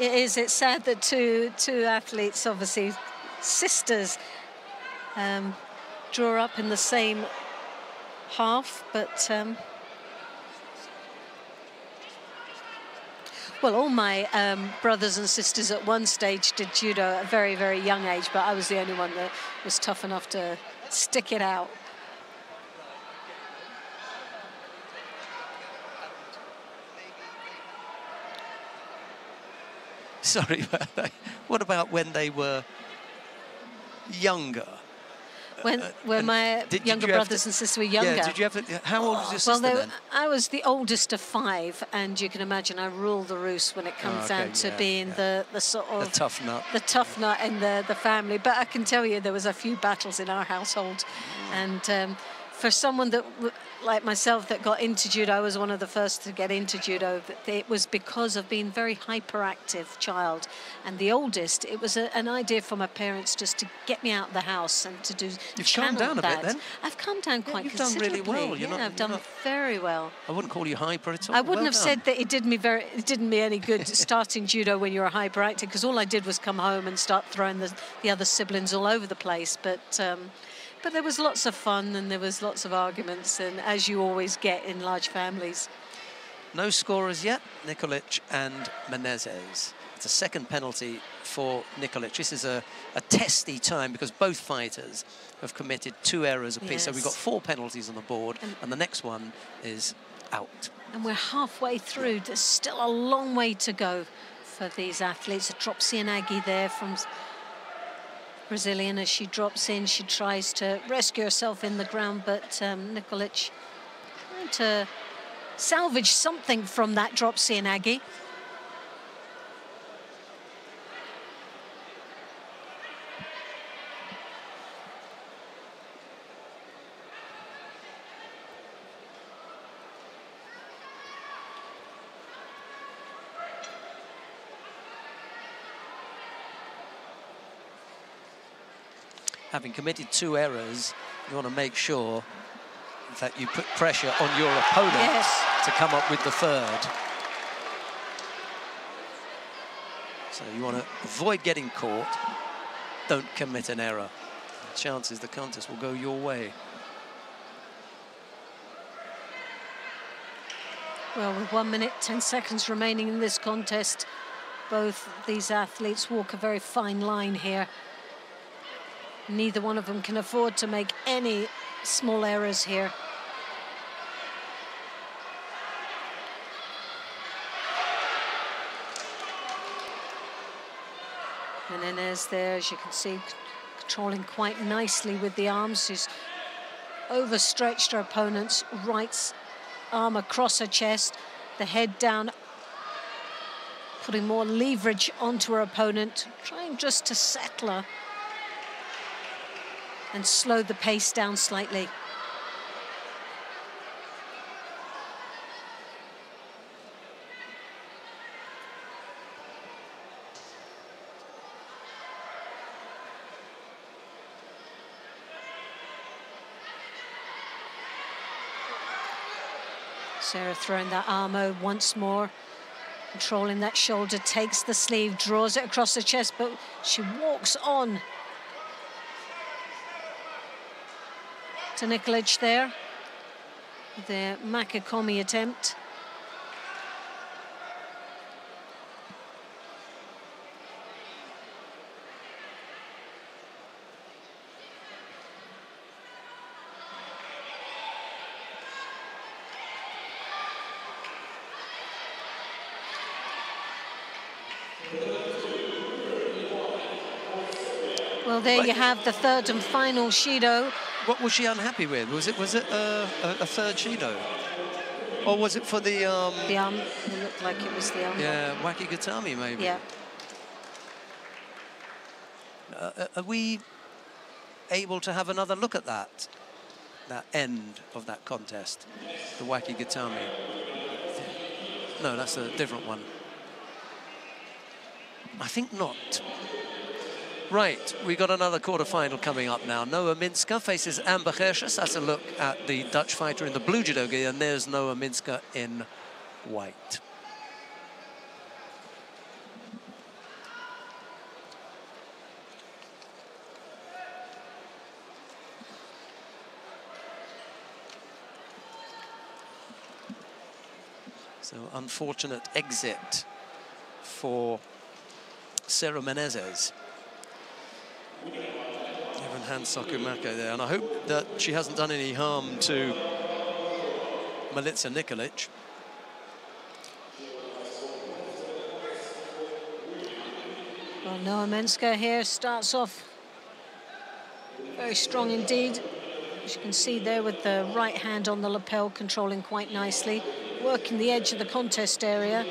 It's sad that two athletes, obviously sisters, draw up in the same half, but well, all my brothers and sisters at one stage did judo at a very, very young age, but I was the only one that was tough enough to stick it out. Sorry, what about when they were younger? When my younger brothers and sisters were younger. Yeah, did you have how old was your sister then? I was the oldest of 5, and you can imagine I rule the roost when it comes down to being the sort of... The tough nut. The tough nut in the family. But I can tell you there was a few battles in our household. And for someone that, like myself, that got into judo, I was one of the first to get into judo. It was because of being a very hyperactive child. And the oldest, it was an idea from my parents just to get me out of the house and to do. You've calmed down a bit then? I've calmed down quite considerably. You've done really well. I've done very well. I wouldn't call you hyper at all. I wouldn't have said that it did me any good starting judo when you're a hyperactive, because all I did was come home and start throwing the other siblings all over the place. But there was lots of fun, and there was lots of arguments, and as you always get in large families. No scorers yet, Nicolec and Menezes. It's a second penalty for Nicolec. This is a testy time, because both fighters have committed 2 errors apiece. Yes. So we've got 4 penalties on the board, and the next one is out. And we're halfway through. There's still a long way to go for these athletes. A drop Cianagi there from Brazilian. As she drops in, she tries to rescue herself in the ground, but Nicolec trying to salvage something from that drop Cianagi. having committed 2 errors, you want to make sure that you put pressure on your opponent to come up with the 3rd. So you want to avoid getting caught. Don't commit an error. The chances the contest will go your way. Well, with 1 minute, 10 seconds remaining in this contest, both these athletes walk a very fine line here. Neither one of them can afford to make any small errors here. Menezes there, as you can see, controlling quite nicely with the arms. She's overstretched her opponent's right arm across her chest, the head down, putting more leverage onto her opponent, trying just to settle her and slow the pace down slightly. Sarah throwing that arm over once more, controlling that shoulder, takes the sleeve, draws it across the chest, but she walks on to Nicolec there, the Makikomi attempt. Well, there you have the 3rd and final Shido. What was she unhappy with? Was it a 3rd Shido? Or was it for the arm? The arm, it looked like it was the arm. Yeah, Wakigatami maybe. Yeah. Are we able to have another look at that end of that contest? The Wakigatami. No, that's a different one. I think not. Right, we got another quarter-final coming up now. Noah Minska faces Amber Gershas. That's a look at the Dutch fighter in the blue judo gi, and there's Noah Minska in white. So, unfortunate exit for Sarah Menezes. Even Hans Sakumako there, and I hope that she hasn't done any harm to Milica Nicolec. Well, Noah Minska here starts off very strong indeed. As you can see there with the right hand on the lapel, controlling quite nicely, working the edge of the contest area.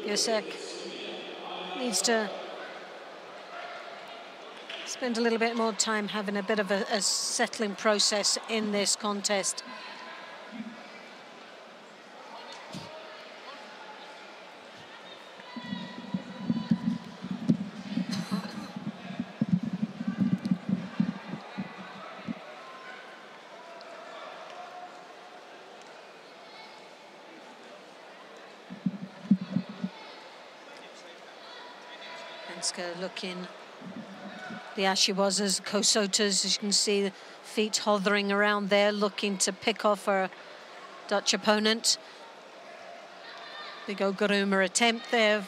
Gesek needs to spend a little bit more time having a bit of a settling process in this contest. Looking the Ashiwazas, Kosotas, as you can see, the feet hovering around there, looking to pick off her Dutch opponent. Big Oguruma attempt there.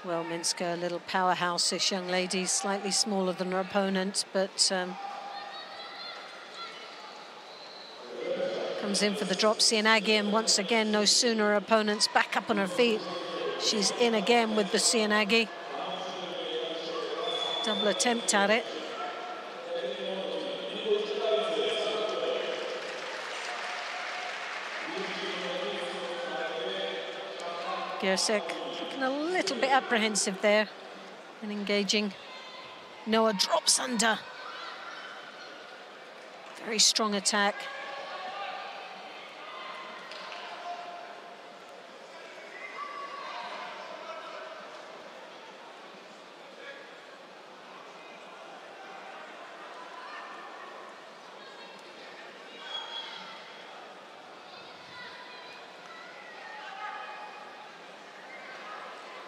Well, Minska, a little powerhouse, this young lady, slightly smaller than her opponent, but comes in for the drop Sianagi, and once again, no sooner her opponent's back up on her feet, she's in again with the Sianagi. Double attempt at it. Gersek looking a little bit apprehensive there and engaging. Noah drops under. Very strong attack.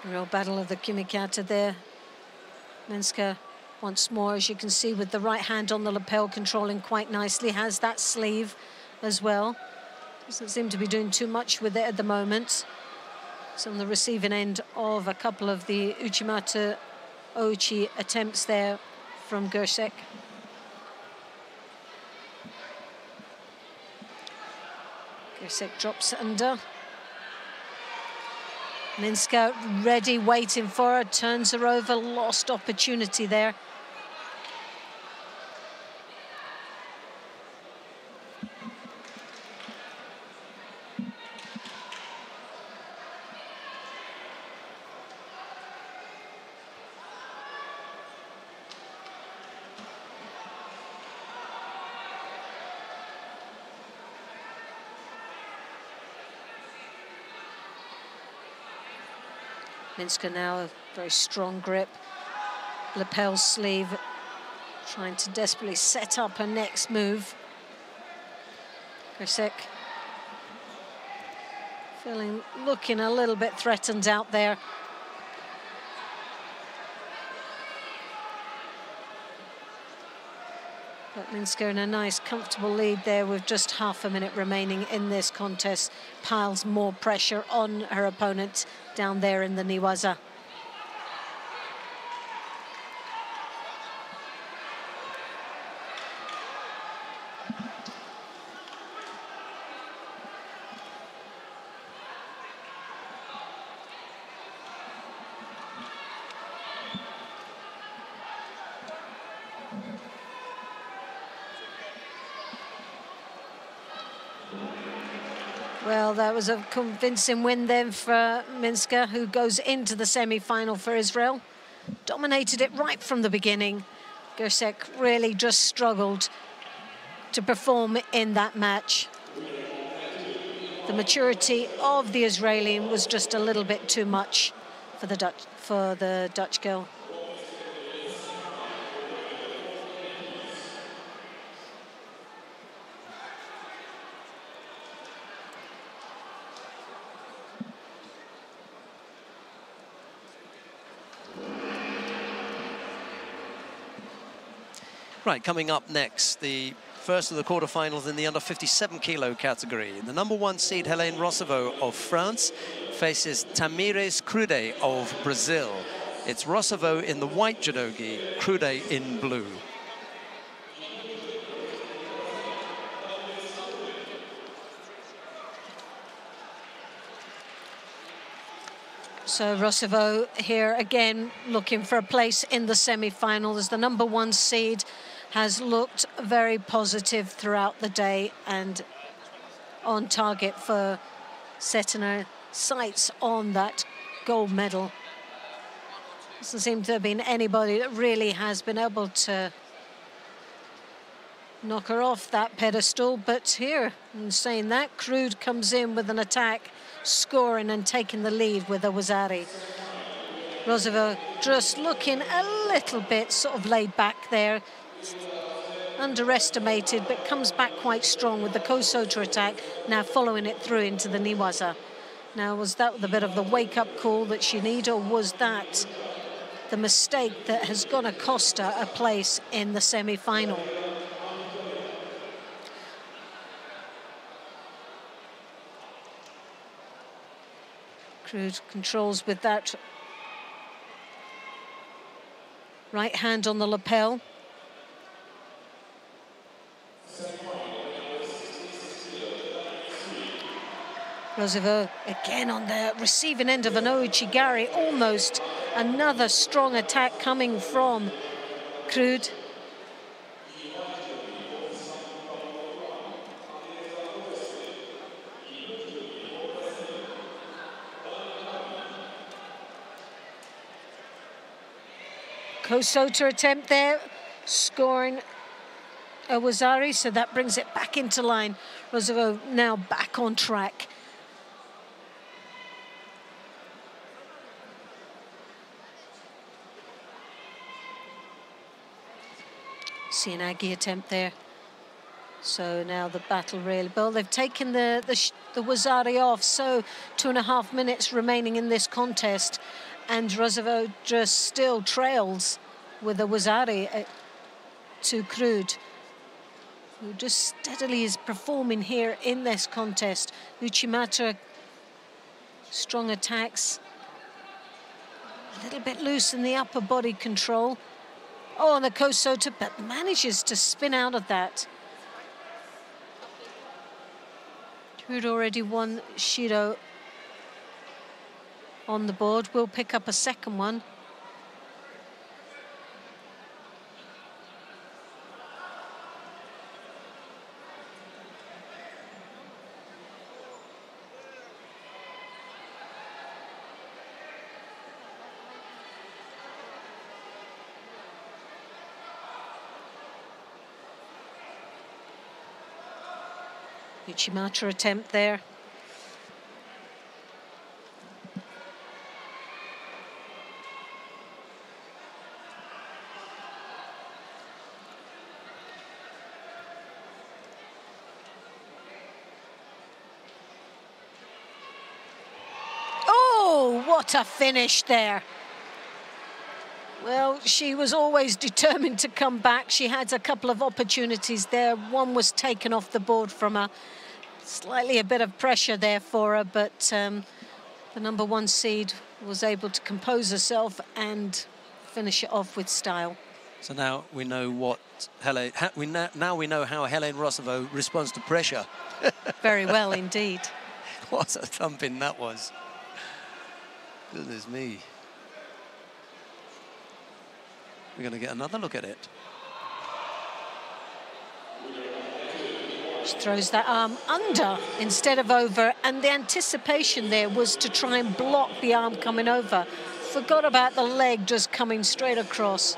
Real battle of the Kimikata there. Menska once more, as you can see, with the right hand on the lapel, controlling quite nicely, has that sleeve as well. Doesn't seem to be doing too much with it at the moment. It's on the receiving end of a couple of the Uchimata Oichi attempts there from Gersek. Gersek drops under. Minska ready, waiting for her, turns her over, lost opportunity there. Minska now, a very strong grip, lapel sleeve, trying to desperately set up her next move. Gersek looking a little bit threatened out there. But Minska in a nice, comfortable lead there with just half a minute remaining in this contest. Piles more pressure on her opponent down there in the Niwaza. Well, that was a convincing win then for Minska, who goes into the semi-final for Israel. Dominated it right from the beginning. Gersek really just struggled to perform in that match. The maturity of the Israeli was just a little bit too much for the Dutch girl. Right, coming up next, the first of the quarterfinals in the under 57 kilo category. The #1 seed, Helene Rossavau of France, faces Tamires Crude of Brazil. It's Rossavau in the white judogi, Crude in blue. So Rossavau here again looking for a place in the semi-final as the #1 seed, has looked very positive throughout the day and on target for setting her sights on that gold medal. Doesn't seem to have been anybody that really has been able to knock her off that pedestal, but here, in saying that, Crude comes in with an attack, scoring and taking the lead with a Wazari. Rossavau just looking a little bit sort of laid back there, underestimated, but comes back quite strong with the Kosota attack, now following it through into the Niwaza. Now, was that the bit of the wake-up call that she needed, or was that the mistake that has gonna cost her a place in the semi-final? Crude controls with that right hand on the lapel. Rossavau again on the receiving end of an Ouchigari, almost another strong attack coming from Crude. Kosota attempt there, scoring a Wazari, so that brings it back into line. Rossavau now back on track. Sianagi attempt there. So now the battle really, well, they've taken the Wazari off, so 2.5 minutes remaining in this contest, and Rossavau just still trails with the Wazari to Crude, who just steadily is performing here in this contest. Uchimata, strong attacks, a little bit loose in the upper body control. Oh, and the Kosota, but manages to spin out of that. Who'd already won Shiro on the board, will pick up a second one. Uchimata attempt there. Oh, what a finish there. Well, she was always determined to come back. She had a couple of opportunities there. One was taken off the board from her. Slightly a bit of pressure there for her, but the #1 seed was able to compose herself and finish it off with style. So now we know what now we know how Helene Rossavau responds to pressure. Very well indeed. What a thumping that was. Goodness me. We're going to get another look at it. She throws that arm under instead of over, and the anticipation there was to try and block the arm coming over. Forgot about the leg just coming straight across.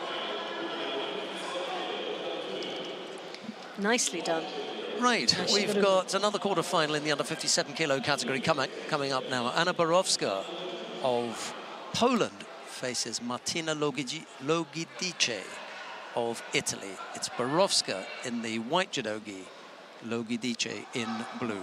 Nicely done. Right, we've got another quarter-final in the under 57 kilo category coming up now. Anna Borowska of Poland faces Martina Logidice of Italy. It's Borowska in the white judogi, Logidice in blue.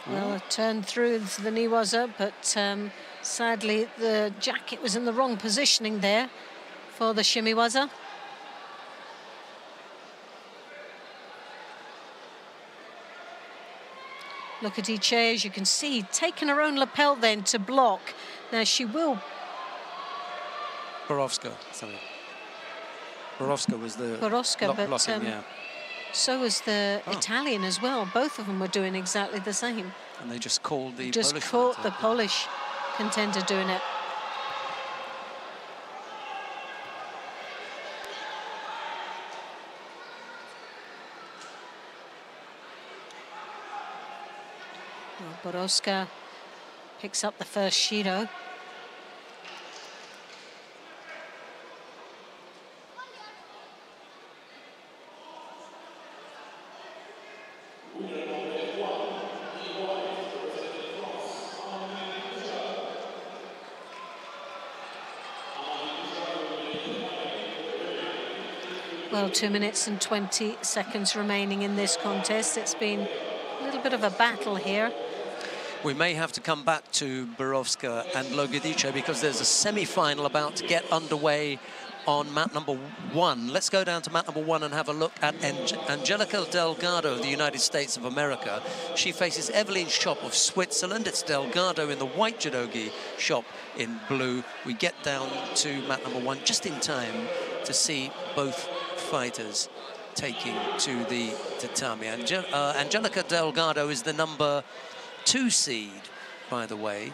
Well, it turned through into the Niwaza, but sadly the jacket was in the wrong positioning there for the Shimiwaza. Look at Iche, as you can see, taking her own lapel then to block. Now she will... Borowska, sorry. Borowska was the blocking, yeah. So was the Italian as well. Both of them were doing exactly the same. And they just called the Polish. Just caught the Polish contender doing it. Well, Borowska picks up the first Shiro. Well, 2 minutes and 20 seconds remaining in this contest. It's been a little bit of a battle here. We may have to come back to Borowska and Logidice because there's a semi-final about to get underway on mat number 1. Let's go down to mat number 1 and have a look at Angelica Delgado of the United States of America. She faces Evelyn Schopp of Switzerland. It's Delgado in the white judogi, Schopp in blue. We get down to mat number 1 just in time to see both fighters taking to the tatami. Angelica Delgado is the number 2 seed, by the way,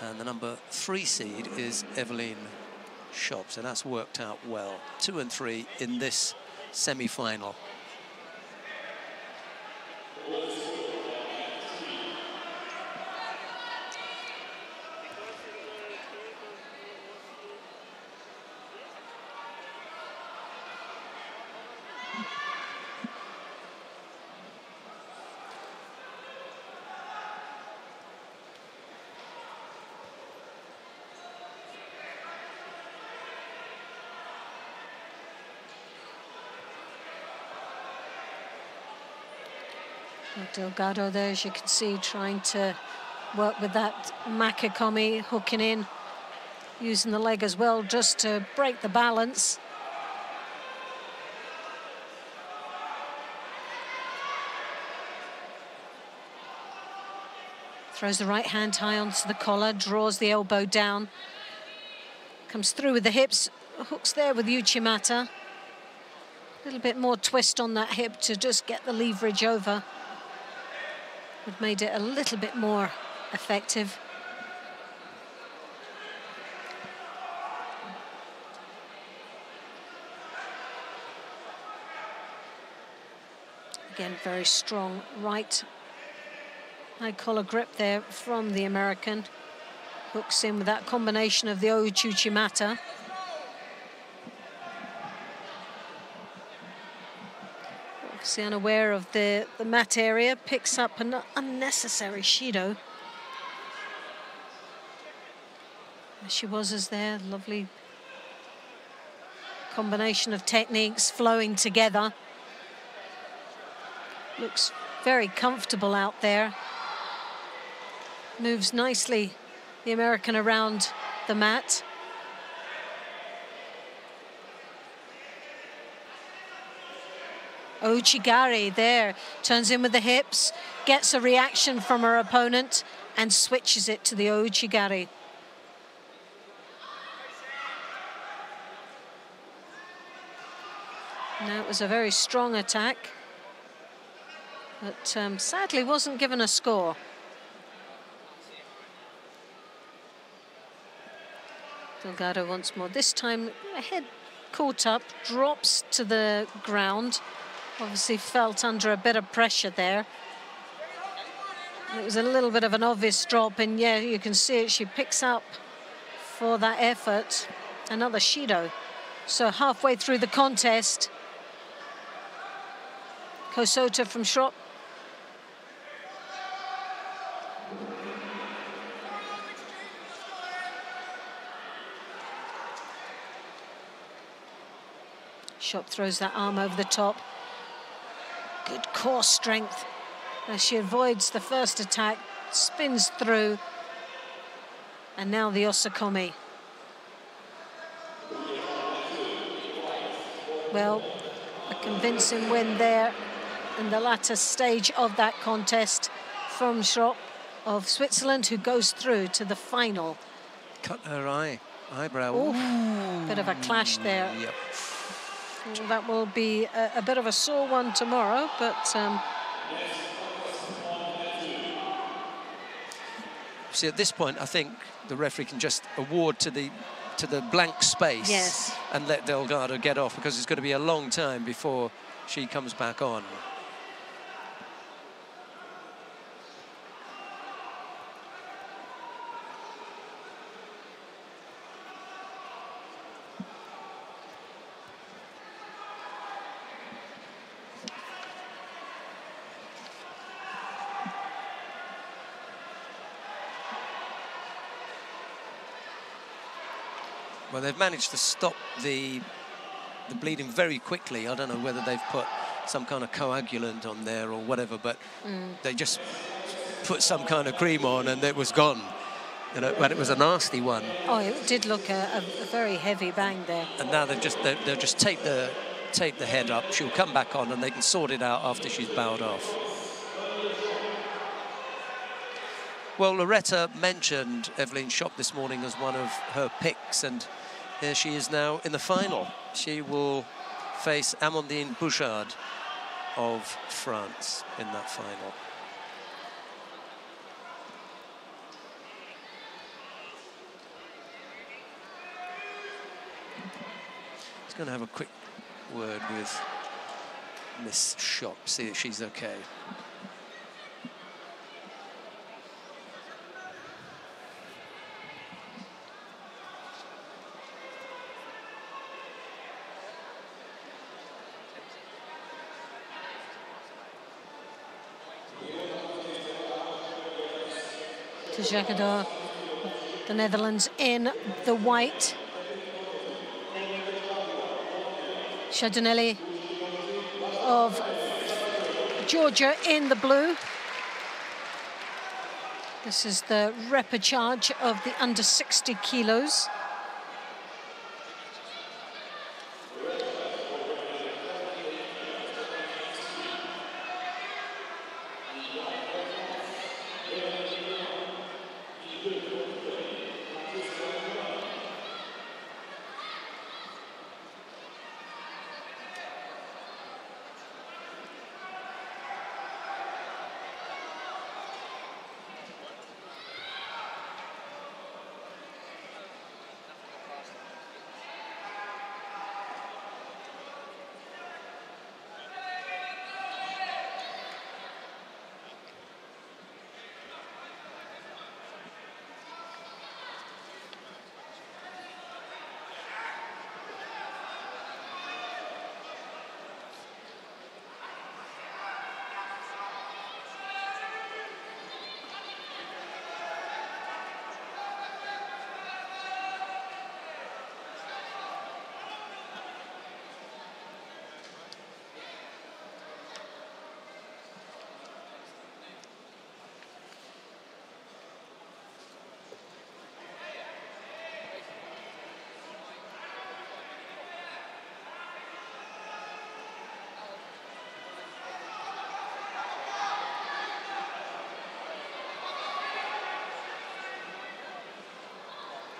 and the number 3 seed is Evelyn Schopp, so that's worked out well. 2 and 3 in this semi-final. Delgado there, as you can see, trying to work with that Makikomi, hooking in, using the leg as well just to break the balance. Throws the right hand high onto the collar, draws the elbow down, comes through with the hips, hooks there with Uchimata. A little bit more twist on that hip to just get the leverage over. Would made it a little bit more effective. Again, very strong right high collar grip there from the American. Hooks in with that combination of the Uchimata. Obviously unaware of the mat area, picks up an unnecessary Shido. There she was there, lovely combination of techniques flowing together. Looks very comfortable out there. Moves nicely, the American, around the mat. Ochigari there, turns in with the hips, gets a reaction from her opponent and switches it to the Ochigari. Now it was a very strong attack, but sadly wasn't given a score. Delgado once more, this time head caught up, drops to the ground. Obviously felt under a bit of pressure there. It was a little bit of an obvious drop, and yeah, you can see it. She picks up for that effort another Shido. So halfway through the contest, Kosota from Schropp. Schropp throws that arm over the top. Good core strength as she avoids the first attack, spins through, and now the Osakomi. Well, a convincing win there in the latter stage of that contest from Schropp of Switzerland, who goes through to the final. Cut her eyebrow. Ooh, bit of a clash there. Yep. That will be a bit of a sore one tomorrow, but see, at this point, I think the referee can just award to the blank space, yes, and let Delgado get off, because it's going to be a long time before she comes back on. Well, they've managed to stop the bleeding very quickly. I don't know whether they've put some kind of coagulant on there or whatever, but they just put some kind of cream on and it was gone. You know, but it was a nasty one. Oh, it did look a very heavy bang there. And now they'll just take the head up. She'll come back on, and they can sort it out after she's bowed off. Well, Loretta mentioned Evelyne Schopp this morning as one of her picks, and here she is now in the final. She will face Amandine Bouchard of France in that final. Just going to have a quick word with Miss Schopp, see if she's okay. Tchikaidze, the Netherlands in the white. Chardonnelli of Georgia in the blue. This is the repechage of the under 60 kilos.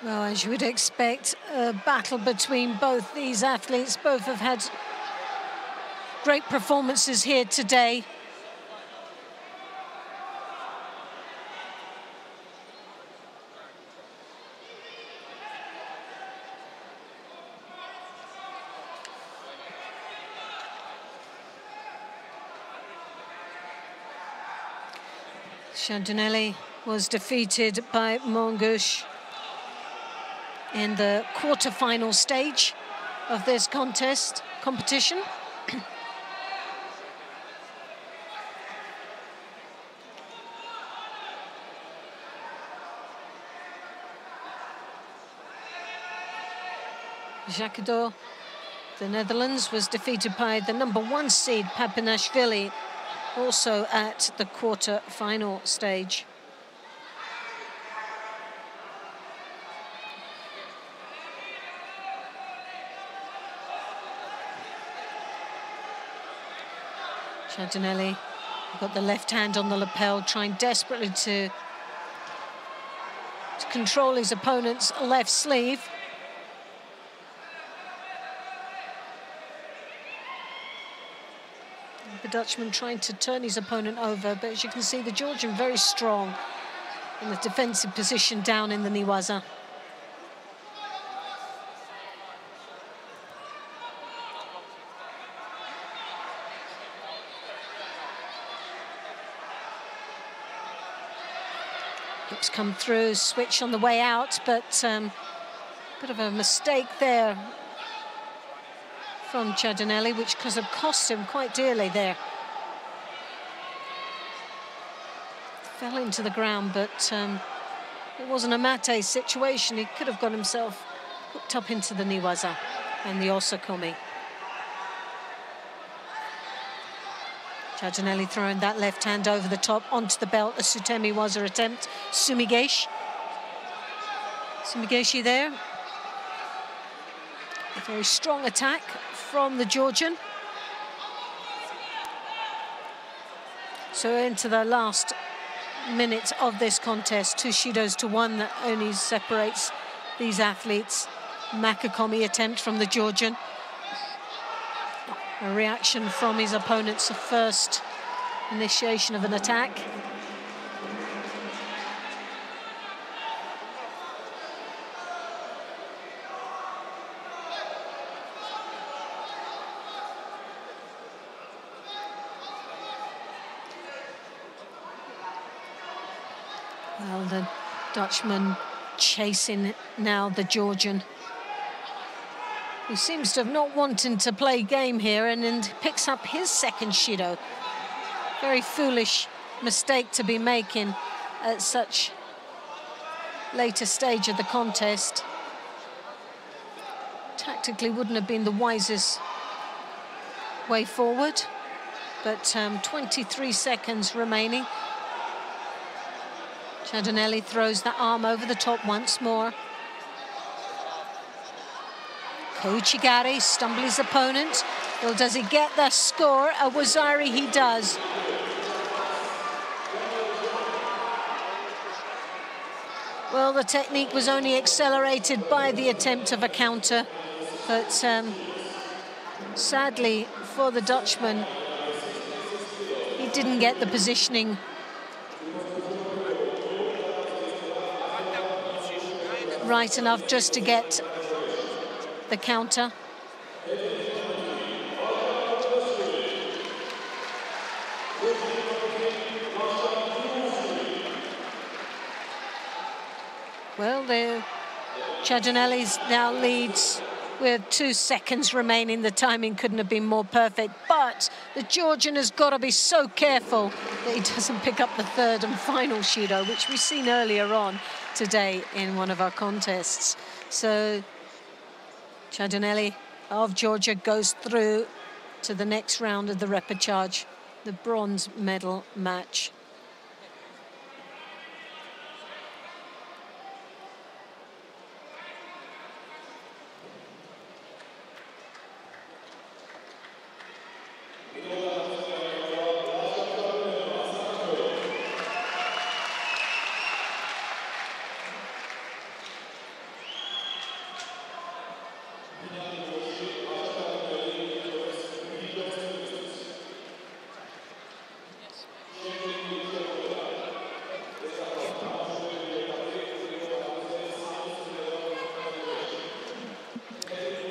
Well, as you would expect, a battle between both these athletes. Both have had great performances here today. Chardonnelli was defeated by Mongush in the quarter-final stage of this competition. Tchikaidze, the Netherlands, was defeated by the #1 seed Papinashvili, also at the quarter-final stage. Chardonnelli got the left hand on the lapel, trying desperately to control his opponent's left sleeve. The Dutchman trying to turn his opponent over, but as you can see, the Georgian very strong in the defensive position down in the Niwaza. Hips come through, switch on the way out, but bit of a mistake there from Chardonnelli, which could have cost him quite dearly there. Fell into the ground, but it wasn't a mate situation. He could have got himself hooked up into the Niwaza and the Osakomi. Chardonnelli throwing that left hand over the top onto the belt, a Sutemi Waza attempt. Sumigesh. Sumigeshi there. A very strong attack from the Georgian. So into the last minutes of this contest, 2 shidos to 1 that only separates these athletes. Makakomi attempt from the Georgian. A reaction from his opponent's first initiation of an attack. Well, the Dutchman chasing now the Georgian, who seems to have not wanted to play game here, and then picks up his second shido. Very foolish mistake to be making at such later stage of the contest. Tactically wouldn't have been the wisest way forward, but 23 seconds remaining. Ciandanelli throws the arm over the top once more. Kouchigari stumbles his opponent. Well, does he get the score? A Wazari he does. Well, the technique was only accelerated by the attempt of a counter, but sadly for the Dutchman, he didn't get the positioning right enough just to get the counter. Well, the Ciandanelli now leads with 2 seconds remaining. The timing couldn't have been more perfect, but the Georgian has got to be so careful that he doesn't pick up the third and final shido, which we've seen earlier on today in one of our contests. So Ciandanelli of Georgia goes through to the next round of the repechage, the bronze medal match.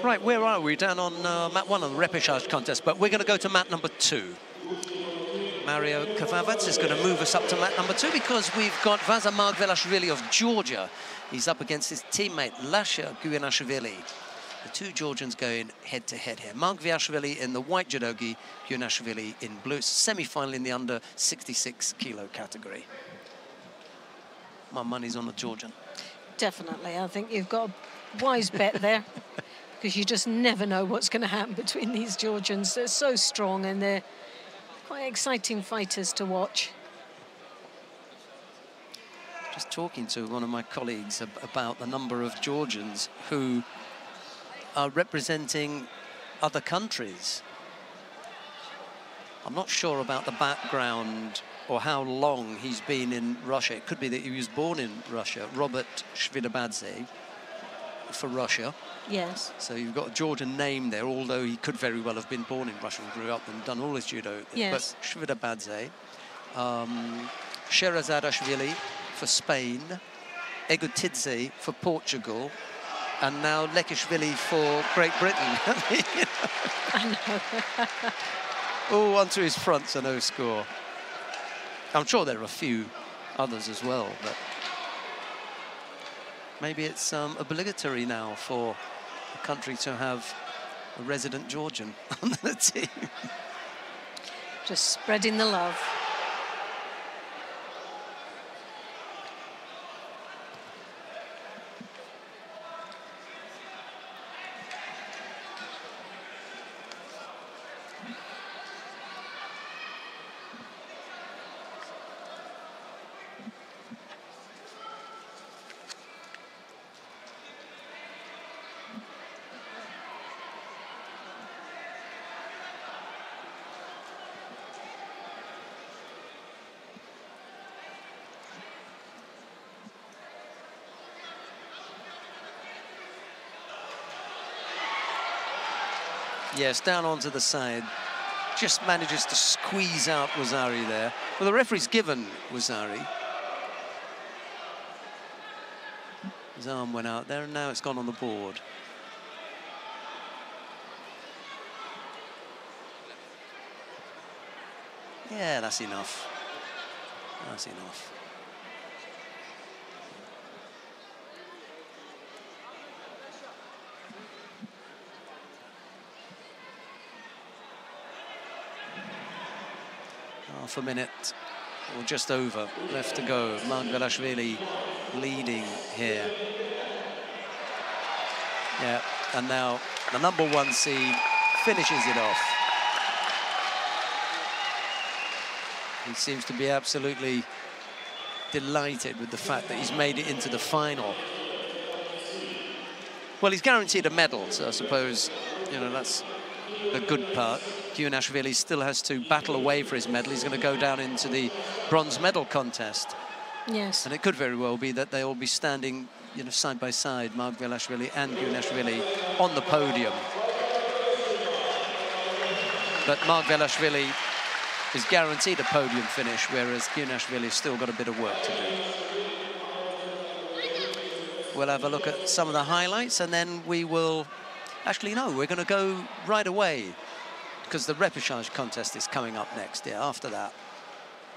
Right, where are we? Down on mat 1 of the repechage contest, but we're going to go to mat number 2. Mario Kavavats is going to move us up to mat number 2 because we've got Vaza Margvelashvili of Georgia. He's up against his teammate Lasha Guyanashvili. The 2 Georgians going head-to-head here. Margvelashvili in the white judogi, Guyanashvili in blue. It's a semi-final in the under 66 kilo category. My money's on the Georgian. Definitely, I think you've got a wise bet there. Because you just never know what's going to happen between these Georgians. They're so strong and they're quite exciting fighters to watch. Just talking to one of my colleagues about the number of Georgians who are representing other countries. I'm not sure about the background or how long he's been in Russia. It could be that he was born in Russia. Robert Shvidabadze for Russia. Yes. So you've got a Georgian name there, although he could very well have been born in Russia and grew up and done all his judo. Yes. But Shvidabadze, Sherazadashvili for Spain, Egutidze for Portugal, and now Lekishvili for Great Britain. I know. Oh, onto his front, so no score. I'm sure there are a few others as well, but maybe it's obligatory now for a country to have a resident Georgian on the team. Just spreading the love. Yes, down onto the side. Just manages to squeeze out Wazari there. Well, the referee's given Wazari. His arm went out there, and now it's gone on the board. Yeah, that's enough. That's enough. Half a minute, or just over, left to go. Margvelashvili leading here. Yeah, and now the #1 seed finishes it off. He seems to be absolutely delighted with the fact that he's made it into the final. Well, he's guaranteed a medal, so I suppose, you know, that's the good part. Gorjanacz still has to battle away for his medal. He's going to go down into the bronze medal contest. Yes. And it could very well be that they'll be standing, you know, side by side, Margvelashvili and Gorjanacz on the podium. But Margvelashvili is guaranteed a podium finish, whereas Gorjanacz still got a bit of work to do. We'll have a look at some of the highlights, and then we will... Actually, no, we're going to go right away, because the repechage contest is coming up next. Yeah, after that,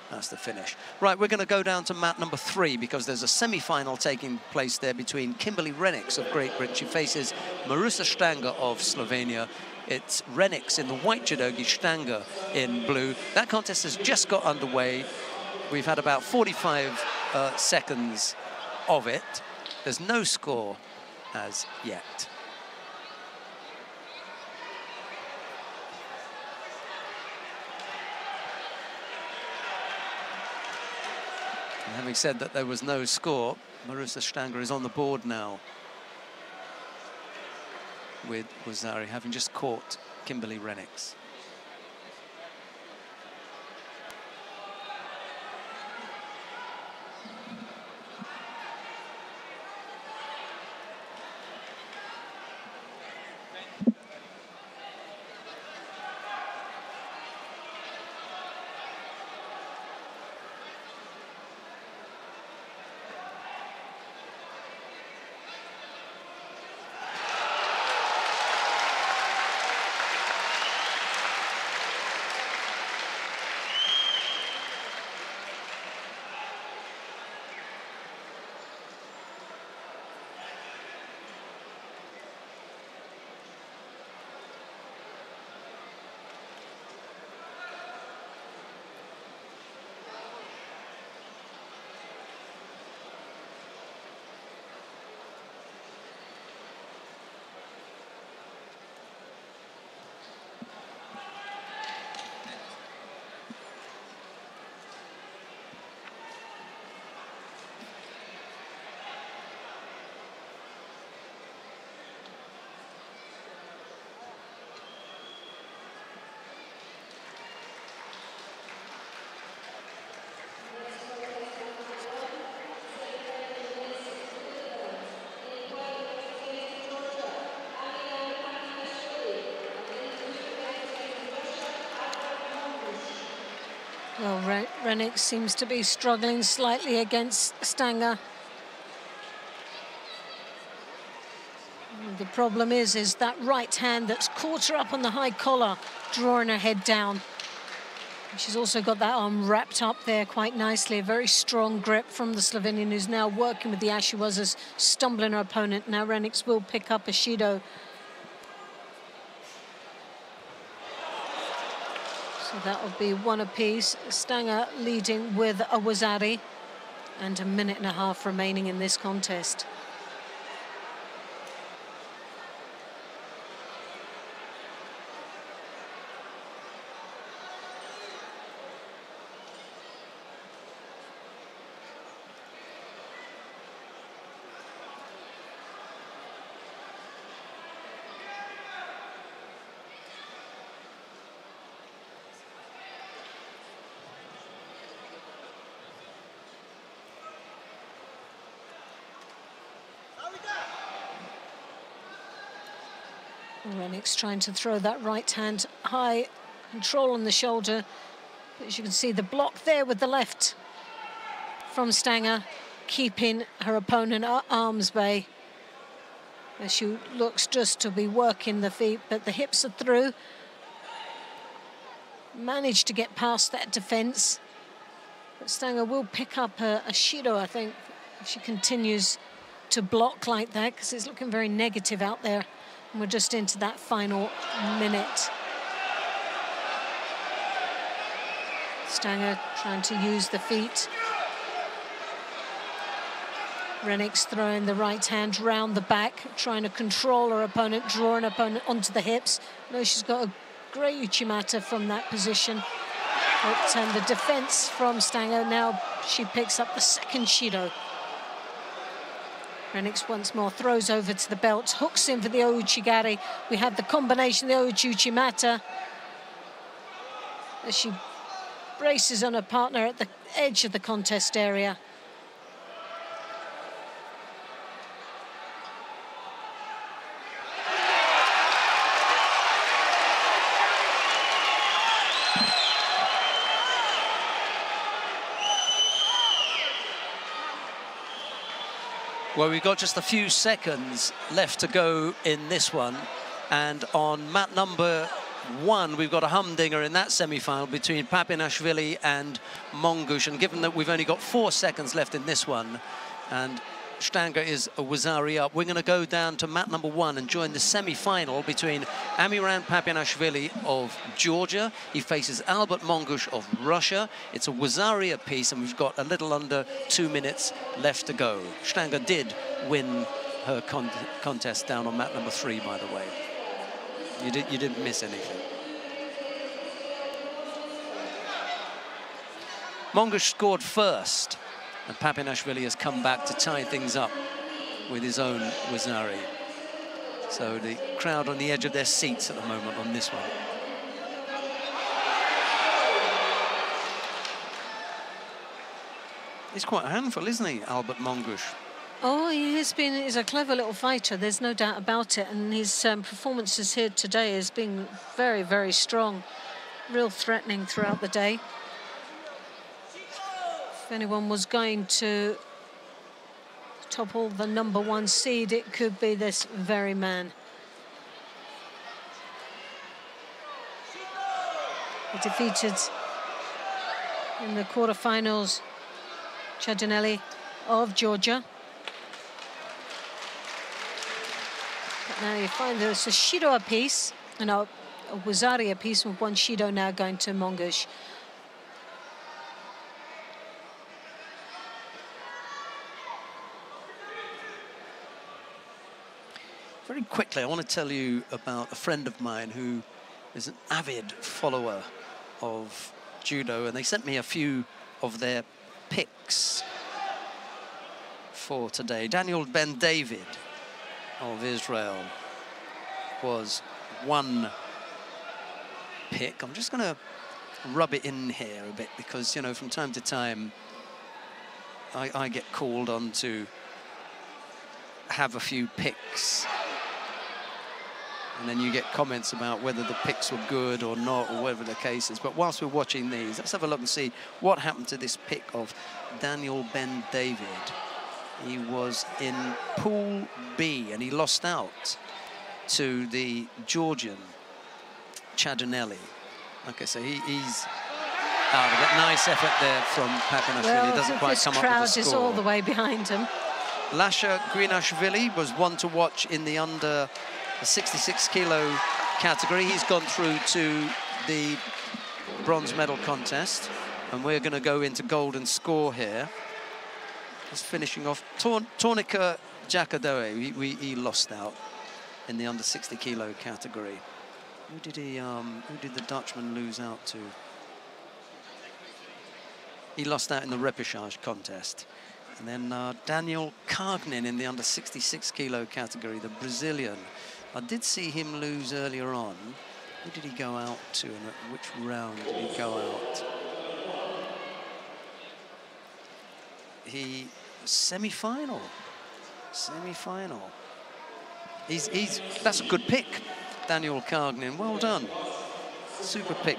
that's the finish. Right, we're going to go down to mat #3, because there's a semi-final taking place there between Kimberly Rennicks of Great Britain. She faces Marusa Stanger of Slovenia. It's Rennicks in the white judogi, Stanger in blue. That contest has just got underway. We've had about 45 seconds of it. There's no score as yet. And having said that there was no score, Marusa Stanger is on the board now, with Wazari having just caught Kimberly Rennicks. Well, Rennicks seems to be struggling slightly against Stanger. The problem is that right hand that's caught her up on the high collar, drawing her head down. She's also got that arm wrapped up there quite nicely. A very strong grip from the Slovenian, who's now working with the Ashiwazas, stumbling her opponent. Now Rennicks will pick up a Shido. So that will be one apiece. Stanger leading with a Wazari, and a minute and a half remaining in this contest. Renix trying to throw that right hand high, control on the shoulder. But as you can see, the block there with the left from Stanger, keeping her opponent at arm's bay. As she looks just to be working the feet, but the hips are through. Managed to get past that defense. But Stanger will pick up a Shido, I think, if she continues to block like that, because it's looking very negative out there. And we're just into that final minute. Stanger trying to use the feet. Renix throwing the right hand round the back, trying to control her opponent, draw an opponent onto the hips. No, she's got a great Uchimata from that position. But the defense from Stanger, now she picks up the second Shido. Renix once more throws over to the belt, hooks in for the Ouchigari. We have the combination, the Uchimata. As she braces on her partner at the edge of the contest area. Well, we've got just a few seconds left to go in this one. And on mat number 1, we've got a humdinger in that semi-final between Papinashvili and Mongush. And given that we've only got 4 seconds left in this one, and Stanger is a Wazari up, we're going to go down to mat number 1 and join the semi-final between Amiran Papinashvili of Georgia. He faces Albert Mongush of Russia. It's a Wazari apiece, and we've got a little under 2 minutes left to go. Stanger did win her contest down on mat number 3, by the way. You didn't miss anything. Mongush scored first, and Papinashvili has come back to tie things up with his own Wazari. So the crowd on the edge of their seats at the moment on this one. He's quite a handful, isn't he, Albert Mongush? Oh, he's a clever little fighter, there's no doubt about it. And his performances here today has been very, very strong. Real threatening throughout the day. If anyone was going to topple the number 1 seed, it could be this very man. He defeated in the quarterfinals Chadinelli of Georgia. But now you find there's a Shido apiece, and a Wazari apiece, with 1 Shido now going to Mongush. Very quickly, I want to tell you about a friend of mine who is an avid follower of judo, and they sent me a few of their picks for today. Daniel Ben David of Israel was 1 pick. I'm just going to rub it in here a bit because, you know, from time to time I get called on to have a few picks, and then you get comments about whether the picks were good or not, or whatever the case is. But whilst we're watching these, let's have a look and see what happened to this pick of Daniel Ben David. He was in Pool B, and he lost out to the Georgian Chadinelli. Like I say, he's out of it. Nice effort there from Papinashvili. Well, He doesn't quite come up with a crowd score. is all the way behind him. Lasha Grinashvili was one to watch in the under 66 kilo category. He's gone through to the bronze medal contest, and we're going to go into golden score here. Just finishing off Tornika Jakadoe. He lost out in the under 60 kilo category. Who did the Dutchman lose out to? He lost out in the repechage contest. And then Daniel Coghlan in the under 66 kilo category, the Brazilian. I did see him lose earlier on. Who did he go out to, and at which round did he go out? He semi-final. That's a good pick. Daniel Coghlan. Well done. Super pick.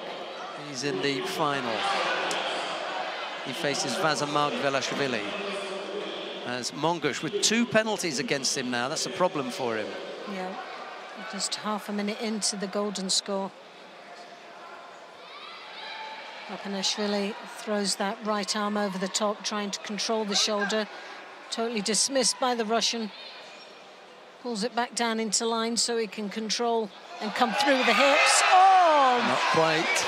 He's in the final. He faces Velashvili. As Mongush with 2 penalties against him now. That's a problem for him. Yeah, just half a minute into the golden score. Papanashvili throws that right arm over the top, trying to control the shoulder. Totally dismissed by the Russian. Pulls it back down into line so he can control and come through the hips. Oh! Not quite.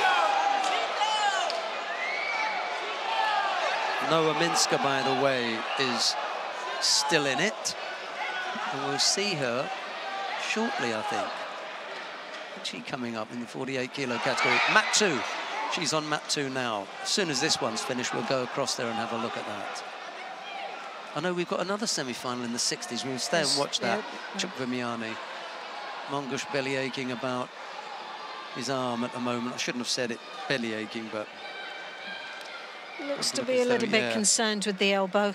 Noah Minska, by the way, is still in it. And we'll see her shortly, I think. What's she coming up in the 48 kilo category? Mat 2. She's on mat 2 now. As soon as this one's finished, we'll go across there and have a look at that. I know we've got another semi-final in the 60s. We'll stay and watch that. Chukvimiani. Mongush belly aching about his arm at the moment. I shouldn't have said it, belly aching, but... Looks to be a little bit concerned with the elbow.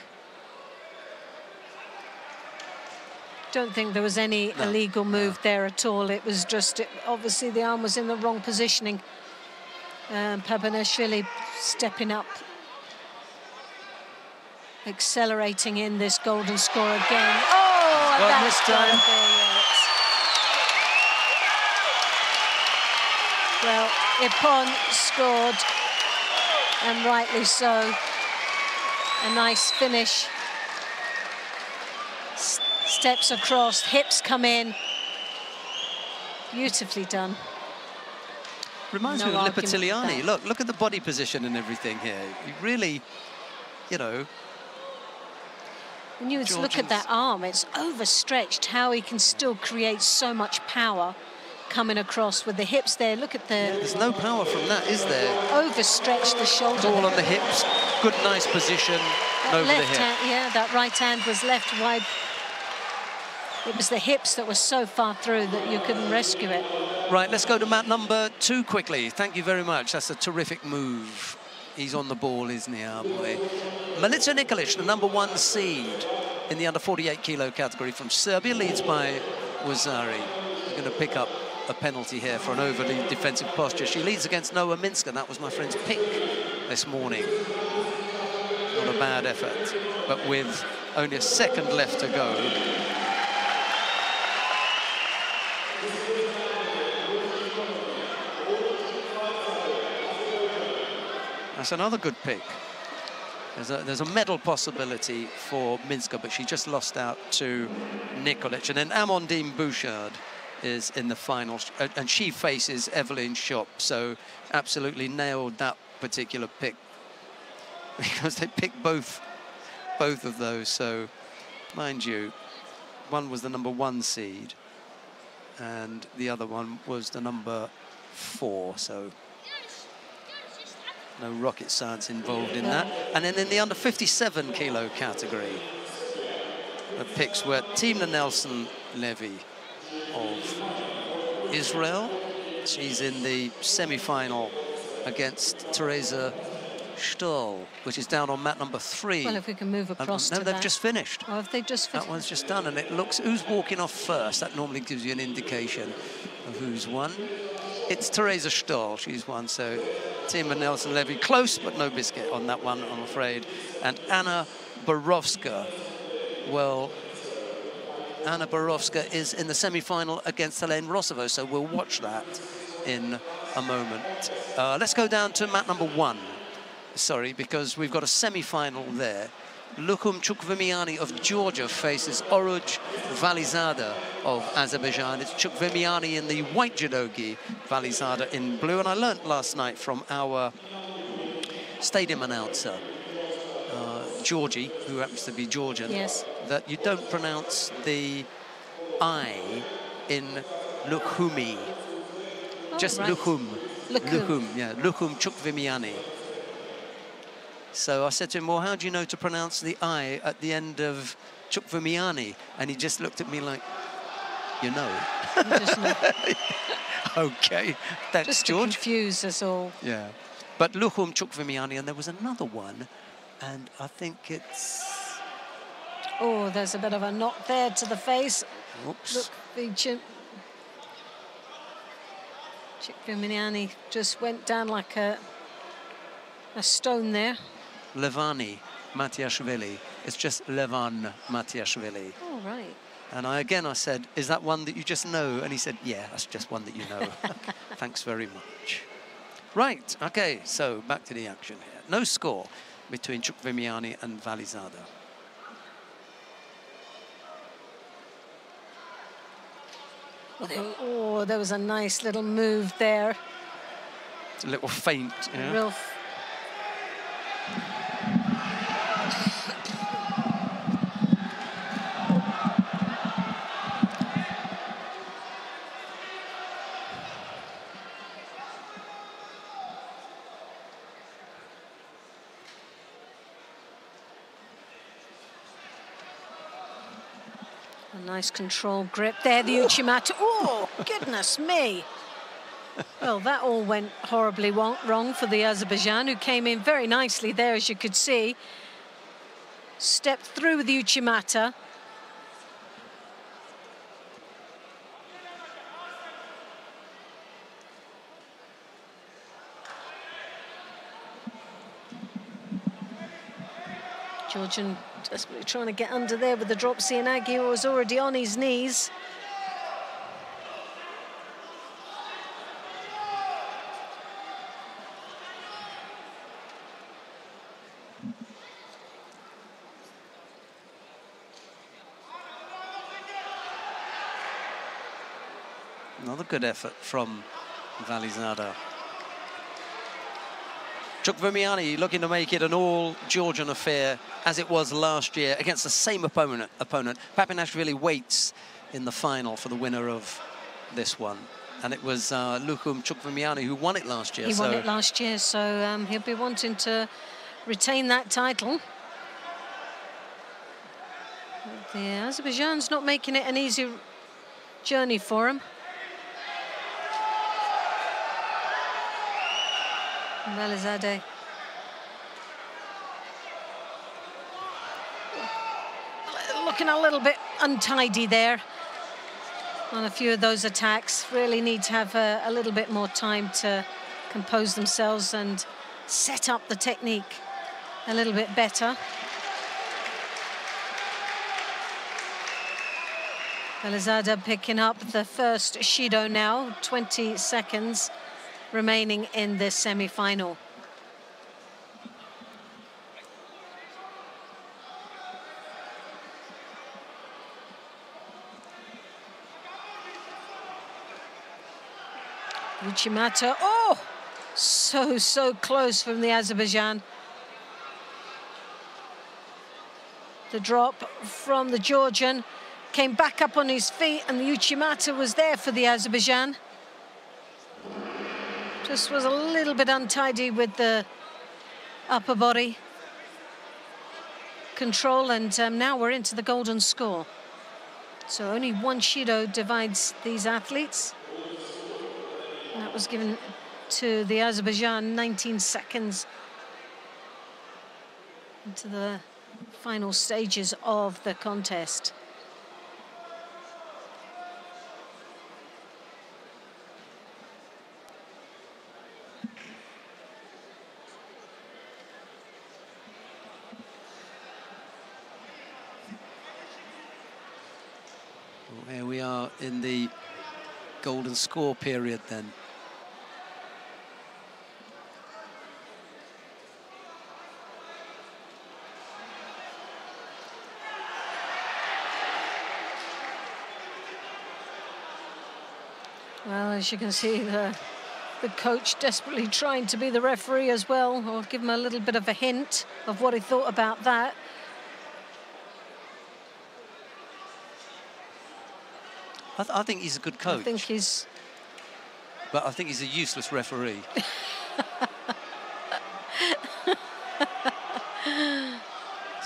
Don't think there was any illegal move there at all. It was just, obviously the arm was in the wrong positioning. Papanashvili stepping up, accelerating in this golden score again. Oh, got this time. Well, Ippon scored, and rightly so. A nice finish. Steps across, hips come in. Beautifully done. Reminds me of Lipatiliani. Look at the body position and everything here. You really, you know. When you look at that arm, it's overstretched, how he can still create so much power coming across with the hips there. Look at the... Yeah, there's no power from that, is there? Overstretched the shoulder. All on the hips. Good, nice position over the hip. Yeah, that right hand was left wide. It was the hips that were so far through that you couldn't rescue it. Right, let's go to mat number 2 quickly. Thank you very much. That's a terrific move. He's on the ball, isn't he, our boy? Milica Nicolec, the number 1 seed in the under 48 kilo category from Serbia, leads by Wazari. They're going to pick up a penalty here for an overly defensive posture. She leads against Noah Minska. That was my friend's pick this morning. Not a bad effort, but with only a second left to go. That's another good pick. There's a medal possibility for Minska, but she just lost out to Nicolec. And then Amandine Bouchard is in the final, and she faces Evelyn Schopp. So absolutely nailed that particular pick because they picked both of those. So mind you, one was the number 1 seed and the other one was the number 4. So no rocket science involved in that. And then in the under 57 kilo category, the picks were Timna Nelson Levy of Israel. She's in the semi-final against Teresa Stoll, which is down on mat number 3. Well, if we can move across to no, they've just finished. Oh, have they just finished? That one's just done, and it looks, who's walking off first? That normally gives you an indication of who's won. It's Teresa Stoll, she's won, so Timna Nelson Levy, close but no biscuit on that one, I'm afraid. And Anna Borovska, well, Anna Borovska is in the semi-final against Helene Rossavau, so we'll watch that in a moment. Let's go down to mat number 1. Sorry, because we've got a semi-final there. Lukhum Chukvimiani of Georgia faces Oruj Valizada of Azerbaijan. It's Chukvimiani in the white judogi, Valizada in blue. And I learnt last night from our stadium announcer, Georgie, who happens to be Georgian, yes, that you don't pronounce the I in Lukhumi. Just right. Lukhum. Lukhum, yeah, Lukhum Chukvimiani. So I said to him, well, how do you know to pronounce the I at the end of Chukvimiani? And he just looked at me like, you know. You just know. Okay, thanks, just George. Just to confuse us all. Yeah. But Lukhum Chukvimiani, and there was another one, and I think it's... Oh, there's a bit of a knock there to the face. Oops. Look, the chin. Chukvimiani just went down like a stone there. Levani Matiashvili. It's just Levan Matiashvili. All right. And I said, is that one that you just know? And he said, yeah, that's just one that you know. Thanks very much. Right, okay, so back to the action here. No score between Chukvimiani and Valizada. Oh, there was a nice little move there. It's a little feint. Yeah? Real nice control grip there, the Uchimata. Oh, goodness me. Well, that all went horribly wrong for the Azerbaijan, who came in very nicely there, as you could see. Stepped through with the Uchimata. Georgian desperately trying to get under there with the drop. Sianagi was already on his knees. Another good effort from Valizada. Chukvimiani looking to make it an all-Georgian affair, as it was last year, against the same opponent. Papinashvili waits in the final for the winner of this one. And it was Lukum Chukvimiani who won it last year. He won it last year, so he'll be wanting to retain that title. The Azerbaijan's not making it an easy journey for him. Valizade. Looking a little bit untidy there on a few of those attacks. Really need to have a little bit more time to compose themselves and set up the technique a little bit better. Valizada picking up the first Shido now, 20 seconds remaining in this semi-final. Uchimata, oh, so close from the Azerbaijan. The drop from the Georgian came back up on his feet, and the Uchimata was there for the Azerbaijan. Just was a little bit untidy with the upper body control, and now we're into the golden score. So only one Shido divides these athletes. And that was given to the Azerbaijan 19 seconds into the final stages of the contest. Here we are in the golden score period then. Well, as you can see, the coach desperately trying to be the referee as well. I'll give him a little bit of a hint of what he thought about that. I think he's a good coach. I think he's... But I think he's a useless referee.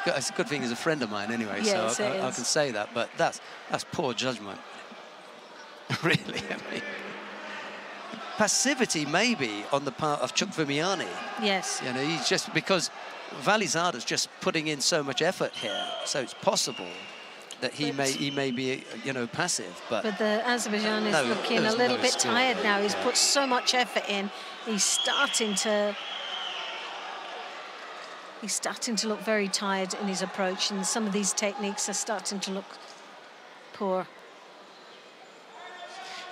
It's a good thing he's a friend of mine anyway, yes, so I can say that, but that's poor judgment. Really, I mean. Passivity maybe on the part of Chukvimiani. Yes. You know, he's just, because Valizada's just putting in so much effort here, so it's possible that he may be, you know, passive. But the Azerbaijan is looking a little bit tired now. He's put so much effort in. He's starting to look very tired in his approach, and some of these techniques are starting to look poor.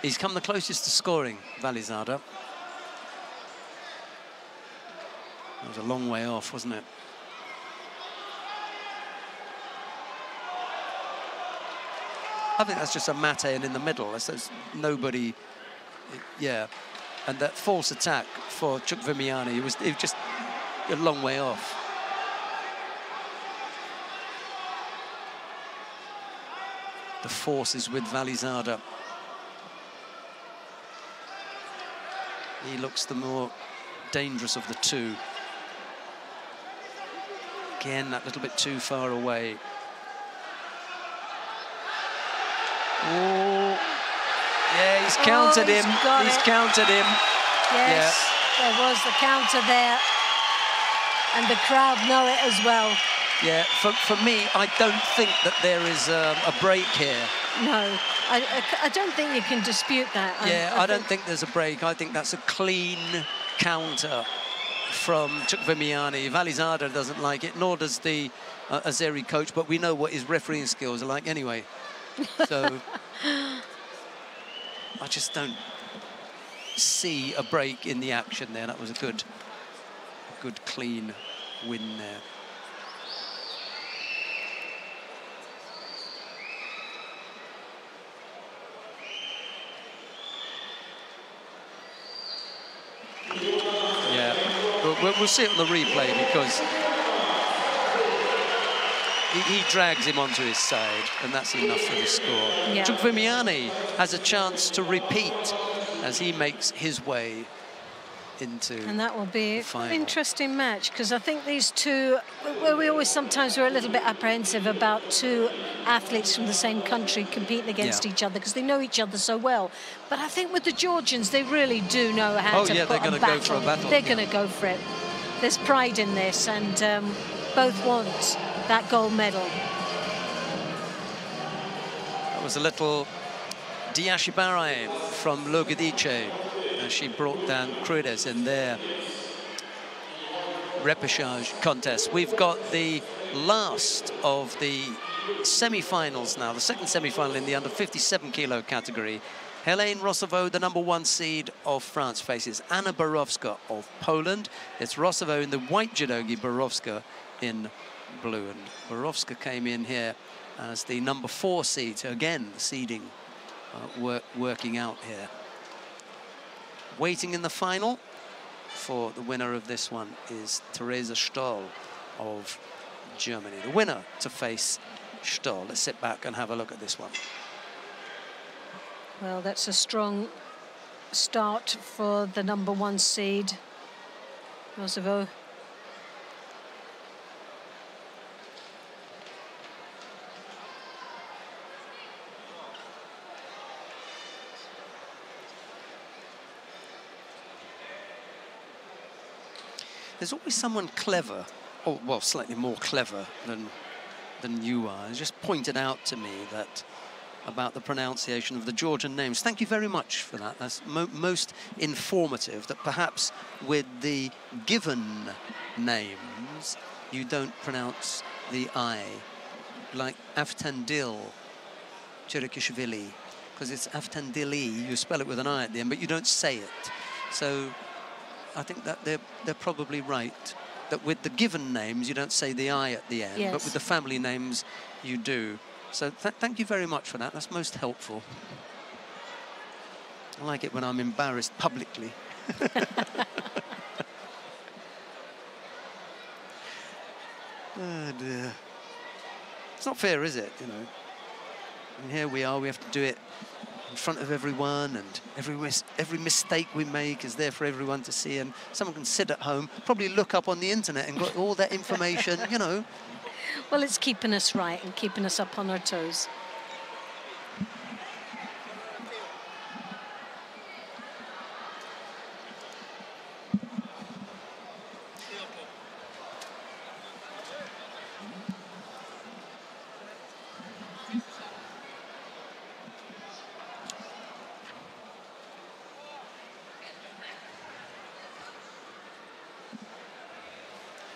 He's come the closest to scoring, Valizada. It was a long way off, wasn't it? I think that's just a mate and in the middle. There's nobody, yeah. And that false attack for Chukvimiani, it was just a long way off. The force is with Valizada. He looks the more dangerous of the two. Again, that little bit too far away. Oh, yeah, he's countered him. He's countered him. Yes, yeah. There was the counter there. And the crowd know it as well. Yeah, for me, I don't think that there is a break here. No, I don't think you can dispute that. I don't think there's a break. I think that's a clean counter from Chukvimiani. Valizada doesn't like it, nor does the Azeri coach, but we know what his refereeing skills are like anyway. So I just don't see a break in the action there. That was a good clean win there. Yeah, we'll see it on the replay because he drags him onto his side, and that's enough for the score. Yeah. Chukvimiani has a chance to repeat as he makes his way into. And that will be an interesting match, because I think these two, we sometimes were a little bit apprehensive about two athletes from the same country competing against each other because they know each other so well. But I think with the Georgians, they really do know how to put they're going to go for a battle. They're going to go for it. There's pride in this, and both want that gold medal. That was a little Diashibare from Logodice as she brought down Crudes in their repechage contest. We've got the last of the semi-finals now, the second semi-final in the under 57 kilo category. Helene Rossavau, the #1 seed of France, faces Anna Borowska of Poland. It's Rossavau in the white judogi, Borowska in blue. And Borowska came in here as the #4 seed. So again, the seeding working out here. Waiting in the final for the winner of this one is Theresa Stoll of Germany. The winner to face Stoll. Let's sit back and have a look at this one. Well, that's a strong start for the #1 seed, Rossavau. There's always someone clever, or well, slightly more clever than you are. It's just pointed out to me that about the pronunciation of the Georgian names. Thank you very much for that. That's most informative, that perhaps with the given names, you don't pronounce the I, like Aftandil Cherikishvili, because it's Aftandili, you spell it with an I at the end, but you don't say it. So I think that they're probably right, that with the given names, you don't say the I at the end, but with the family names, you do. So thank you very much for that. That's most helpful. I like it when I'm embarrassed publicly. Oh dear. It's not fair, is it? You know. And here we are. We have to do it in front of everyone, and every mistake we make is there for everyone to see. And someone can sit at home, probably look up on the internet and got all that information. You know. Well, it's keeping us right and keeping us up on our toes.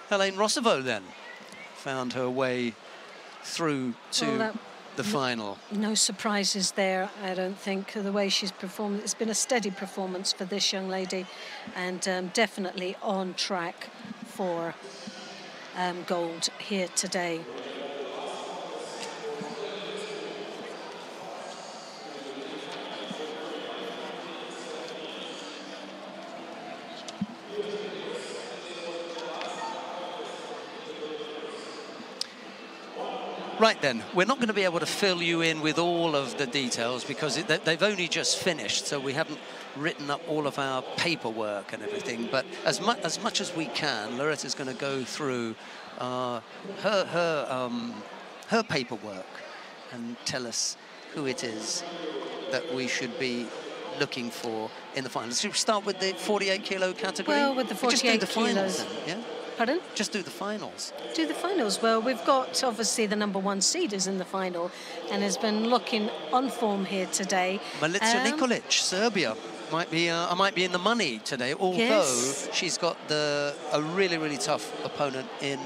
Helene Rossavau then found her way through to the final. No surprises there, I don't think. The way she's performed, it's been a steady performance for this young lady, and definitely on track for gold here today. Right then, we're not going to be able to fill you in with all of the details because they've only just finished, so we haven't written up all of our paperwork and everything. But as much as we can, Loretta's going to go through her paperwork and tell us who it is that we should be looking for in the finals. Should we start with the 48 kilo category? Well, with the 48 just do the kilos. finals then, yeah? Pardon? Just do the finals. Do the finals. Well, we've got obviously the #1 seed is in the final and has been looking on form here today. Milica Nicolec, Serbia. I might be in the money today, although she's got a really tough opponent in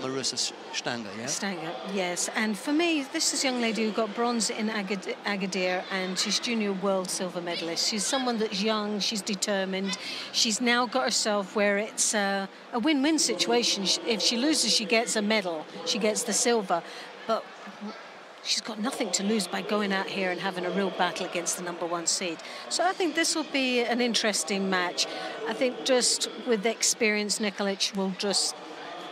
Marusa Stanger, yeah? Stanger, yes. And for me, this is a young lady who got bronze in Agadir, and she's junior world silver medalist. She's someone that's young, she's determined. She's now got herself where it's a win-win situation. If she loses, she gets a medal. She gets the silver. But she's got nothing to lose by going out here and having a real battle against the #1 seed. So I think this will be an interesting match. I think just with the experience, Nicolec will just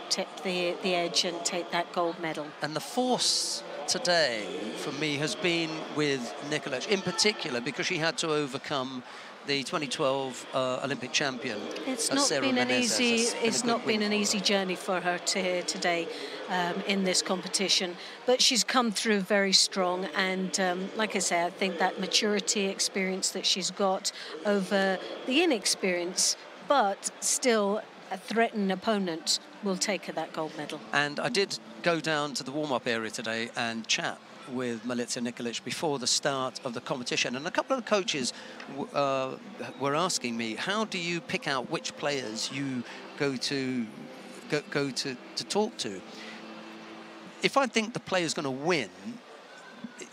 tip the edge and take that gold medal. And the force today for me has been with Nicolec in particular because she had to overcome the 2012 Olympic champion. It's not been an easy. It's not been an easy journey for her today in this competition, but she's come through very strong. And like I say, I think that maturity, experience that she's got over the inexperience, but still a threatened opponent, will take her that gold medal. And I did go down to the warm-up area today and chat with Milica Nicolec before the start of the competition, and a couple of the coaches were asking me, how do you pick out which players you go to talk to? If I think the player's going to win,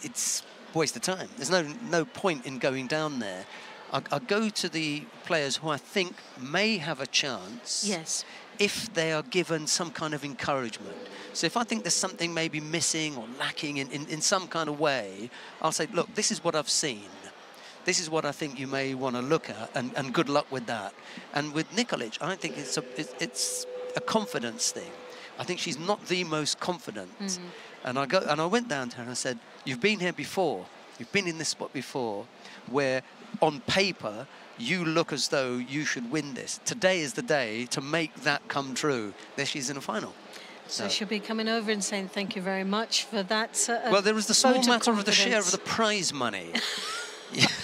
it's a waste of time. There's no point in going down there. I go to the players who I think may have a chance. Yes. If they are given some kind of encouragement. So if I think there's something maybe missing or lacking in some kind of way, I'll say, look, this is what I've seen. This is what I think you may want to look at, and good luck with that. And with Nicolec, I think it's a confidence thing. I think she's not the most confident. And I went down to her and I said, you've been here before. You've been in this spot before where on paper you look as though you should win this. Today is the day to make that come true. There she's in a final. So she'll be coming over and saying thank you very much for that. Well, there was the small matter of the share of the prize money.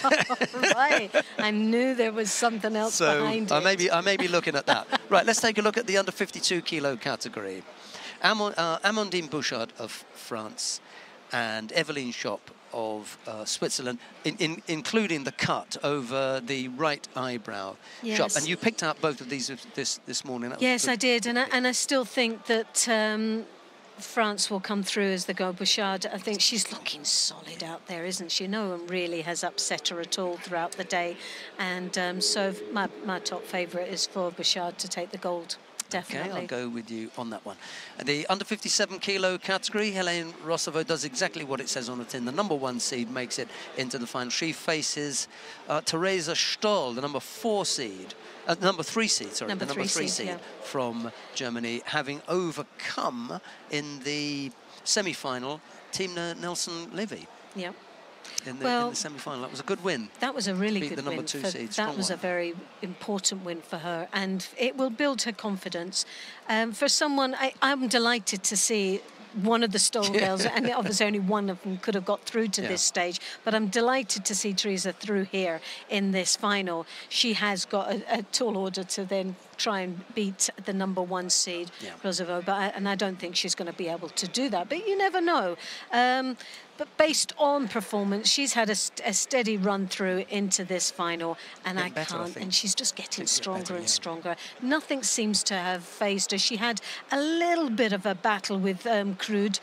Right, I knew there was something else behind it. I may be looking at that. Right, let's take a look at the under 52 kilo category. Amandine Bouchard of France and Eveline Schopp of Switzerland, including the cut over the right eyebrow. Yes. Schopp. And you picked out both of these this morning. Yes, I did, and I still think that France will come through as the gold. Bouchard, I think she's looking solid out there, isn't she? No one really has upset her at all throughout the day, and so my top favourite is for Bouchard to take the gold. Definitely. Okay, I'll go with you on that one. The under 57 kilo category, Helene Rossavau does exactly what it says on the tin. The #1 seed makes it into the final. She faces Theresa Stoll, the #3 seed, from Germany, having overcome in the semi-final Timna Nelson-Levy. Yeah. In the semi-final. That was a good win. That was a really good win. #2 seed. That was a very important win for her, and it will build her confidence. For someone, I'm delighted to see one of the Stoll girls, and obviously only one of them could have got through to this stage, but I'm delighted to see Theresa through here in this final. She has got a tall order to then try and beat the number 1 seed, Rossavau, and I don't think she's going to be able to do that. But you never know. But based on performance, she's had a steady run through into this final, and I can't. And she's just getting stronger and stronger. Nothing seems to have phased her. She had a little bit of a battle with Crude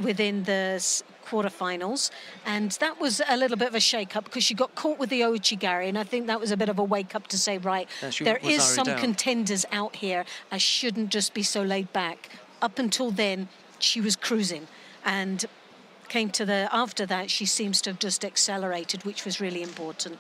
within the quarterfinals, and that was a little bit of a shake-up because she got caught with the Ouchigari, and I think that was a bit of a wake-up to say, right, there is some contenders out here. I shouldn't just be so laid back. Up until then, she was cruising, and came to after that, she seems to have just accelerated, which was really important.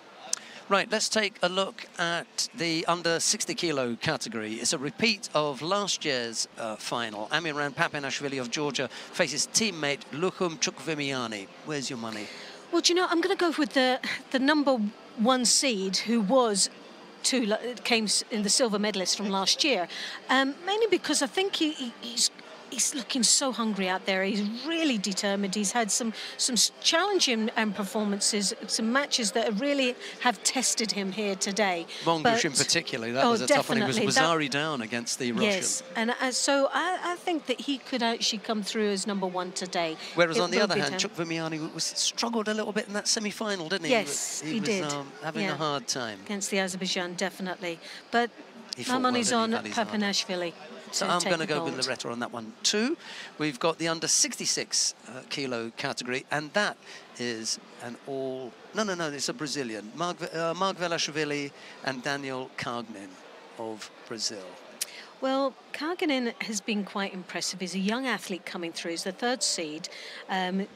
Right, let's take a look at the under 60 kilo category. It's a repeat of last year's final. Amiran Papanashvili of Georgia faces teammate Lukhum Chukvemiani. Where's your money? Well, do you know, I'm going to go with the number 1 seed, who was came in the silver medalist from last year, mainly because I think he's looking so hungry out there. He's really determined. He's had some challenging performances, some matches that really have tested him here today. Mongush in particular, that was a tough one. He was Wazari down against the Russian. Yes, and so I think that he could actually come through as number 1 today. Whereas on the other hand, Chukvemiani struggled a little bit in that semi-final, didn't he? Yes, he did. Having a hard time. Against the Azerbaijan, definitely. But my money's on Papanashvili. So I'm going to go with Loretta on that one too. We've got the under 66 kilo category, and that is an all... No, it's a Brazilian. Margvelashvili and Daniel Coghlan of Brazil. Well, Coghlan has been quite impressive. He's a young athlete coming through. He's the 3rd seed,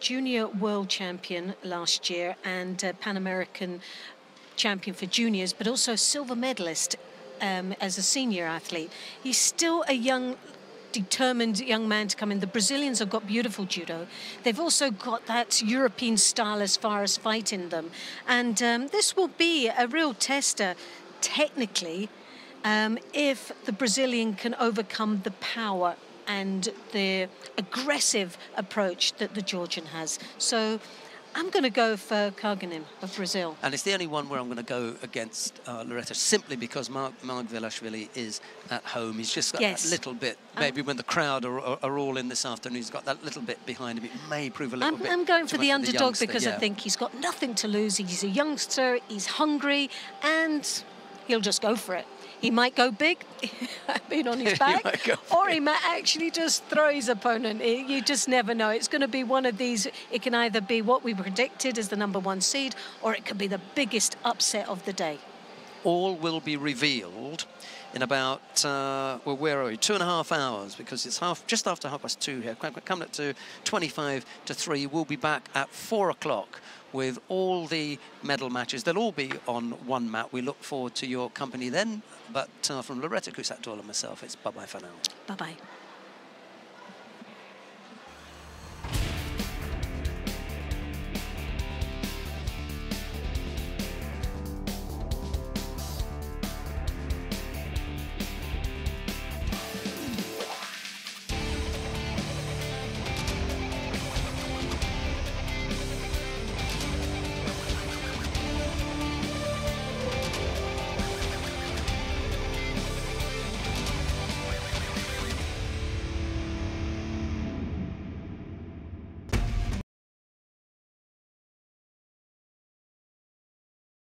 junior world champion last year, and Pan American champion for juniors, but also silver medalist as a senior athlete. He's still a young, determined young man to come in. The Brazilians have got beautiful judo. They've also got that European style as far as fight in them. And this will be a real tester, technically, if the Brazilian can overcome the power and the aggressive approach that the Georgian has. So I'm going to go for Coghlan of Brazil. And it's the only one where I'm going to go against Loretta, simply because Margvelashvili is at home. He's just got that little bit, maybe when the crowd are all in this afternoon, he's got that little bit behind him. It may prove a little bit. I'm going for the underdog because I think he's got nothing to lose. He's a youngster, he's hungry, and he'll just go for it. He might go big, being on his back, or he might actually just throw his opponent. You just never know. It's going to be one of these. It can either be what we predicted as the number 1 seed, or it could be the biggest upset of the day. All will be revealed in about, well, where are we? 2.5 hours, because it's just after 2:30 here. Coming up to 25 to 3. We'll be back at 4 o'clock with all the medal matches. They'll all be on one mat. We look forward to your company then. But from Loretta Kusatol and myself, it's bye-bye for now. Bye-bye.